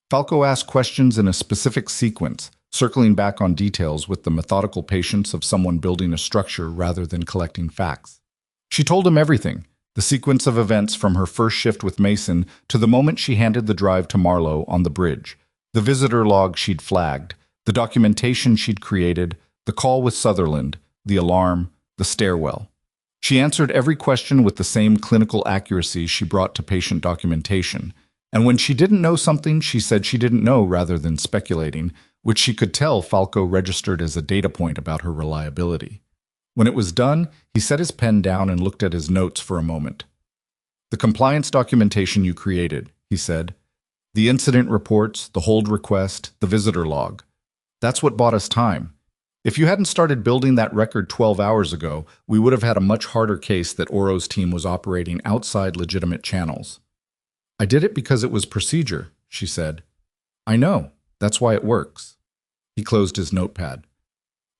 Falco asked questions in a specific sequence, circling back on details with the methodical patience of someone building a structure rather than collecting facts. She told him everything, the sequence of events from her first shift with Mason to the moment she handed the drive to Marlowe on the bridge, the visitor log she'd flagged, the documentation she'd created, the call with Sutherland, the alarm, the stairwell. She answered every question with the same clinical accuracy she brought to patient documentation, and when she didn't know something, she said she didn't know rather than speculating, which she could tell Falco registered as a data point about her reliability. When it was done, he set his pen down and looked at his notes for a moment. The compliance documentation you created, he said. The incident reports, the hold request, the visitor log. That's what bought us time. If you hadn't started building that record 12 hours ago, we would have had a much harder case that Oro's team was operating outside legitimate channels. I did it because it was procedure, she said. I know. That's why it works. He closed his notepad.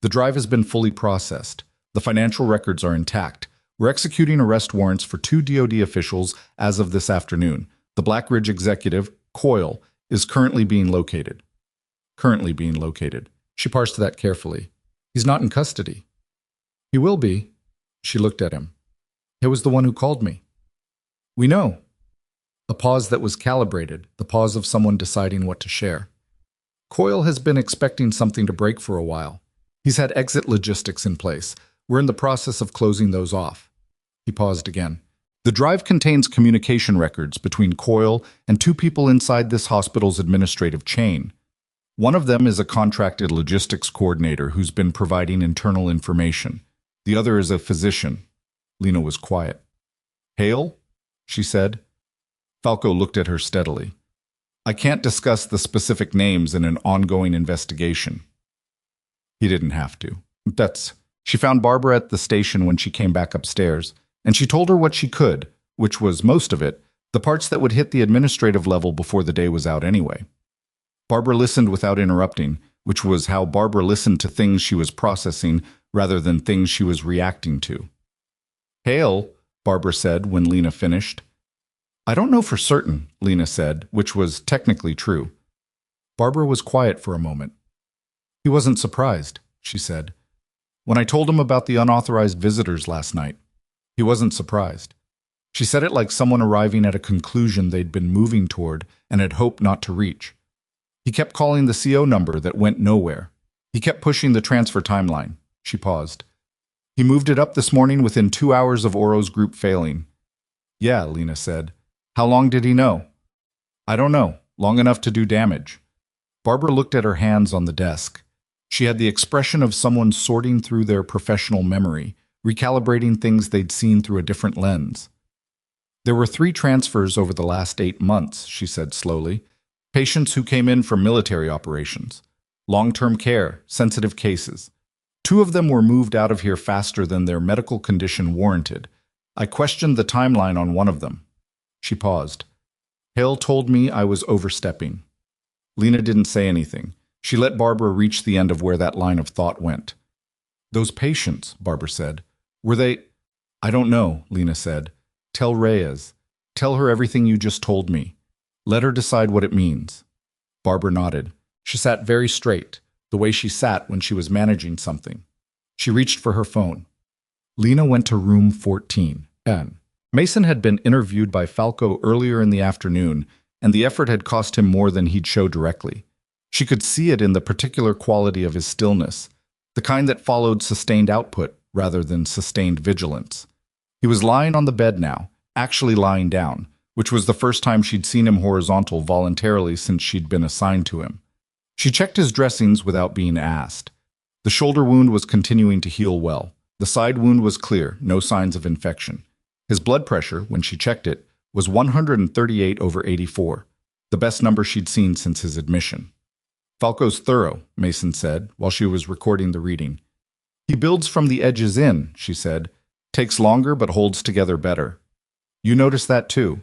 The drive has been fully processed. The financial records are intact. We're executing arrest warrants for 2 DoD officials as of this afternoon. The Black Ridge executive, Coyle, is currently being located. She parsed that carefully. He's not in custody. He will be. She looked at him. He was the one who called me. We know. A pause that was calibrated, the pause of someone deciding what to share. Coyle has been expecting something to break for a while. He's had exit logistics in place. We're in the process of closing those off. He paused again. The drive contains communication records between Coyle and 2 people inside this hospital's administrative chain. One of them is a contracted logistics coordinator who's been providing internal information. The other is a physician. Lena was quiet. Hale? She said. Falco looked at her steadily. I can't discuss the specific names in an ongoing investigation. He didn't have to. She found Barbara at the station when she came back upstairs, and she told her what she could, which was most of it, the parts that would hit the administrative level before the day was out anyway. Barbara listened without interrupting, which was how Barbara listened to things she was processing rather than things she was reacting to. Hale, Barbara said when Lena finished. I don't know for certain, Lena said, which was technically true. Barbara was quiet for a moment. He wasn't surprised, she said. When I told him about the unauthorized visitors last night, he wasn't surprised. She said it like someone arriving at a conclusion they'd been moving toward and had hoped not to reach. He kept calling the CO number that went nowhere. He kept pushing the transfer timeline. She paused. He moved it up this morning within 2 hours of Oro's group failing. Yeah, Lena said. How long did he know? I don't know. Long enough to do damage. Barbara looked at her hands on the desk. She had the expression of someone sorting through their professional memory, recalibrating things they'd seen through a different lens. There were 3 transfers over the last 8 months, she said slowly. Patients who came in from military operations. Long-term care, sensitive cases. 2 of them were moved out of here faster than their medical condition warranted. I questioned the timeline on one of them. She paused. Hale told me I was overstepping. Lena didn't say anything. She let Barbara reach the end of where that line of thought went. Those patients, Barbara said. Were they… I don't know, Lena said. Tell Reyes. Tell her everything you just told me. Let her decide what it means. Barbara nodded. She sat very straight, the way she sat when she was managing something. She reached for her phone. Lena went to room 14. Mason had been interviewed by Falco earlier in the afternoon, and the effort had cost him more than he'd show directly. She could see it in the particular quality of his stillness, the kind that followed sustained output rather than sustained vigilance. He was lying on the bed now, actually lying down, which was the first time she'd seen him horizontal voluntarily since she'd been assigned to him. She checked his dressings without being asked. The shoulder wound was continuing to heal well. The side wound was clear, no signs of infection. His blood pressure, when she checked it, was 138/84, the best number she'd seen since his admission. Falco's thorough, Mason said, while she was recording the reading. He builds from the edges in, she said. Takes longer but holds together better. You notice that too.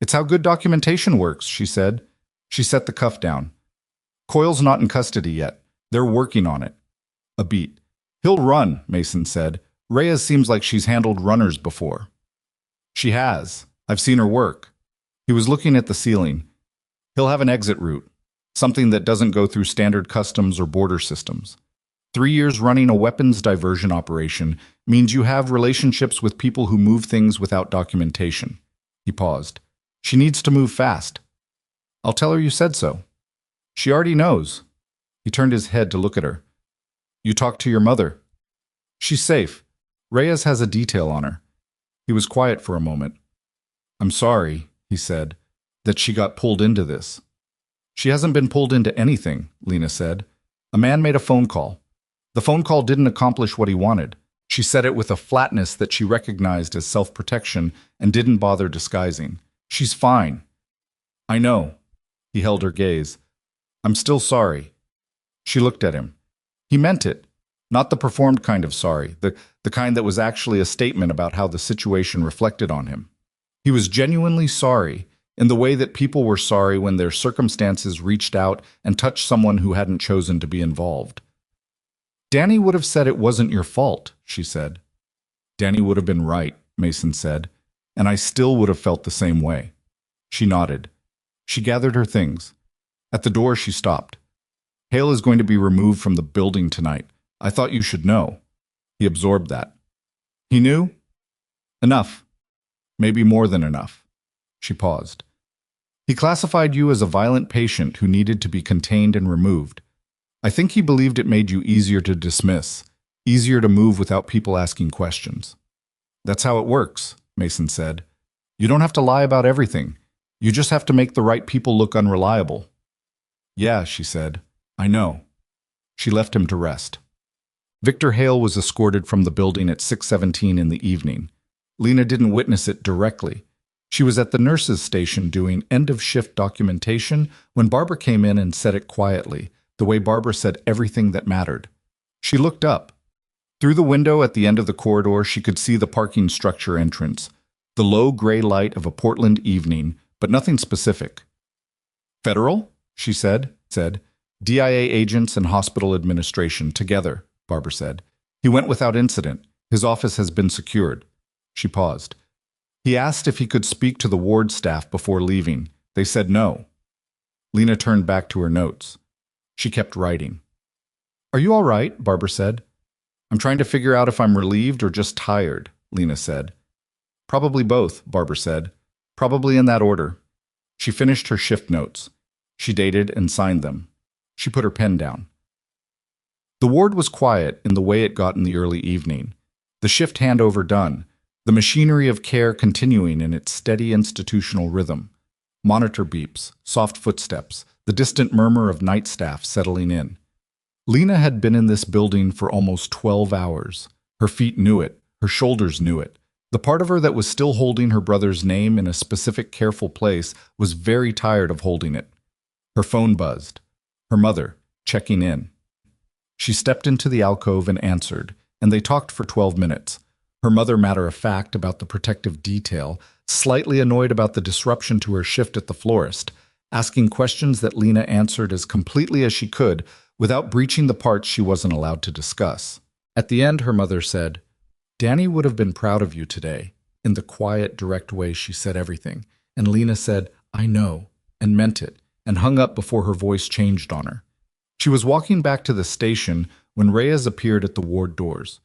It's how good documentation works, she said. She set the cuff down. Coyle's not in custody yet. They're working on it. A beat. He'll run, Mason said. Reyes seems like she's handled runners before. She has. I've seen her work. He was looking at the ceiling. He'll have an exit route. Something that doesn't go through standard customs or border systems. 3 years running a weapons diversion operation means you have relationships with people who move things without documentation. He paused. She needs to move fast. I'll tell her you said so. She already knows. He turned his head to look at her. You talked to your mother. She's safe. Reyes has a detail on her. He was quiet for a moment. I'm sorry, he said, that she got pulled into this. She hasn't been pulled into anything, Lena said. A man made a phone call. The phone call didn't accomplish what he wanted. She said it with a flatness that she recognized as self-protection and didn't bother disguising. She's fine. I know. He held her gaze. I'm still sorry. She looked at him. He meant it. Not the performed kind of sorry, the kind that was actually a statement about how the situation reflected on him. He was genuinely sorry, in the way that people were sorry when their circumstances reached out and touched someone who hadn't chosen to be involved. Danny would have said it wasn't your fault, she said. Danny would have been right, Mason said, and I still would have felt the same way. She nodded. She gathered her things. At the door, she stopped. Hale is going to be removed from the building tonight. I thought you should know. He absorbed that. He knew? Enough. Maybe more than enough. She paused. He classified you as a violent patient who needed to be contained and removed. I think he believed it made you easier to dismiss, easier to move without people asking questions. That's how it works, Mason said. You don't have to lie about everything. You just have to make the right people look unreliable. Yeah, she said. I know. She left him to rest. Victor Hale was escorted from the building at 6:17 in the evening. Lena didn't witness it directly. She was at the nurse's station doing end-of-shift documentation when Barbara came in and said it quietly, the way Barbara said everything that mattered. She looked up. Through the window at the end of the corridor, she could see the parking structure entrance, the low gray light of a Portland evening, but nothing specific. Federal? She said. DIA agents and hospital administration, together, Barbara said. He went without incident. His office has been secured. She paused. He asked if he could speak to the ward staff before leaving. They said no. Lena turned back to her notes. She kept writing. Are you all right? Barbara said. I'm trying to figure out if I'm relieved or just tired, Lena said. Probably both, Barbara said. Probably in that order. She finished her shift notes. She dated and signed them. She put her pen down. The ward was quiet in the way it got in the early evening. The shift handover done, the machinery of care continuing in its steady institutional rhythm. Monitor beeps, soft footsteps, the distant murmur of night staff settling in. Lena had been in this building for almost 12 hours. Her feet knew it. Her shoulders knew it. The part of her that was still holding her brother's name in a specific careful place was very tired of holding it. Her phone buzzed. Her mother, checking in. She stepped into the alcove and answered, and they talked for 12 minutes. Her mother matter-of-fact about the protective detail, slightly annoyed about the disruption to her shift at the florist, asking questions that Lena answered as completely as she could without breaching the parts she wasn't allowed to discuss. At the end, her mother said, "Danny would have been proud of you today." In the quiet, direct way she said everything, and Lena said, "I know," and meant it, and hung up before her voice changed on her. She was walking back to the station when Reyes appeared at the ward doors.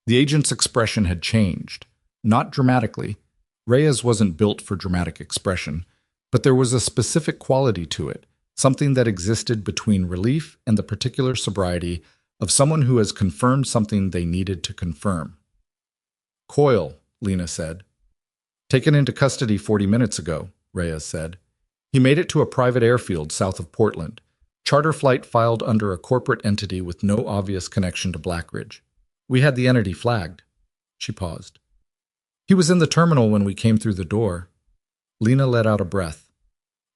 The agent's expression had changed. Not dramatically. Reyes wasn't built for dramatic expression, but there was a specific quality to it, something that existed between relief and the particular sobriety of someone who has confirmed something they needed to confirm. "Coyle," Lena said. "Taken into custody 40 minutes ago," Reyes said. "He made it to a private airfield south of Portland. Charter flight filed under a corporate entity with no obvious connection to Blackridge. We had the entity flagged." She paused. "He was in the terminal when we came through the door." Lena let out a breath.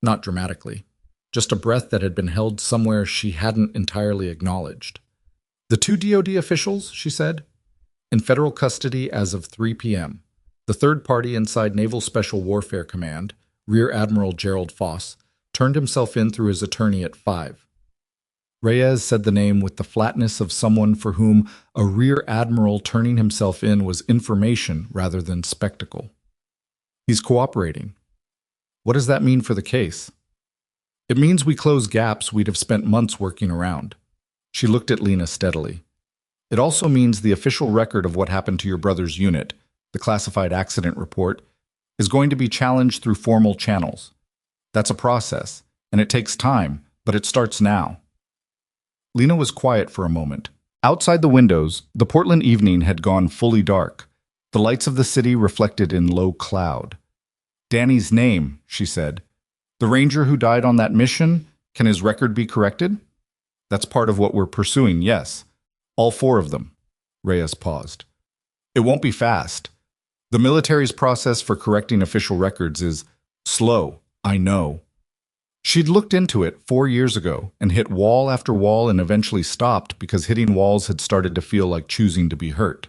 Not dramatically. Just a breath that had been held somewhere she hadn't entirely acknowledged. "The two DoD officials," she said, "in federal custody as of 3 p.m. The third party inside Naval Special Warfare Command, Rear Admiral Gerald Foss, turned himself in through his attorney at 5. Reyes said the name with the flatness of someone for whom a rear admiral turning himself in was information rather than spectacle. "He's cooperating." "What does that mean for the case?" "It means we close gaps we'd have spent months working around." She looked at Lena steadily. "It also means the official record of what happened to your brother's unit, the classified accident report, is going to be challenged through formal channels. That's a process, and it takes time, but it starts now." Lena was quiet for a moment. Outside the windows, the Portland evening had gone fully dark, the lights of the city reflected in low cloud. "Danny's name," she said. "The ranger who died on that mission, can his record be corrected?" "That's part of what we're pursuing, yes. All 4 of them." Reyes paused. "It won't be fast. The military's process for correcting official records is slow, I know." She'd looked into it 4 years ago and hit wall after wall and eventually stopped because hitting walls had started to feel like choosing to be hurt.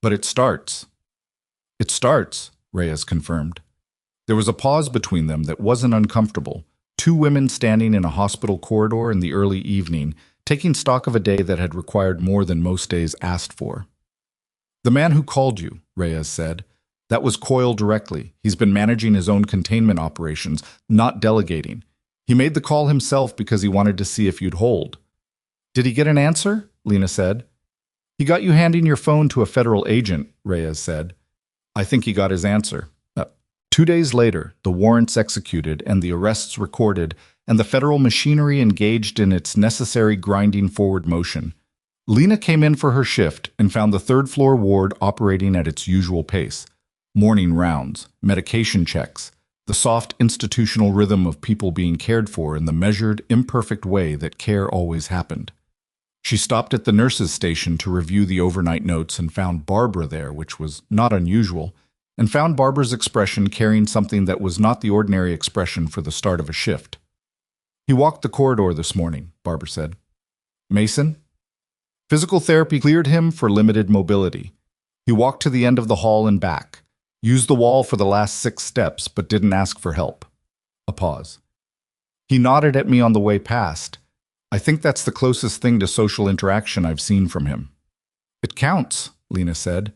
"But it starts." "It starts," Reyes confirmed. There was a pause between them that wasn't uncomfortable. 2 women standing in a hospital corridor in the early evening, taking stock of a day that had required more than most days asked for. "The man who called you," Reyes said. "That was Coyle directly. He's been managing his own containment operations, not delegating. He made the call himself because he wanted to see if you'd hold." "Did he get an answer?" Lena said. "He got you handing your phone to a federal agent," Reyes said. "I think he got his answer." 2 days later, the warrants executed and the arrests recorded, and the federal machinery engaged in its necessary grinding forward motion. Lena came in for her shift and found the third-floor ward operating at its usual pace. Morning rounds, medication checks, the soft institutional rhythm of people being cared for in the measured, imperfect way that care always happened. She stopped at the nurse's station to review the overnight notes and found Barbara there, which was not unusual, and found Barbara's expression carrying something that was not the ordinary expression for the start of a shift. "He walked the corridor this morning," Barbara said. "Mason?" "Physical therapy cleared him for limited mobility. He walked to the end of the hall and back, used the wall for the last 6 steps, but didn't ask for help." A pause. "He nodded at me on the way past. I think that's the closest thing to social interaction I've seen from him." "It counts," Lena said.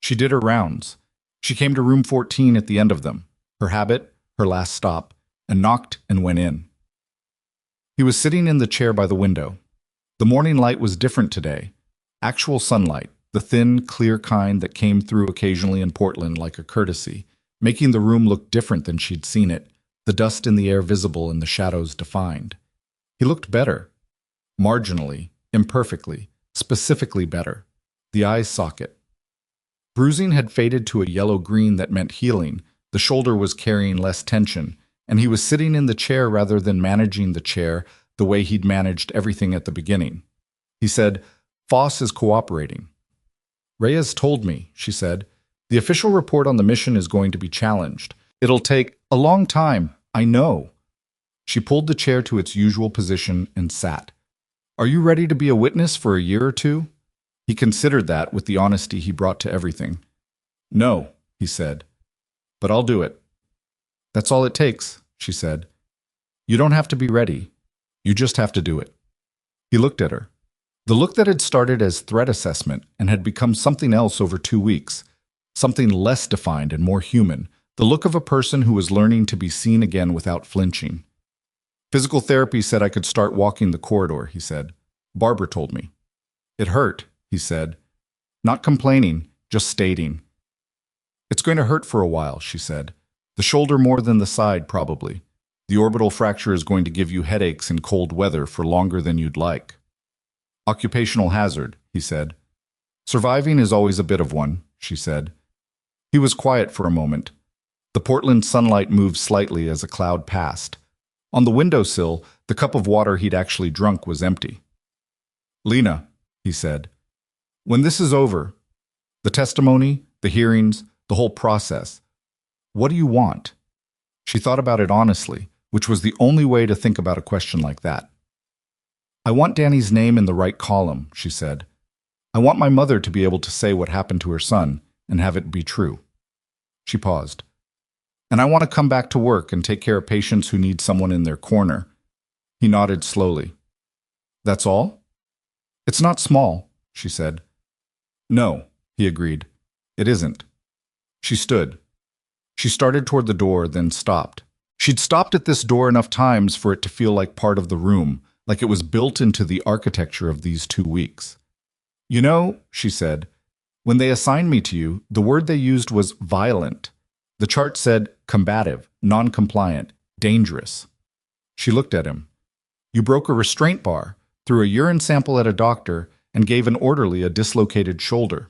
She did her rounds. She came to room 14 at the end of them, her habit, her last stop, and knocked and went in. He was sitting in the chair by the window. The morning light was different today. Actual sunlight, the thin, clear kind that came through occasionally in Portland like a courtesy, making the room look different than she'd seen it, the dust in the air visible and the shadows defined. He looked better. Marginally, imperfectly, specifically better. The eye socket. Bruising had faded to a yellow-green that meant healing, the shoulder was carrying less tension, and he was sitting in the chair rather than managing the chair the way he'd managed everything at the beginning. He said, Foss is cooperating. Reyes told me, she said. The official report on the mission is going to be challenged. It'll take a long time, I know. She pulled the chair to its usual position and sat. Are you ready to be a witness for a year or two? He considered that with the honesty he brought to everything. No, he said, but I'll do it. That's all it takes, she said. You don't have to be ready. You just have to do it. He looked at her. The look that had started as threat assessment and had become something else over 2 weeks, something less defined and more human, the look of a person who was learning to be seen again without flinching. Physical therapy said I could start walking the corridor, he said. Barbara told me. It hurt, he said. Not complaining, just stating. It's going to hurt for a while, she said. The shoulder more than the side, probably. The orbital fracture is going to give you headaches in cold weather for longer than you'd like. Occupational hazard, he said. Surviving is always a bit of one, she said. He was quiet for a moment. The Portland sunlight moved slightly as a cloud passed. On the windowsill, the cup of water he'd actually drunk was empty. Lena, he said, when this is over, the testimony, the hearings, the whole process, what do you want? She thought about it honestly, which was the only way to think about a question like that. I want Danny's name in the right column, she said. I want my mother to be able to say what happened to her son and have it be true. She paused. And I want to come back to work and take care of patients who need someone in their corner. He nodded slowly. That's all? It's not small, she said. No, he agreed. It isn't. She stood. She started toward the door, then stopped. She'd stopped at this door enough times for it to feel like part of the room, like it was built into the architecture of these 2 weeks. You know, she said, when they assigned me to you, the word they used was violent. The chart said combative, non-compliant, dangerous. She looked at him. You broke a restraint bar, threw a urine sample at a doctor, and gave an orderly a dislocated shoulder.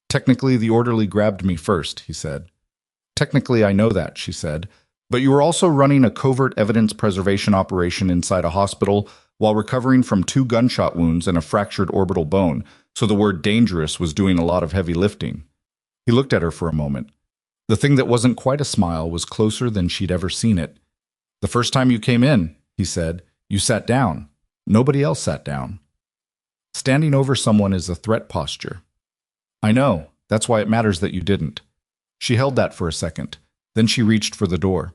Technically, the orderly grabbed me first, he said. Technically, I know that, she said. But you were also running a covert evidence preservation operation inside a hospital while recovering from 2 gunshot wounds and a fractured orbital bone, so the word dangerous was doing a lot of heavy lifting. He looked at her for a moment. The thing that wasn't quite a smile was closer than she'd ever seen it. The first time you came in, he said, you sat down. Nobody else sat down. Standing over someone is a threat posture. I know. That's why it matters that you didn't. She held that for a second. Then she reached for the door.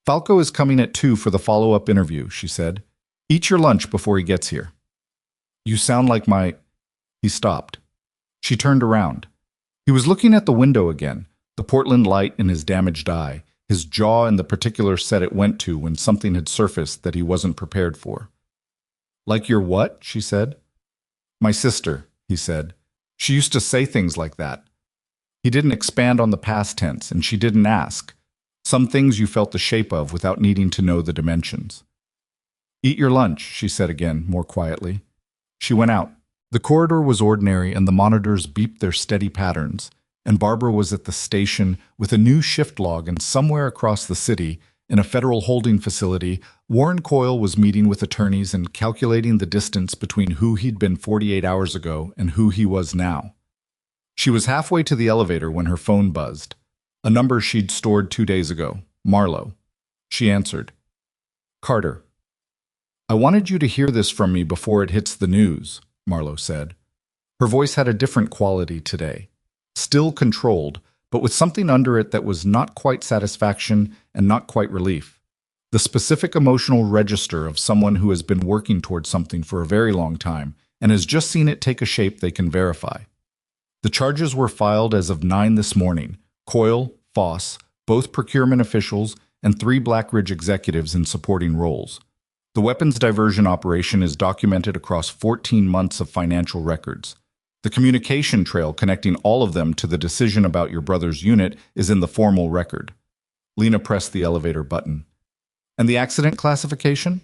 Falco is coming at 2 for the follow-up interview, she said. Eat your lunch before he gets here. You sound like my... He stopped. She turned around. He was looking at the window again, the Portland light in his damaged eye, his jaw in the particular set it went to when something had surfaced that he wasn't prepared for. Like your what? She said. My sister, he said. She used to say things like that. He didn't expand on the past tense, and she didn't ask. Some things you felt the shape of without needing to know the dimensions. Eat your lunch, she said again, more quietly. She went out. The corridor was ordinary, and the monitors beeped their steady patterns, and Barbara was at the station with a new shift log, and somewhere across the city, in a federal holding facility, Warren Coyle was meeting with attorneys and calculating the distance between who he'd been 48 hours ago and who he was now. She was halfway to the elevator when her phone buzzed. A number she'd stored 2 days ago, Marlowe. She answered. Carter. I wanted you to hear this from me before it hits the news, Marlowe said. Her voice had a different quality today. Still controlled, but with something under it that was not quite satisfaction and not quite relief. The specific emotional register of someone who has been working towards something for a very long time and has just seen it take a shape they can verify. The charges were filed as of 9 this morning. Coyle, Foss, both procurement officials, and 3 Black Ridge executives in supporting roles. The weapons diversion operation is documented across 14 months of financial records. The communication trail connecting all of them to the decision about your brother's unit is in the formal record. Lena pressed the elevator button. And the accident classification?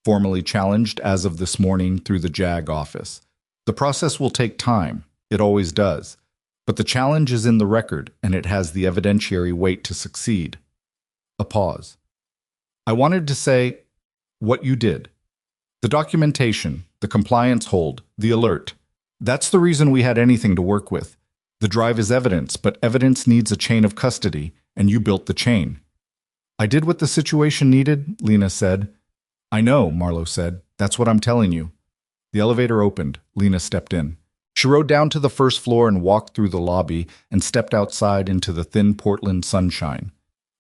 Formally challenged as of this morning through the JAG office. The process will take time. It always does. But the challenge is in the record, and it has the evidentiary weight to succeed. A pause. I wanted to say what you did. The documentation, the compliance hold, the alert. That's the reason we had anything to work with. The drive is evidence, but evidence needs a chain of custody, and you built the chain. I did what the situation needed, Lena said. I know, Marlowe said. That's what I'm telling you. The elevator opened. Lena stepped in. She rode down to the first floor and walked through the lobby and stepped outside into the thin Portland sunshine.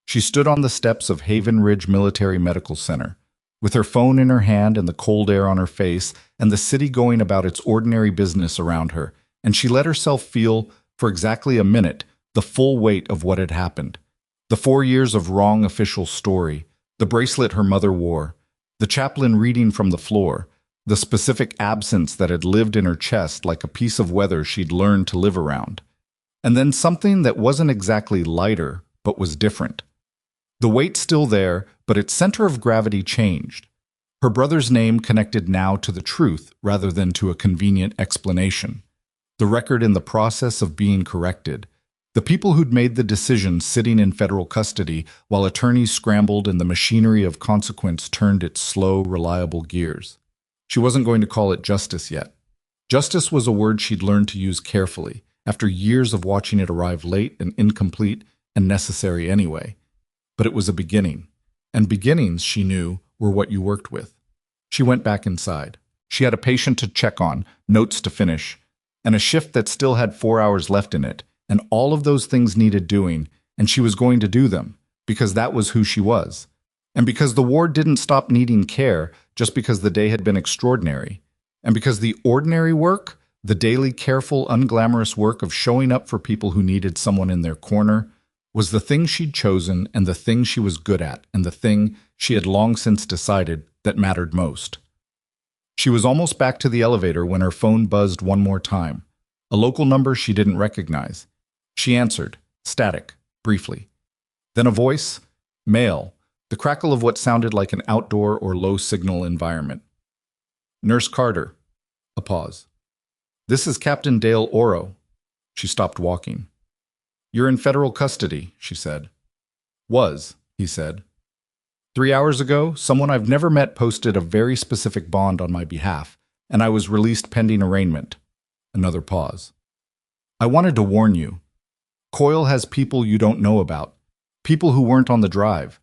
She stood on the steps of Havenridge Military Medical Center, with her phone in her hand and the cold air on her face and the city going about its ordinary business around her, and she let herself feel, for exactly a minute, the full weight of what had happened. The 4 years of wrong official story, the bracelet her mother wore, the chaplain reading from the floor, the specific absence that had lived in her chest like a piece of weather she'd learned to live around. And then something that wasn't exactly lighter, but was different. The weight's still there, but its center of gravity changed. Her brother's name connected now to the truth rather than to a convenient explanation. The record in the process of being corrected. The people who'd made the decision sitting in federal custody while attorneys scrambled and the machinery of consequence turned its slow, reliable gears. She wasn't going to call it justice yet. Justice was a word she'd learned to use carefully, after years of watching it arrive late and incomplete and necessary anyway. But it was a beginning. And beginnings, she knew, were what you worked with. She went back inside. She had a patient to check on, notes to finish, and a shift that still had 4 hours left in it, and all of those things needed doing, and she was going to do them, because that was who she was. And because the ward didn't stop needing care just because the day had been extraordinary. And because the ordinary work, the daily careful, unglamorous work of showing up for people who needed someone in their corner, was the thing she'd chosen and the thing she was good at and the thing she had long since decided that mattered most. She was almost back to the elevator when her phone buzzed one more time, a local number she didn't recognize. She answered, static, briefly. Then a voice, male, the crackle of what sounded like an outdoor or low-signal environment. Nurse Carter. A pause. This is Captain Dale Oro. She stopped walking. You're in federal custody, she said. Was, he said. 3 hours ago, someone I've never met posted a very specific bond on my behalf, and I was released pending arraignment. Another pause. I wanted to warn you. Coyle has people you don't know about. People who weren't on the drive.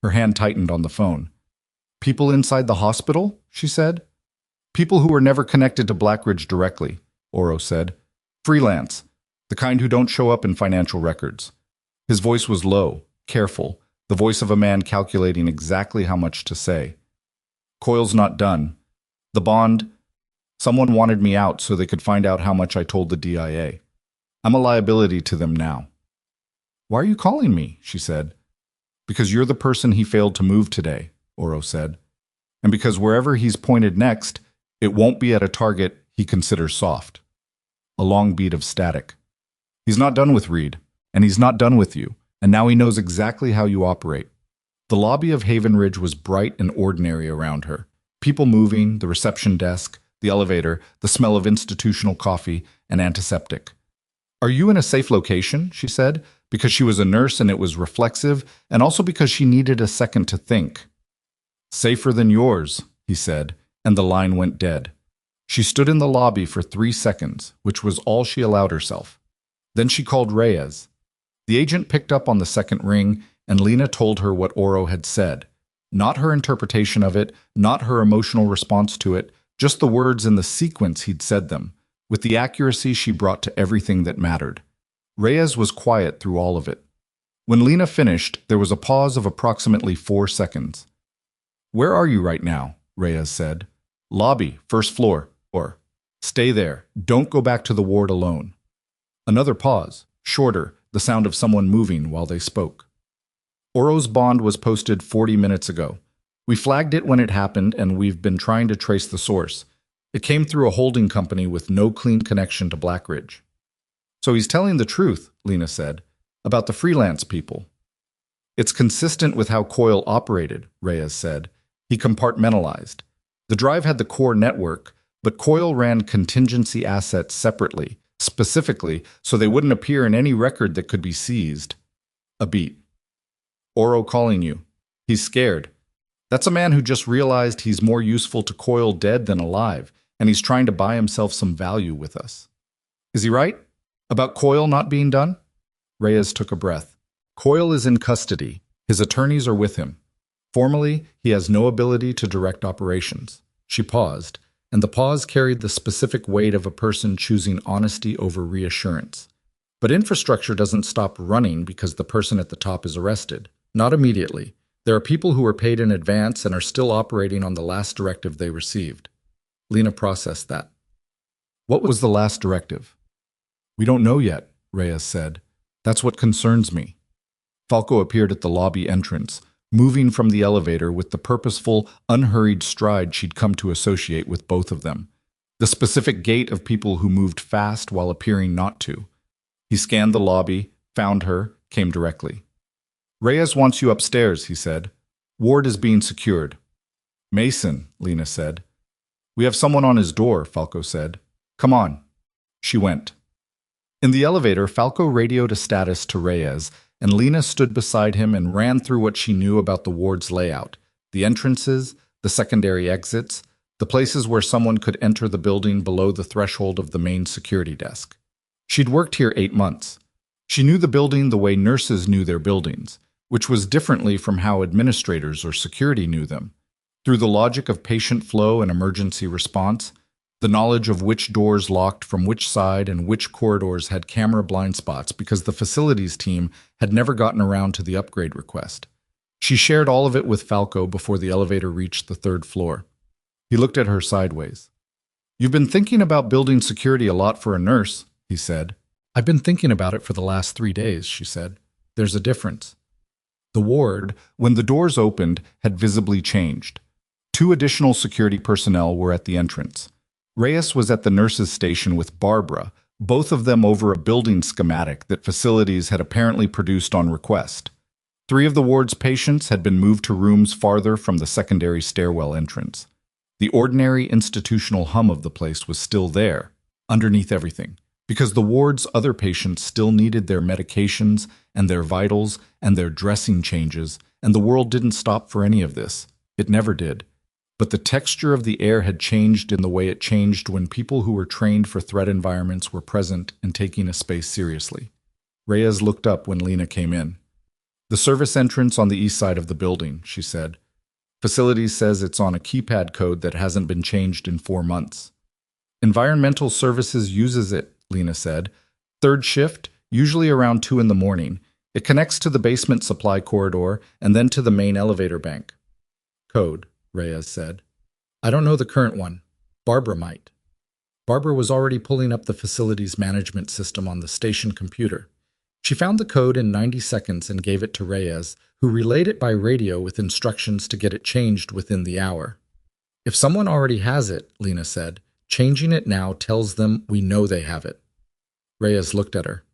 Her hand tightened on the phone. People inside the hospital, she said. People who were never connected to Blackridge directly, Oro said. Freelance, the kind who don't show up in financial records. His voice was low, careful, the voice of a man calculating exactly how much to say. Coyle's not done. The bond, someone wanted me out so they could find out how much I told the DIA. I'm a liability to them now. Why are you calling me? She said. Because you're the person he failed to move today, Oro said. And because wherever he's pointed next, it won't be at a target he considers soft. A long beat of static. He's not done with Reed, and he's not done with you, and now he knows exactly how you operate. The lobby of Havenridge was bright and ordinary around her. People moving, the reception desk, the elevator, the smell of institutional coffee, and antiseptic. Are you in a safe location? She said, because she was a nurse and it was reflexive, and also because she needed a second to think. Safer than yours, he said, and the line went dead. She stood in the lobby for 3 seconds, which was all she allowed herself. Then she called Reyes. The agent picked up on the second ring, and Lena told her what Oro had said. Not her interpretation of it, not her emotional response to it, just the words and the sequence he'd said them, with the accuracy she brought to everything that mattered. Reyes was quiet through all of it. When Lena finished, there was a pause of approximately 4 seconds. Where are you right now? Reyes said. Lobby, first floor, or stay there. Don't go back to the ward alone. Another pause, shorter, the sound of someone moving while they spoke. Oro's bond was posted 40 minutes ago. We flagged it when it happened, and we've been trying to trace the source. It came through a holding company with no clean connection to Blackridge. So he's telling the truth, Lena said, about the freelance people. It's consistent with how Coyle operated, Reyes said. He compartmentalized. The drive had the core network, but Coyle ran contingency assets separately, specifically so they wouldn't appear in any record that could be seized. A beat. Oro calling you. He's scared. That's a man who just realized he's more useful to Coil dead than alive, and he's trying to buy himself some value with us. Is he right? About Coil not being done? Reyes took a breath. Coil is in custody. His attorneys are with him. Formally, he has no ability to direct operations. She paused, and the pause carried the specific weight of a person choosing honesty over reassurance. But infrastructure doesn't stop running because the person at the top is arrested. Not immediately. There are people who are paid in advance and are still operating on the last directive they received. Lena processed that. What was the last directive? We don't know yet, Reyes said. That's what concerns me. Falco appeared at the lobby entrance, moving from the elevator with the purposeful, unhurried stride she'd come to associate with both of them. The specific gait of people who moved fast while appearing not to. He scanned the lobby, found her, came directly. Reyes wants you upstairs, he said. Ward is being secured. Mason, Lena said. We have someone on his door, Falco said. Come on. She went. In the elevator, Falco radioed a status to Reyes, and Lena stood beside him and ran through what she knew about the ward's layout, the entrances, the secondary exits, the places where someone could enter the building below the threshold of the main security desk. She'd worked here 8 months. She knew the building the way nurses knew their buildings, which was differently from how administrators or security knew them. Through the logic of patient flow and emergency response, the knowledge of which doors locked from which side and which corridors had camera blind spots because the facilities team had never gotten around to the upgrade request. She shared all of it with Falco before the elevator reached the 3rd floor. He looked at her sideways. You've been thinking about building security a lot for a nurse, he said. I've been thinking about it for the last 3 days, she said. There's a difference. The ward, when the doors opened, had visibly changed. 2 additional security personnel were at the entrance. Reyes was at the nurses' station with Barbara, both of them over a building schematic that facilities had apparently produced on request. 3 of the ward's patients had been moved to rooms farther from the secondary stairwell entrance. The ordinary institutional hum of the place was still there, underneath everything, because the ward's other patients still needed their medications and their vitals and their dressing changes, and the world didn't stop for any of this. It never did. But the texture of the air had changed in the way it changed when people who were trained for threat environments were present and taking a space seriously. Reyes looked up when Lena came in. The service entrance on the east side of the building, she said. Facilities says it's on a keypad code that hasn't been changed in 4 months. Environmental Services uses it, Lena said. 3rd shift, usually around 2 in the morning. It connects to the basement supply corridor and then to the main elevator bank. Code, Reyes said. I don't know the current one. Barbara might. Barbara was already pulling up the facilities management system on the station computer. She found the code in 90 seconds and gave it to Reyes, who relayed it by radio with instructions to get it changed within the hour. If someone already has it, Lena said, changing it now tells them we know they have it. Reyes looked at her.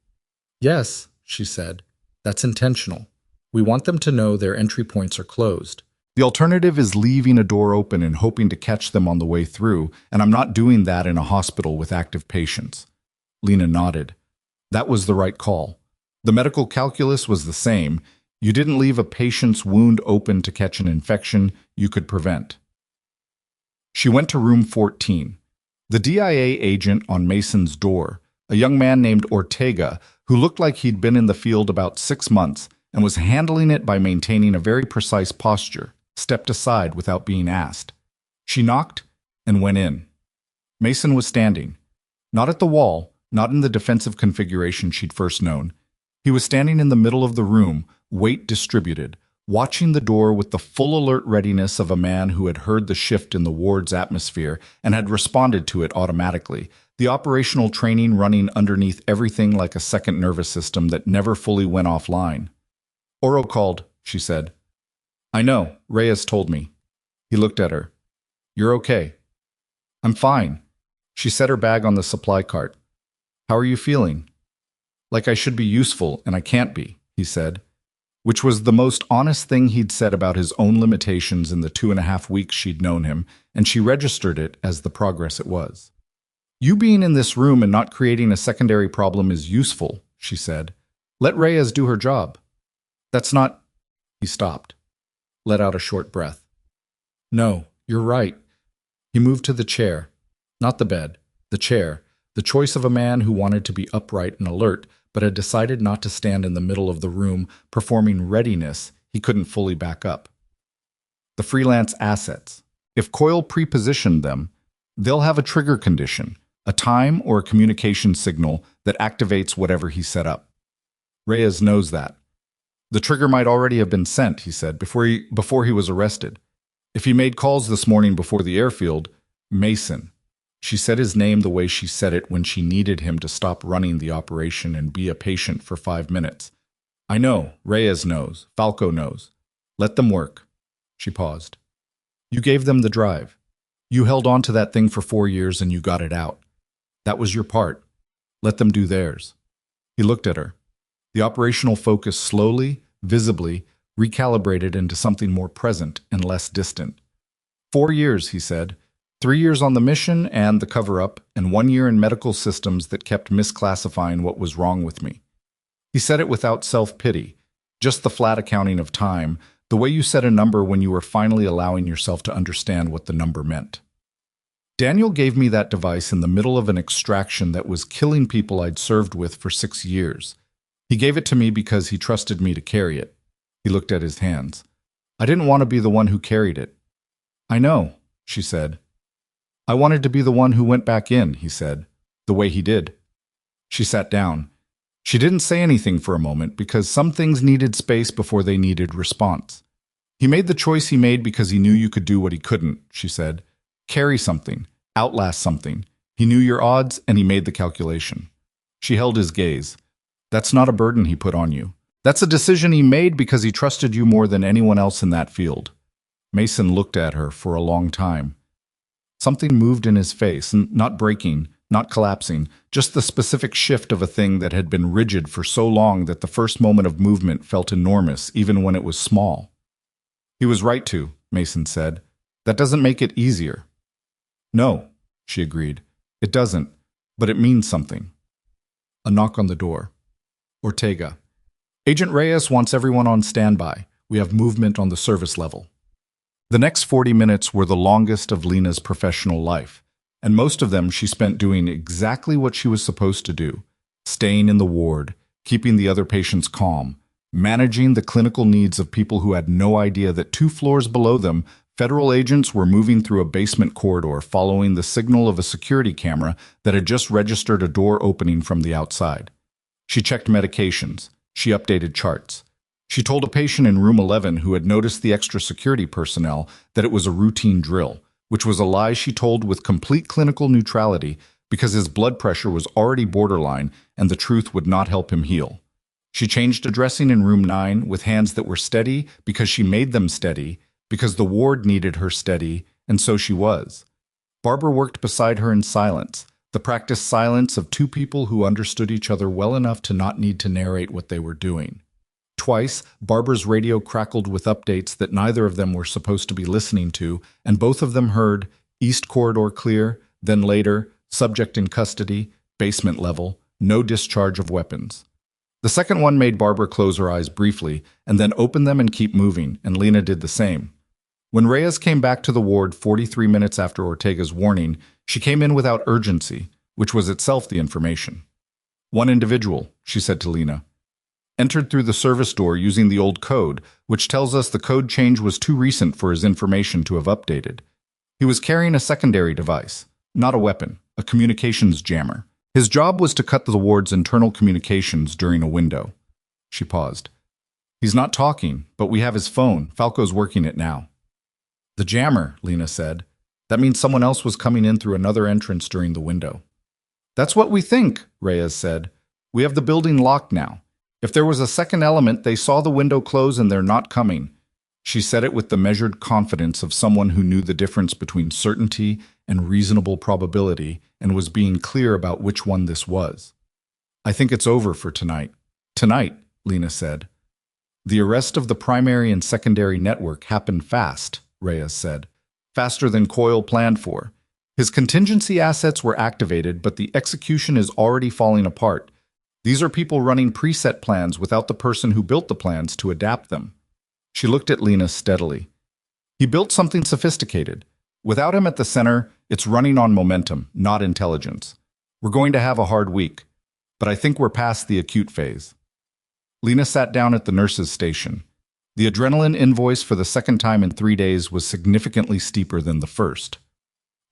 Yes, she said. That's intentional. We want them to know their entry points are closed. The alternative is leaving a door open and hoping to catch them on the way through, and I'm not doing that in a hospital with active patients. Lena nodded. That was the right call. The medical calculus was the same. You didn't leave a patient's wound open to catch an infection you could prevent. She went to room 14. The DIA agent on Mason's door, a young man named Ortega, who looked like he'd been in the field about 6 months and was handling it by maintaining a very precise posture, stepped aside without being asked. She knocked and went in. Mason was standing, not at the wall, not in the defensive configuration she'd first known. He was standing in the middle of the room, weight distributed, watching the door with the full alert readiness of a man who had heard the shift in the ward's atmosphere and had responded to it automatically, the operational training running underneath everything like a second nervous system that never fully went offline. Oro called, she said. I know, Reyes told me. He looked at her. You're okay. I'm fine. She set her bag on the supply cart. How are you feeling? Like I should be useful, and I can't be, he said, which was the most honest thing he'd said about his own limitations in the 2.5 weeks she'd known him, and she registered it as the progress it was. You being in this room and not creating a secondary problem is useful, she said. Let Reyes do her job. That's not... He stopped, let out a short breath. No, you're right. He moved to the chair. Not the bed, the chair. The choice of a man who wanted to be upright and alert, but had decided not to stand in the middle of the room, performing readiness he couldn't fully back up. The freelance assets. If Coyle prepositioned them, they'll have a trigger condition, a time or a communication signal that activates whatever he set up. Reyes knows that. The trigger might already have been sent, he said, before he was arrested. If he made calls this morning before the airfield, Mason. She said his name the way she said it when she needed him to stop running the operation and be a patient for 5 minutes. I know, Reyes knows, Falco knows. Let them work. She paused. You gave them the drive. You held on to that thing for 4 years and you got it out. That was your part. Let them do theirs. He looked at her. The operational focus slowly, visibly, recalibrated into something more present and less distant. 4 years, he said. 3 years on the mission and the cover-up, and 1 year in medical systems that kept misclassifying what was wrong with me. He said it without self-pity, just the flat accounting of time, the way you set a number when you were finally allowing yourself to understand what the number meant. Daniel gave me that device in the middle of an extraction that was killing people I'd served with for 6 years. He gave it to me because he trusted me to carry it. He looked at his hands. I didn't want to be the one who carried it. I know, she said. I wanted to be the one who went back in, he said, the way he did. She sat down. She didn't say anything for a moment because some things needed space before they needed response. He made the choice he made because he knew you could do what he couldn't, she said. Carry something, outlast something. He knew your odds and he made the calculation. She held his gaze. That's not a burden he put on you. That's a decision he made because he trusted you more than anyone else in that field. Mason looked at her for a long time. Something moved in his face, not breaking, not collapsing, just the specific shift of a thing that had been rigid for so long that the first moment of movement felt enormous, even when it was small. He was right to, Mason said. That doesn't make it easier. No, she agreed. It doesn't, but it means something. A knock on the door. Ortega. Agent Reyes wants everyone on standby. We have movement on the service level. The next 40 minutes were the longest of Lena's professional life, and most of them she spent doing exactly what she was supposed to do, staying in the ward, keeping the other patients calm, managing the clinical needs of people who had no idea that 2 floors below them, federal agents were moving through a basement corridor following the signal of a security camera that had just registered a door opening from the outside. She checked medications. She updated charts. She told a patient in room 11 who had noticed the extra security personnel that it was a routine drill, which was a lie she told with complete clinical neutrality because his blood pressure was already borderline and the truth would not help him heal. She changed a dressing in room 9 with hands that were steady because she made them steady, because the ward needed her steady, and so she was. Barbara worked beside her in silence, the practiced silence of 2 people who understood each other well enough to not need to narrate what they were doing. Twice, Barbara's radio crackled with updates that neither of them were supposed to be listening to, and both of them heard, East Corridor clear, then later, subject in custody, basement level, no discharge of weapons. The second one made Barbara close her eyes briefly, and then open them and keep moving, and Lena did the same. When Reyes came back to the ward 43 minutes after Ortega's warning, she came in without urgency, which was itself the information. One individual, she said to Lena, entered through the service door using the old code, which tells us the code change was too recent for his information to have updated. He was carrying a secondary device, not a weapon, a communications jammer. His job was to cut the ward's internal communications during a window. She paused. He's not talking, but we have his phone. Falco's working it now. The jammer, Lena said. That means someone else was coming in through another entrance during the window. That's what we think, Reyes said. We have the building locked now. If there was a second element, they saw the window close and they're not coming. She said it with the measured confidence of someone who knew the difference between certainty and reasonable probability and was being clear about which one this was. I think it's over for tonight. Tonight, Lena said. The arrest of the primary and secondary network happened fast, Reyes said. Faster than Coyle planned for. His contingency assets were activated, but the execution is already falling apart. These are people running preset plans without the person who built the plans to adapt them. She looked at Lena steadily. He built something sophisticated. Without him at the center, it's running on momentum, not intelligence. We're going to have a hard week, but I think we're past the acute phase. Lena sat down at the nurse's station. The adrenaline invoice for the second time in 3 days was significantly steeper than the first.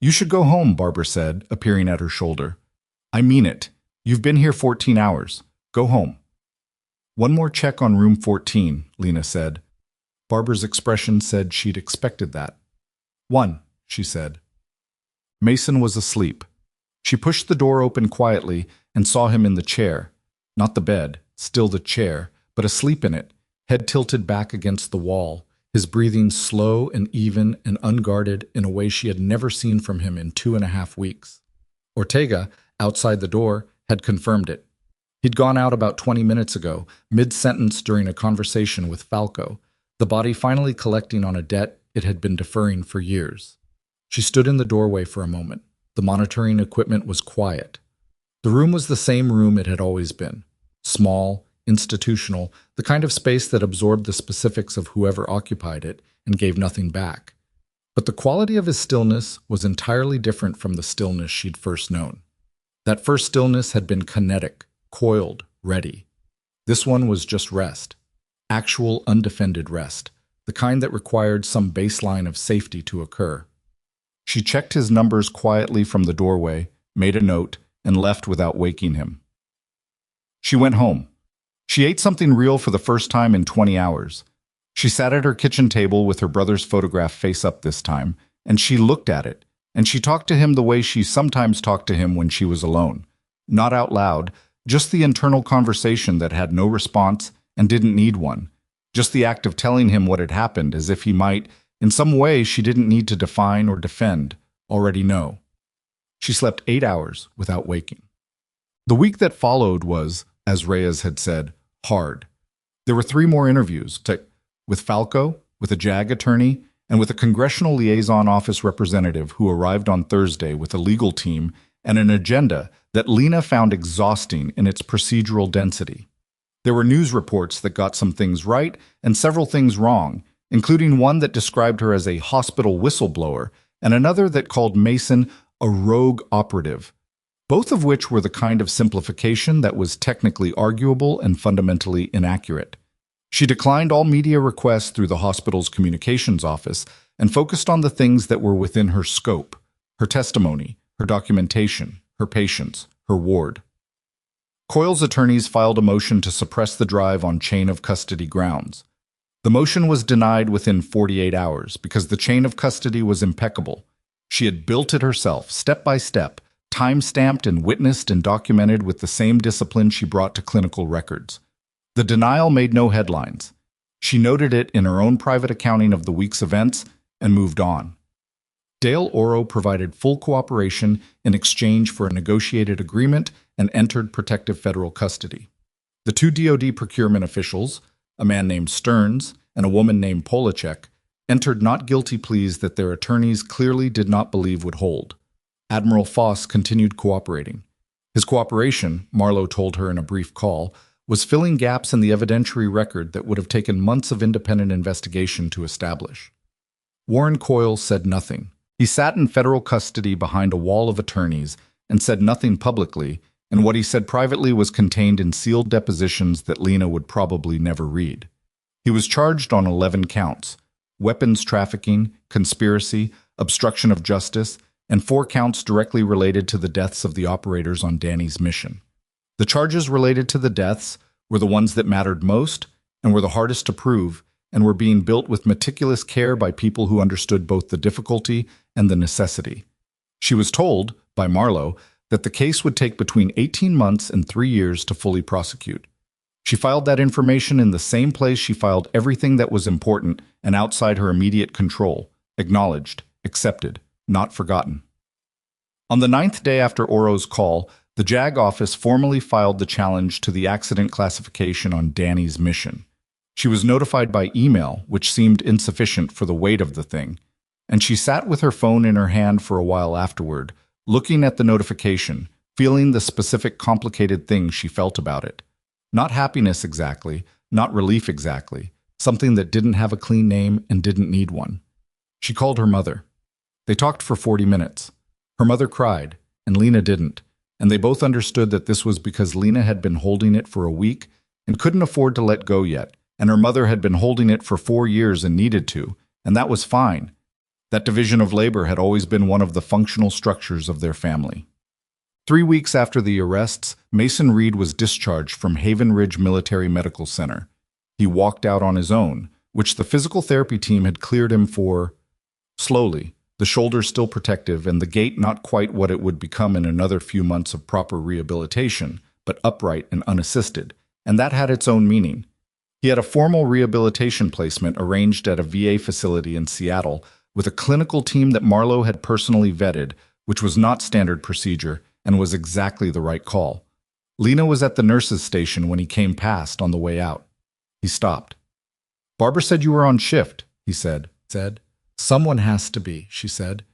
You should go home, Barbara said, appearing at her shoulder. I mean it. You've been here 14 hours. Go home. One more check on room 14, Lena said. Barbara's expression said she'd expected that. One, she said. Mason was asleep. She pushed the door open quietly and saw him in the chair. Not the bed, still the chair, but asleep in it, head tilted back against the wall, his breathing slow and even and unguarded in a way she had never seen from him in 2.5 weeks. Ortega, outside the door, had confirmed it. He'd gone out about 20 minutes ago, mid-sentence during a conversation with Falco, the body finally collecting on a debt it had been deferring for years. She stood in the doorway for a moment. The monitoring equipment was quiet. The room was the same room it had always been. Small, institutional, the kind of space that absorbed the specifics of whoever occupied it and gave nothing back. But the quality of his stillness was entirely different from the stillness she'd first known. That first stillness had been kinetic, coiled, ready. This one was just rest. Actual, undefended rest, the kind that required some baseline of safety to occur. She checked his numbers quietly from the doorway, made a note, and left without waking him. She went home. She ate something real for the first time in 20 hours. She sat at her kitchen table with her brother's photograph face up this time, and she looked at it, and she talked to him the way she sometimes talked to him when she was alone. Not out loud, just the internal conversation that had no response and didn't need one. Just the act of telling him what had happened as if he might, in some way she didn't need to define or defend, already know. She slept 8 hours without waking. The week that followed was, as Reyes had said, hard. There were 3 more interviews, with Falco, with a JAG attorney, and with a Congressional Liaison Office representative who arrived on Thursday with a legal team and an agenda that Lena found exhausting in its procedural density. There were news reports that got some things right and several things wrong, including one that described her as a hospital whistleblower and another that called Mason a rogue operative, both of which were the kind of simplification that was technically arguable and fundamentally inaccurate. She declined all media requests through the hospital's communications office and focused on the things that were within her scope, her testimony, her documentation, her patients, her ward. Coyle's attorneys filed a motion to suppress the drive on chain of custody grounds. The motion was denied within 48 hours because the chain of custody was impeccable. She had built it herself, step by step, time-stamped and witnessed and documented with the same discipline she brought to clinical records. The denial made no headlines. She noted it in her own private accounting of the week's events and moved on. Dale Oro provided full cooperation in exchange for a negotiated agreement and entered protective federal custody. The 2 DoD procurement officials, a man named Stearns and a woman named Polachek, entered not guilty pleas that their attorneys clearly did not believe would hold. Admiral Foss continued cooperating. His cooperation, Marlowe told her in a brief call, was filling gaps in the evidentiary record that would have taken months of independent investigation to establish. Warren Coyle said nothing. He sat in federal custody behind a wall of attorneys and said nothing publicly, and what he said privately was contained in sealed depositions that Lena would probably never read. He was charged on 11 counts: weapons trafficking, conspiracy, obstruction of justice, and 4 counts directly related to the deaths of the operators on Danny's mission. The charges related to the deaths were the ones that mattered most and were the hardest to prove, and were being built with meticulous care by people who understood both the difficulty and the necessity. She was told, by Marlowe, that the case would take between 18 months and 3 years to fully prosecute. She filed that information in the same place she filed everything that was important and outside her immediate control, acknowledged, accepted, not forgotten. On the 9th day after Oro's call, the JAG office formally filed the challenge to the accident classification on Danny's mission. She was notified by email, which seemed insufficient for the weight of the thing, and she sat with her phone in her hand for a while afterward, looking at the notification, feeling the specific complicated things she felt about it. Not happiness exactly, not relief exactly, something that didn't have a clean name and didn't need one. She called her mother. They talked for 40 minutes. Her mother cried, and Lena didn't, and they both understood that this was because Lena had been holding it for a week and couldn't afford to let go yet, and her mother had been holding it for 4 years and needed to, and that was fine. That division of labor had always been one of the functional structures of their family. 3 weeks after the arrests, Mason Reed was discharged from Havenridge Military Medical Center. He walked out on his own, which the physical therapy team had cleared him for. Slowly, the shoulder still protective and the gait not quite what it would become in another few months of proper rehabilitation, but upright and unassisted, and that had its own meaning. He had a formal rehabilitation placement arranged at a VA facility in Seattle with a clinical team that Marlowe had personally vetted, which was not standard procedure and was exactly the right call. Lena was at the nurse's station when he came past on the way out. He stopped. "Barbara said you were on shift," he said. "Someone has to be," she said.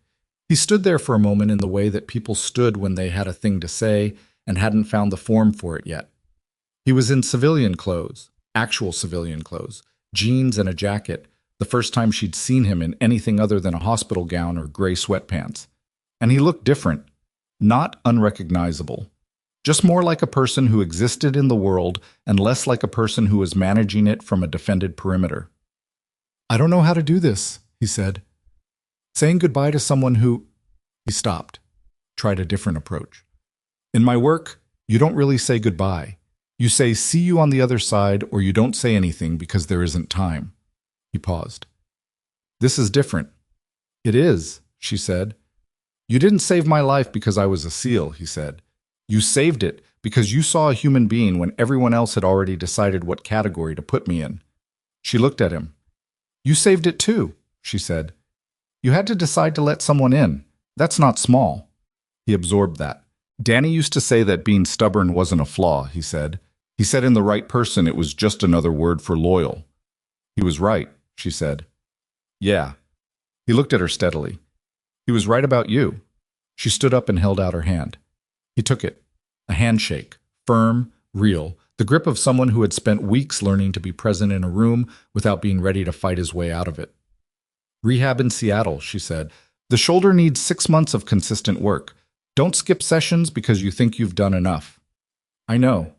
He stood there for a moment in the way that people stood when they had a thing to say and hadn't found the form for it yet. He was in civilian clothes, actual civilian clothes, jeans and a jacket, the first time she'd seen him in anything other than a hospital gown or gray sweatpants. And he looked different, not unrecognizable, just more like a person who existed in the world and less like a person who was managing it from a defended perimeter. "I don't know how to do this," he said. "Saying goodbye to someone who—" He stopped, tried a different approach. "In my work, you don't really say goodbye. You say, 'See you on the other side,' or you don't say anything because there isn't time." He paused. "This is different." "It is," she said. "You didn't save my life because I was a SEAL," he said. "You saved it because you saw a human being when everyone else had already decided what category to put me in." She looked at him. "You saved it too," she said. "You had to decide to let someone in. That's not small." He absorbed that. "Danny used to say that being stubborn wasn't a flaw," he said. "He said in the right person it was just another word for loyal." "He was right," she said. "Yeah." He looked at her steadily. "He was right about you." She stood up and held out her hand. He took it. A handshake, firm, real, the grip of someone who had spent weeks learning to be present in a room without being ready to fight his way out of it. "Rehab in Seattle," she said. "The shoulder needs 6 months of consistent work. Don't skip sessions because you think you've done enough." "I know."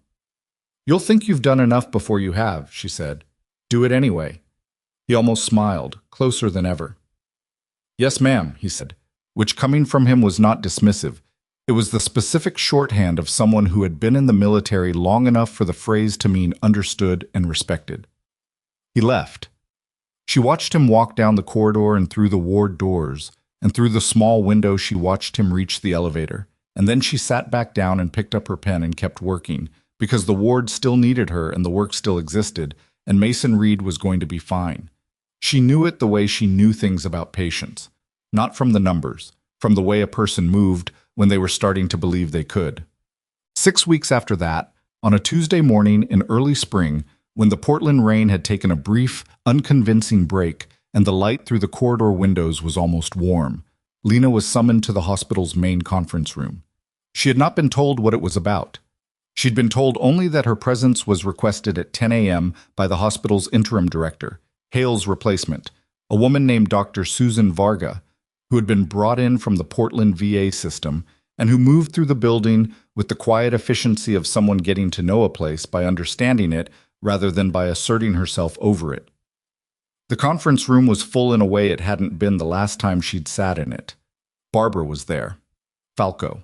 "You'll think you've done enough before you have," she said. "Do it anyway." He almost smiled, closer than ever. "Yes, ma'am," he said, which coming from him was not dismissive. It was the specific shorthand of someone who had been in the military long enough for the phrase to mean understood and respected. He left. She watched him walk down the corridor and through the ward doors, and through the small window she watched him reach the elevator, and then she sat back down and picked up her pen and kept working, because the ward still needed her and the work still existed, and Mason Reed was going to be fine. She knew it the way she knew things about patients, not from the numbers, from the way a person moved when they were starting to believe they could. 6 weeks after that, on a Tuesday morning in early spring, when the Portland rain had taken a brief, unconvincing break and the light through the corridor windows was almost warm, Lena was summoned to the hospital's main conference room. She had not been told what it was about. She'd been told only that her presence was requested at 10 a.m. by the hospital's interim director, Hale's replacement, a woman named Dr. Susan Varga, who had been brought in from the Portland VA system and who moved through the building with the quiet efficiency of someone getting to know a place by understanding it rather than by asserting herself over it. The conference room was full in a way it hadn't been the last time she'd sat in it. Barbara was there. Falco.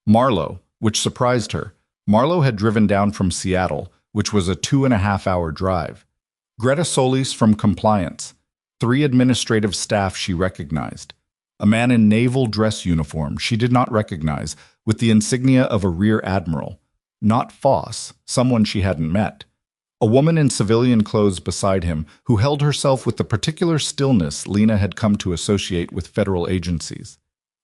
Marlowe, which surprised her. Marlowe had driven down from Seattle, which was a 2.5-hour drive. Greta Solis from compliance. 3 administrative staff she recognized. A man in naval dress uniform she did not recognize, with the insignia of a rear admiral. Not Foss, someone she hadn't met. A woman in civilian clothes beside him who held herself with the particular stillness Lena had come to associate with federal agencies.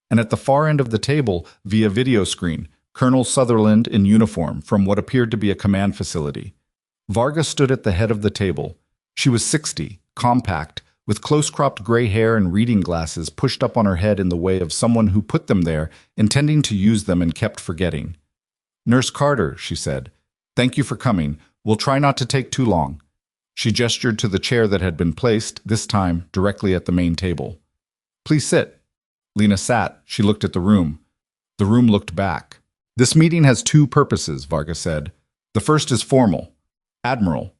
And at the far end of the table, via video screen, Colonel Sutherland in uniform from what appeared to be a command facility. Varga stood at the head of the table. She was 60, compact, with close-cropped gray hair and reading glasses pushed up on her head in the way of someone who put them there, intending to use them and kept forgetting. "Nurse Carter," she said, "thank you for coming. We'll try not to take too long." She gestured to the chair that had been placed, this time directly at the main table. Please sit. Lena sat. She looked at the room. The room looked back. This meeting has two purposes, Varga said. The first is formal. Admiral.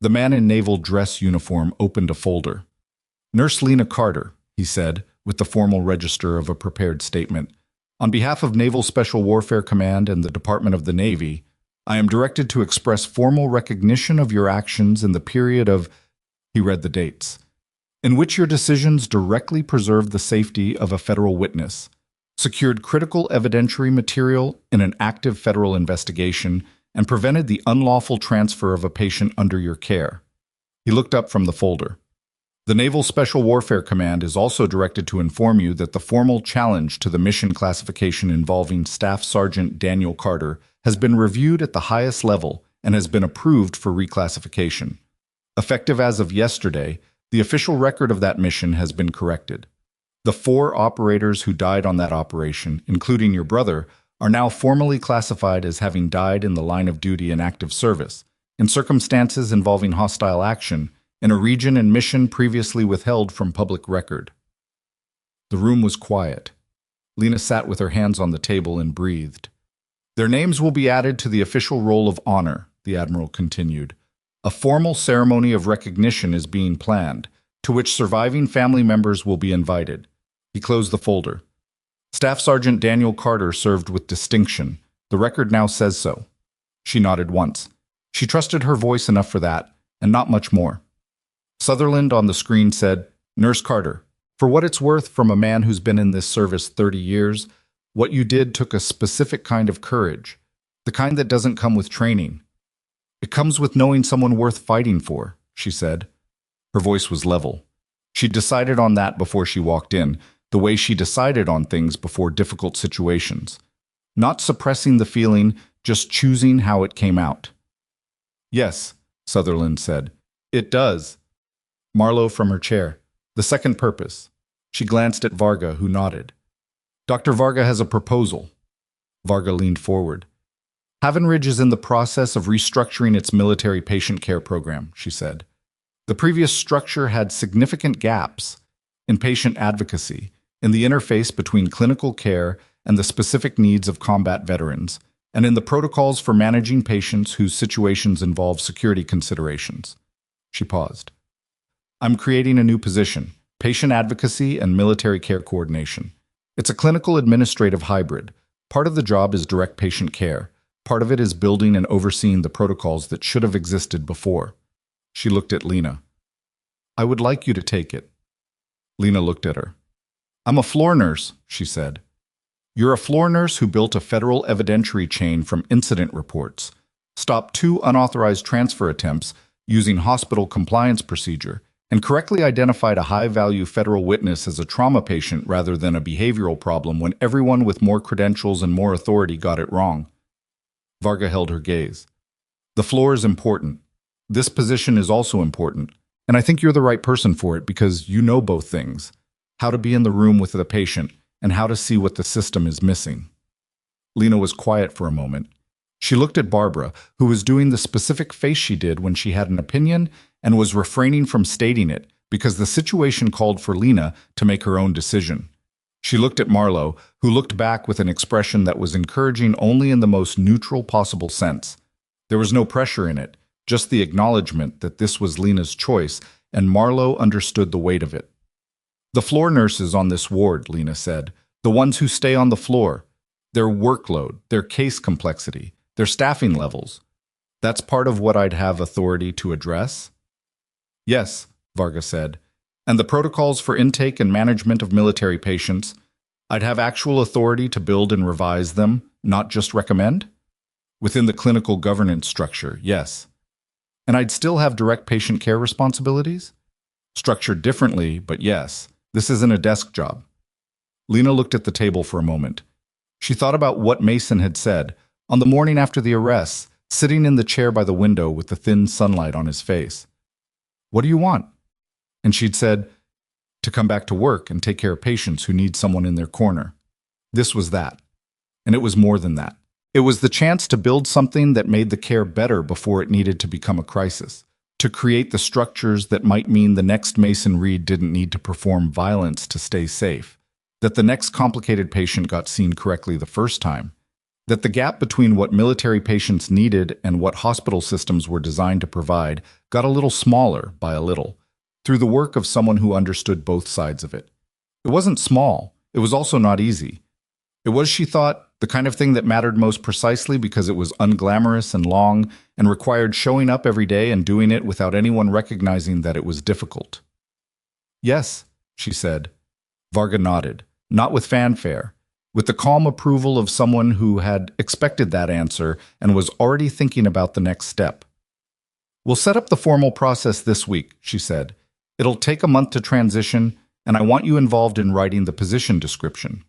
The man in naval dress uniform opened a folder. Nurse Lena Carter, he said, with the formal register of a prepared statement. On behalf of Naval Special Warfare Command and the Department of the Navy, I am directed to express formal recognition of your actions in the period of, he read the dates, in which your decisions directly preserved the safety of a federal witness, secured critical evidentiary material in an active federal investigation, and prevented the unlawful transfer of a patient under your care. He looked up from the folder. The Naval Special Warfare Command is also directed to inform you that the formal challenge to the mission classification involving Staff Sergeant Daniel Carter has been reviewed at the highest level and has been approved for reclassification. Effective as of yesterday, the official record of that mission has been corrected. The 4 operators who died on that operation, including your brother, are now formally classified as having died in the line of duty in active service, in circumstances involving hostile action, in a region and mission previously withheld from public record. The room was quiet. Lena sat with her hands on the table and breathed. Their names will be added to the official roll of honor, the Admiral continued. A formal ceremony of recognition is being planned, to which surviving family members will be invited. He closed the folder. Staff Sergeant Daniel Carter served with distinction. The record now says so. She nodded once. She trusted her voice enough for that, and not much more. Sutherland on the screen said, Nurse Carter, for what it's worth from a man who's been in this service 30 years, what you did took a specific kind of courage, the kind that doesn't come with training. It comes with knowing someone worth fighting for, she said. Her voice was level. She decided on that before she walked in, the way she decided on things before difficult situations. Not suppressing the feeling, just choosing how it came out. Yes, Sutherland said. It does. Marlowe from her chair. The second purpose. She glanced at Varga, who nodded. Dr. Varga has a proposal. Varga leaned forward. Havenridge is in the process of restructuring its military patient care program, she said. The previous structure had significant gaps in patient advocacy, in the interface between clinical care and the specific needs of combat veterans, and in the protocols for managing patients whose situations involve security considerations. She paused. I'm creating a new position, patient advocacy and military care coordination. It's a clinical administrative hybrid. Part of the job is direct patient care. Part of it is building and overseeing the protocols that should have existed before. She looked at Lena. I would like you to take it. Lena looked at her. I'm a floor nurse, she said. You're a floor nurse who built a federal evidentiary chain from incident reports, stopped 2 unauthorized transfer attempts using hospital compliance procedure, and correctly identified a high-value federal witness as a trauma patient rather than a behavioral problem when everyone with more credentials and more authority got it wrong. Varga held her gaze. The floor is important. This position is also important, and I think you're the right person for it because you know both things, how to be in the room with the patient and how to see what the system is missing. Lena was quiet for a moment. She looked at Barbara, who was doing the specific face she did when she had an opinion and was refraining from stating it because the situation called for Lena to make her own decision. She looked at Marlowe, who looked back with an expression that was encouraging only in the most neutral possible sense. There was no pressure in it, just the acknowledgement that this was Lena's choice, and Marlowe understood the weight of it. The floor nurses on this ward, Lena said, the ones who stay on the floor, their workload, their case complexity, their staffing levels. That's part of what I'd have authority to address? Yes, Varga said. And the protocols for intake and management of military patients, I'd have actual authority to build and revise them, not just recommend? Within the clinical governance structure, yes. And I'd still have direct patient care responsibilities? Structured differently, but yes, this isn't a desk job. Lena looked at the table for a moment. She thought about what Mason had said on the morning after the arrests, sitting in the chair by the window with the thin sunlight on his face. What do you want? And she'd said, to come back to work and take care of patients who need someone in their corner. This was that. And it was more than that. It was the chance to build something that made the care better before it needed to become a crisis. to create the structures that might mean the next Mason Reed didn't need to perform violence to stay safe, that the next complicated patient got seen correctly the first time, that the gap between what military patients needed and what hospital systems were designed to provide got a little smaller by a little, through the work of someone who understood both sides of it. It wasn't small, it was also not easy. It was, she thought, the kind of thing that mattered most precisely because it was unglamorous and long and required showing up every day and doing it without anyone recognizing that it was difficult. Yes, she said. Varga nodded, not with fanfare, with the calm approval of someone who had expected that answer and was already thinking about the next step. We'll set up the formal process this week, she said. It'll take a month to transition, and I want you involved in writing the position description.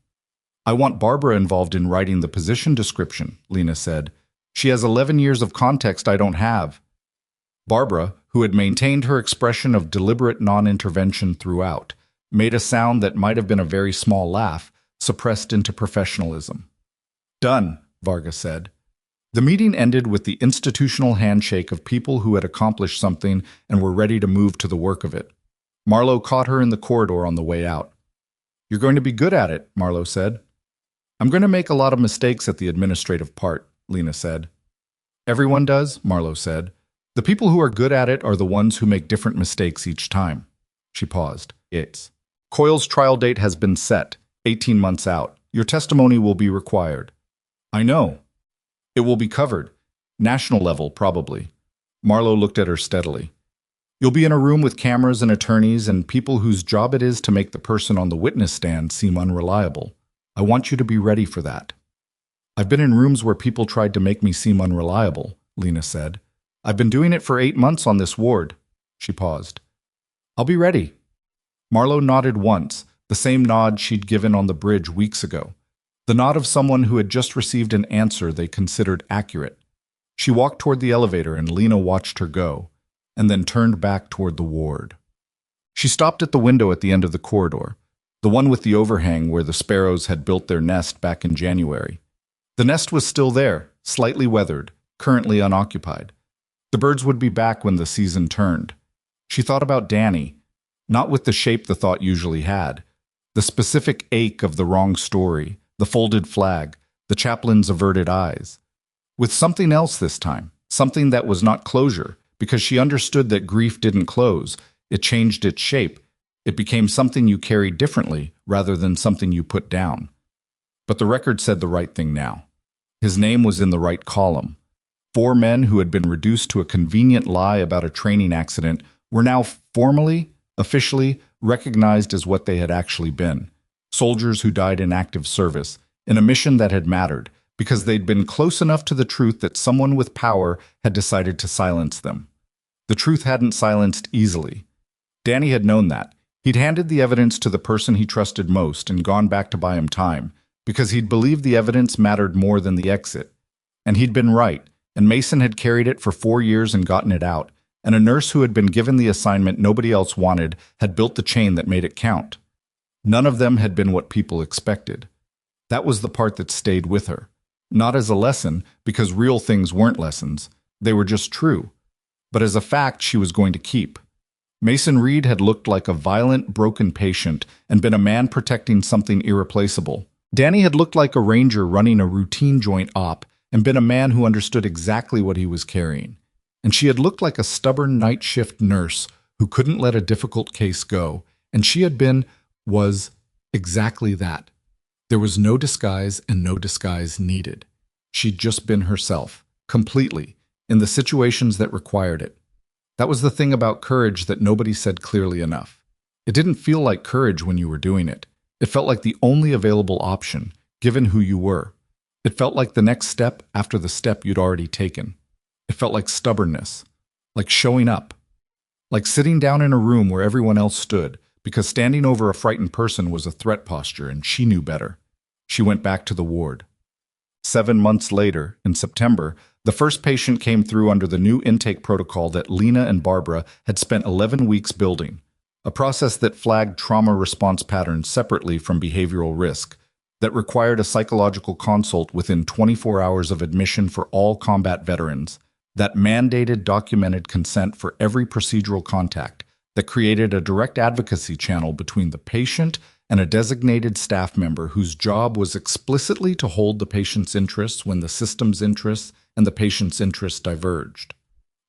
I want Barbara involved in writing the position description, Lena said. She has 11 years of context I don't have. Barbara, who had maintained her expression of deliberate non-intervention throughout, made a sound that might have been a very small laugh, suppressed into professionalism. Done, Varga said. The meeting ended with the institutional handshake of people who had accomplished something and were ready to move to the work of it. Marlowe caught her in the corridor on the way out. You're going to be good at it, Marlowe said. I'm going to make a lot of mistakes at the administrative part, Lena said. Everyone does, Marlowe said. The people who are good at it are the ones who make different mistakes each time. She paused. It's. Coyle's trial date has been set, 18 months out. Your testimony will be required. I know. It will be covered. National level, probably. Marlowe looked at her steadily. You'll be in a room with cameras and attorneys and people whose job it is to make the person on the witness stand seem unreliable. I want you to be ready for that. I've been in rooms where people tried to make me seem unreliable, Lena said. I've been doing it for 8 months on this ward. She paused. I'll be ready. Marlowe nodded once, the same nod she'd given on the bridge weeks ago. The nod of someone who had just received an answer they considered accurate. She walked toward the elevator and Lena watched her go, and then turned back toward the ward. She stopped at the window at the end of the corridor, the one with the overhang where the sparrows had built their nest back in January. The nest was still there, slightly weathered, currently unoccupied. The birds would be back when the season turned. She thought about Danny, not with the shape the thought usually had, the specific ache of the wrong story, the folded flag, the chaplain's averted eyes. With something else this time, something that was not closure, because she understood that grief didn't close, it changed its shape. It became something you carried differently rather than something you put down. But the record said the right thing now. His name was in the right column. 4 men who had been reduced to a convenient lie about a training accident were now formally, officially, recognized as what they had actually been. Soldiers who died in active service, in a mission that had mattered, because they'd been close enough to the truth that someone with power had decided to silence them. The truth hadn't silenced easily. Danny had known that. He'd handed the evidence to the person he trusted most and gone back to buy him time, because he'd believed the evidence mattered more than the exit. And he'd been right, and Mason had carried it for 4 years and gotten it out, and a nurse who had been given the assignment nobody else wanted had built the chain that made it count. None of them had been what people expected. That was the part that stayed with her. Not as a lesson, because real things weren't lessons. They were just true. But as a fact she was going to keep. Mason Reed had looked like a violent, broken patient and been a man protecting something irreplaceable. Danny had looked like a ranger running a routine joint op and been a man who understood exactly what he was carrying. And she had looked like a stubborn night shift nurse who couldn't let a difficult case go, and she had been, was, exactly that. There was no disguise and no disguise needed. She'd just been herself, completely, in the situations that required it. That was the thing about courage that nobody said clearly enough. It didn't feel like courage when you were doing it. It felt like the only available option, given who you were. It felt like the next step after the step you'd already taken. It felt like stubbornness, like showing up, like sitting down in a room where everyone else stood, because standing over a frightened person was a threat posture, and she knew better. She went back to the ward. 7 months later, in September, the first patient came through under the new intake protocol that Lena and Barbara had spent 11 weeks building, a process that flagged trauma response patterns separately from behavioral risk, that required a psychological consult within 24 hours of admission for all combat veterans, that mandated documented consent for every procedural contact, that created a direct advocacy channel between the patient and a designated staff member whose job was explicitly to hold the patient's interests when the system's interests and the patient's interests diverged.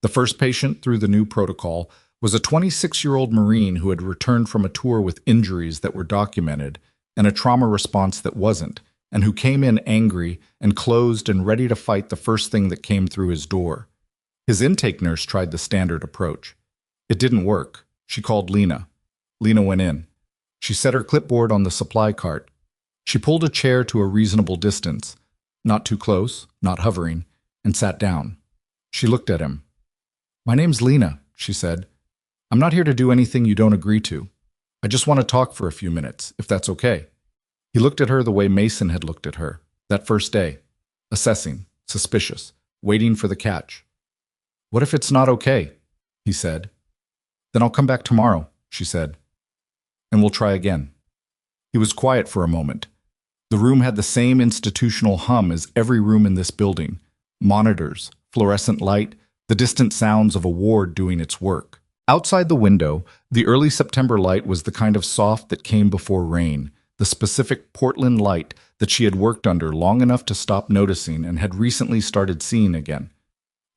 The first patient through the new protocol was a 26-year-old Marine who had returned from a tour with injuries that were documented and a trauma response that wasn't, and who came in angry and closed and ready to fight the first thing that came through his door. His intake nurse tried the standard approach. It didn't work. She called Lena. Lena went in. She set her clipboard on the supply cart. She pulled a chair to a reasonable distance, not too close, not hovering, and sat down. She looked at him. "My name's Lena," she said. "I'm not here to do anything you don't agree to. I just want to talk for a few minutes, if that's okay." He looked at her the way Mason had looked at her, that first day, assessing, suspicious, waiting for the catch. "What if it's not okay?" he said. "Then I'll come back tomorrow," she said, "and we'll try again." He was quiet for a moment. The room had the same institutional hum as every room in this building. Monitors, fluorescent light, the distant sounds of a ward doing its work. Outside the window, the early September light was the kind of soft that came before rain, the specific Portland light that she had worked under long enough to stop noticing and had recently started seeing again.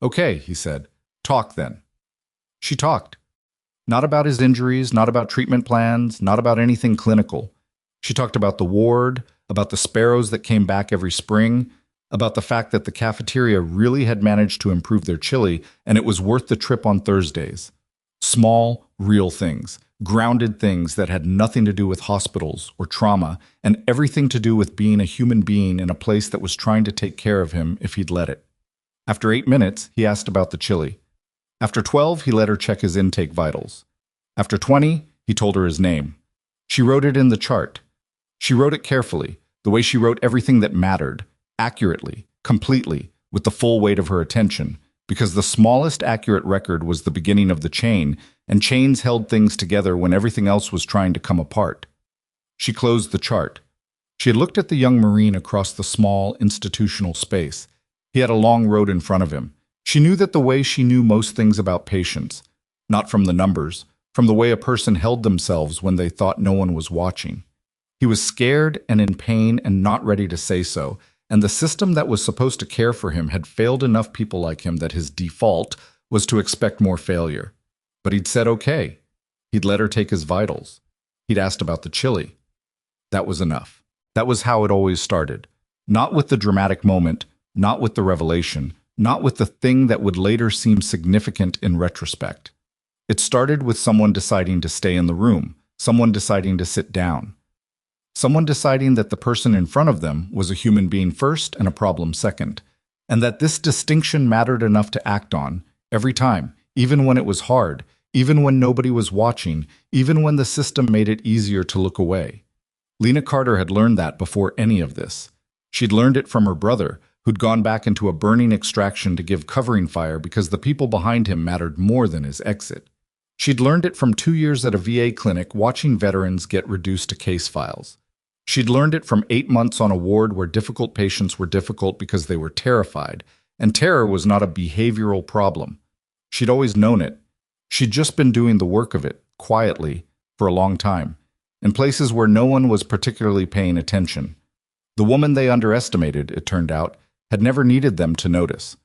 "Okay," he said. "Talk then." She talked. Not about his injuries, not about treatment plans, not about anything clinical. She talked about the ward, about the sparrows that came back every spring, about the fact that the cafeteria really had managed to improve their chili and it was worth the trip on Thursdays. Small, real things, grounded things that had nothing to do with hospitals or trauma and everything to do with being a human being in a place that was trying to take care of him if he'd let it. After 8 minutes, he asked about the chili. After 12, he let her check his intake vitals. After 20, he told her his name. She wrote it in the chart. She wrote it carefully, the way she wrote everything that mattered, accurately, completely, with the full weight of her attention, because the smallest accurate record was the beginning of the chain, and chains held things together when everything else was trying to come apart. She closed the chart. She had looked at the young Marine across the small, institutional space. He had a long road in front of him. She knew that the way she knew most things about patients, not from the numbers, from the way a person held themselves when they thought no one was watching. He was scared and in pain and not ready to say so, and the system that was supposed to care for him had failed enough people like him that his default was to expect more failure. But he'd said okay. He'd let her take his vitals. He'd asked about the chili. That was enough. That was how it always started. Not with the dramatic moment, not with the revelation, not with the thing that would later seem significant in retrospect. It started with someone deciding to stay in the room, someone deciding to sit down. Someone deciding that the person in front of them was a human being first and a problem second, and that this distinction mattered enough to act on, every time, even when it was hard, even when nobody was watching, even when the system made it easier to look away. Lena Carter had learned that before any of this. She'd learned it from her brother, who'd gone back into a burning extraction to give covering fire because the people behind him mattered more than his exit. She'd learned it from 2 years at a VA clinic watching veterans get reduced to case files. She'd learned it from 8 months on a ward where difficult patients were difficult because they were terrified, and terror was not a behavioral problem. She'd always known it. She'd just been doing the work of it, quietly, for a long time, in places where no one was particularly paying attention. The woman they underestimated, it turned out, had never needed them to notice.